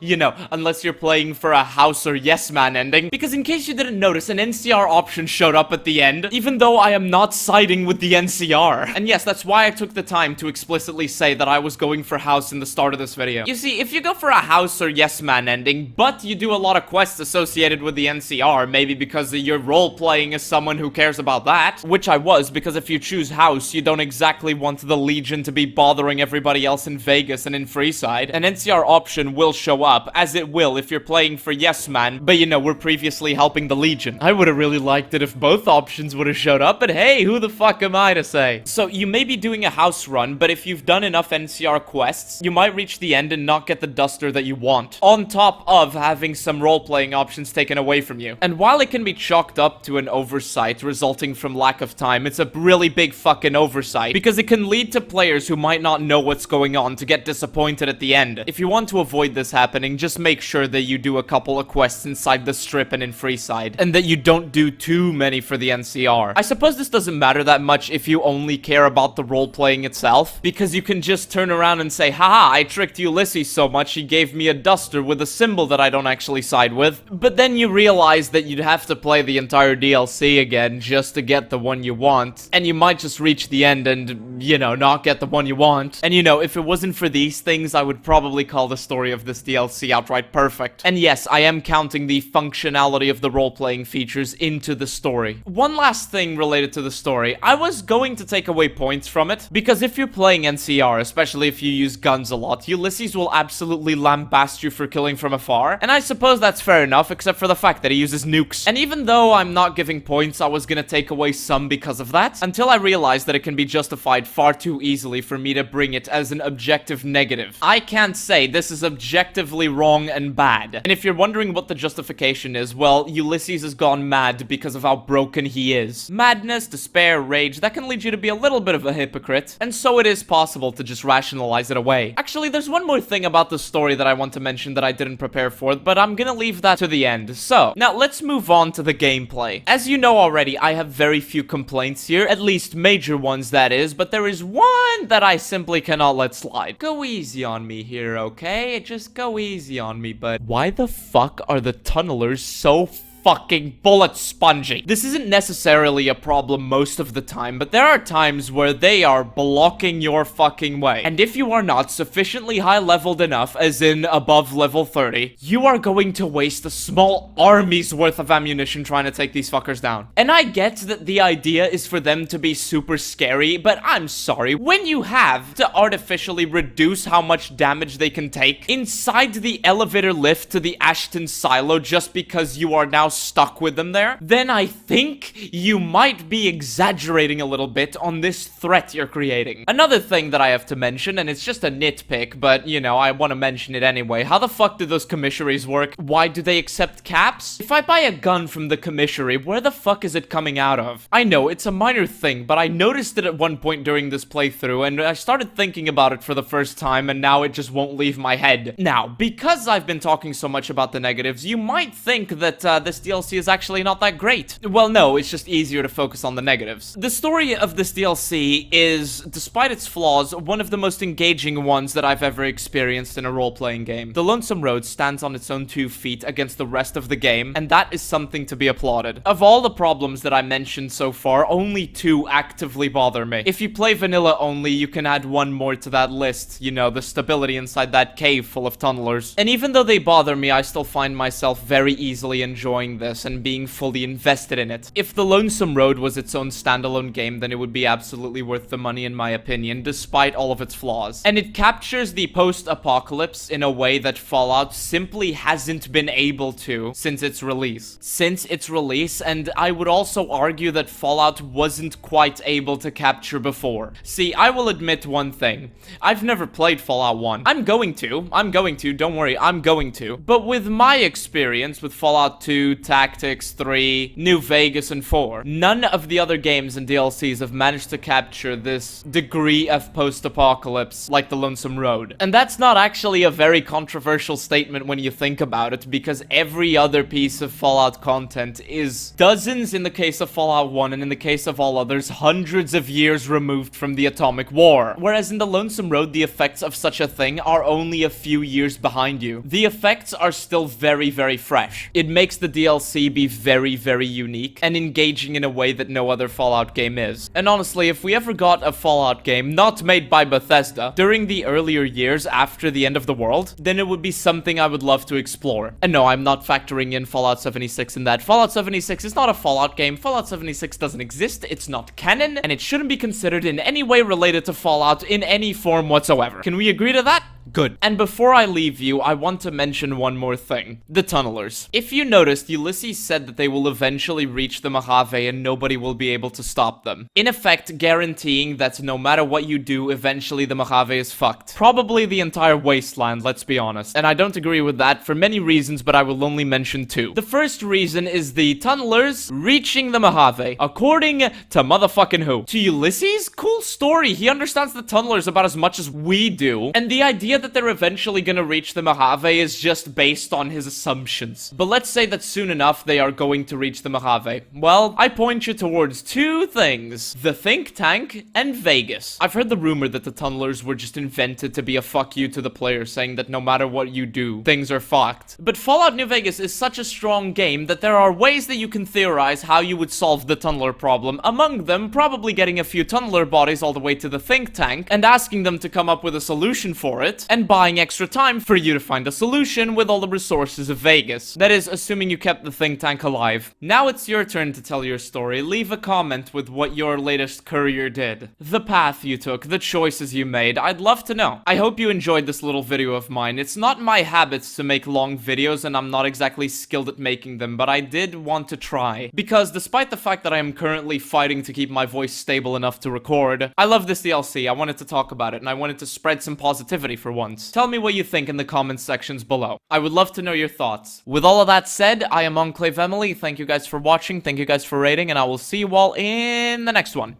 A: You know, unless you're playing for a house or yes man ending. Because in case you didn't notice, an NCR option showed up at the end, even though I am not siding with the NCR. And yes, that's why I took the time to explicitly say that I was going for house in the start of this video. You see, if you go for a house or yes man ending, but you do a lot of quests associated with the NCR, maybe because you're role-playing as someone who cares about that, which I was, because if you choose house, you don't exactly want the Legion to be bothering everybody else in Vegas and in Freeside. An NCR option will show up, as it will if you're playing for Yes Man, but you know, we're previously helping the Legion. I would have really liked it if both options would have showed up, but hey, who the fuck am I to say? So you may be doing a house run, but if you've done enough NCR quests, you might reach the end and not get the duster that you want, on top of having some role-playing options taken away from you. And while it can be chalked up to an oversight resulting from lack of time, it's a really big fucking oversight, because it can lead to players who might not know what's going on to get disappointed at the end. If you want to avoid this happening, just make sure that you do a couple of quests inside the strip and in Freeside, and that you don't do too many for the NCR. I suppose this doesn't matter that much if you only care about the role-playing itself, because you can just turn around and say, haha, I tricked Ulysses so much he gave me a duster with a symbol that I don't actually side with. But then you realize that you'd have to play the entire DLC again just to get the one you want, and you might just reach the end and, you know, not get the one you want. And you know, if it wasn't for these things, I would probably call the story of this DLC outright perfect. And yes, I am counting the functionality of the role-playing features into the story. One last thing related to the story, I was going to take away points from it, because if you're playing NCR, especially if you use guns a lot, Ulysses will absolutely lambast you for killing from afar, and I suppose that's fair enough, except for the fact that he uses nukes. And even though I'm not giving points, I was gonna take away some because of that, until I realized that it can be justified far too easily for me to bring it as an objective negative. I can't say this is objectively wrong and bad. And if you're wondering what the justification is, well, Ulysses has gone mad because of how broken he is. Madness, despair, rage, that can lead you to be a little bit of a hypocrite, and so it is possible to just rationalize it away. Actually, there's one more thing about the story that I want to mention that I didn't prepare for, but I'm gonna leave that to the end. So, now let's move on to the gameplay. As you know already, I have very few complaints here, at least major ones that is, but there is one that I simply cannot let slide. Go easy on me here, okay? Just go easy on me, but why the fuck are the tunnelers so fucking bullet spongy. This isn't necessarily a problem most of the time, but there are times where they are blocking your fucking way. And if you are not sufficiently high leveled enough, as in above level 30, you are going to waste a small army's worth of ammunition trying to take these fuckers down. And I get that the idea is for them to be super scary, but I'm sorry, when you have to artificially reduce how much damage they can take inside the elevator lift to the Ashton silo just because you are now stuck with them there, then I think you might be exaggerating a little bit on this threat you're creating. Another thing that I have to mention, and it's just a nitpick, but you know, I want to mention it anyway. How the fuck do those commissaries work? Why do they accept caps? If I buy a gun from the commissary, where the fuck is it coming out of? I know, it's a minor thing, but I noticed it at one point during this playthrough, and I started thinking about it for the first time, and now it just won't leave my head. Now, because I've been talking so much about the negatives, you might think that this DLC is actually not that great. Well, no, it's just easier to focus on the negatives. The story of this DLC is, despite its flaws, one of the most engaging ones that I've ever experienced in a role-playing game. The Lonesome Road stands on its own 2 feet against the rest of the game, and that is something to be applauded. Of all the problems that I mentioned so far, only 2 actively bother me. If you play vanilla only, you can add 1 more to that list, you know, the stability inside that cave full of tunnelers. And even though they bother me, I still find myself very easily enjoying this and being fully invested in it. If the Lonesome Road was its own standalone game, then it would be absolutely worth the money in my opinion, despite all of its flaws. And it captures the post-apocalypse in a way that Fallout simply hasn't been able to since its release. And I would also argue that Fallout wasn't quite able to capture before. See, I will admit one thing. I've never played Fallout 1. I'm going to, don't worry, I'm going to. But with my experience with Fallout 2, Tactics, 3, New Vegas, and 4, none of the other games and DLCs have managed to capture this degree of post-apocalypse like the Lonesome Road. And that's not actually a very controversial statement when you think about it, because every other piece of Fallout content is dozens in the case of Fallout 1, and in the case of all others, hundreds of years removed from the atomic war. Whereas in the Lonesome Road, the effects of such a thing are only a few years behind you. The effects are still very, very fresh. It makes the DLC be very, very unique and engaging in a way that no other Fallout game is. And honestly, if we ever got a Fallout game not made by Bethesda during the earlier years after the end of the world, then it would be something I would love to explore. And no, I'm not factoring in Fallout 76 in that. Fallout 76 is not a Fallout game. Fallout 76 doesn't exist, it's not canon, and it shouldn't be considered in any way related to Fallout in any form whatsoever. Can we agree to that? Good. And before I leave you, I want to mention one more thing. The tunnelers. If you noticed, Ulysses said that they will eventually reach the Mojave and nobody will be able to stop them. In effect, guaranteeing that no matter what you do, eventually the Mojave is fucked. Probably the entire wasteland, let's be honest. And I don't agree with that for many reasons, but I will only mention 2. The first reason is the tunnelers reaching the Mojave. According to motherfucking who? To Ulysses? Cool story. He understands the tunnelers about as much as we do. And the idea that they're eventually gonna reach the Mojave is just based on his assumptions. But let's say that soon enough they are going to reach the Mojave. Well, I point you towards 2 things. The think tank and Vegas. I've heard the rumor that the tunnelers were just invented to be a fuck you to the player, saying that no matter what you do, things are fucked. But Fallout New Vegas is such a strong game that there are ways that you can theorize how you would solve the tunneler problem. Among them, probably getting a few tunneler bodies all the way to the think tank and asking them to come up with a solution for it, and buying extra time for you to find a solution with all the resources of Vegas. That is, assuming you kept the think tank alive. Now it's your turn to tell your story. Leave a comment with what your latest courier did. The path you took, the choices you made. I'd love to know. I hope you enjoyed this little video of mine. It's not my habits to make long videos, and I'm not exactly skilled at making them, but I did want to try. Because despite the fact that I am currently fighting to keep my voice stable enough to record, I love this DLC. I wanted to talk about it, and I wanted to spread some positivity for once. Tell me what you think in the comment sections below. I would love to know your thoughts. With all of that said, I am Enclave Emily. Thank you guys for watching. Thank you guys for rating, and I will see you all in the next one.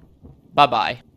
A: Bye-bye.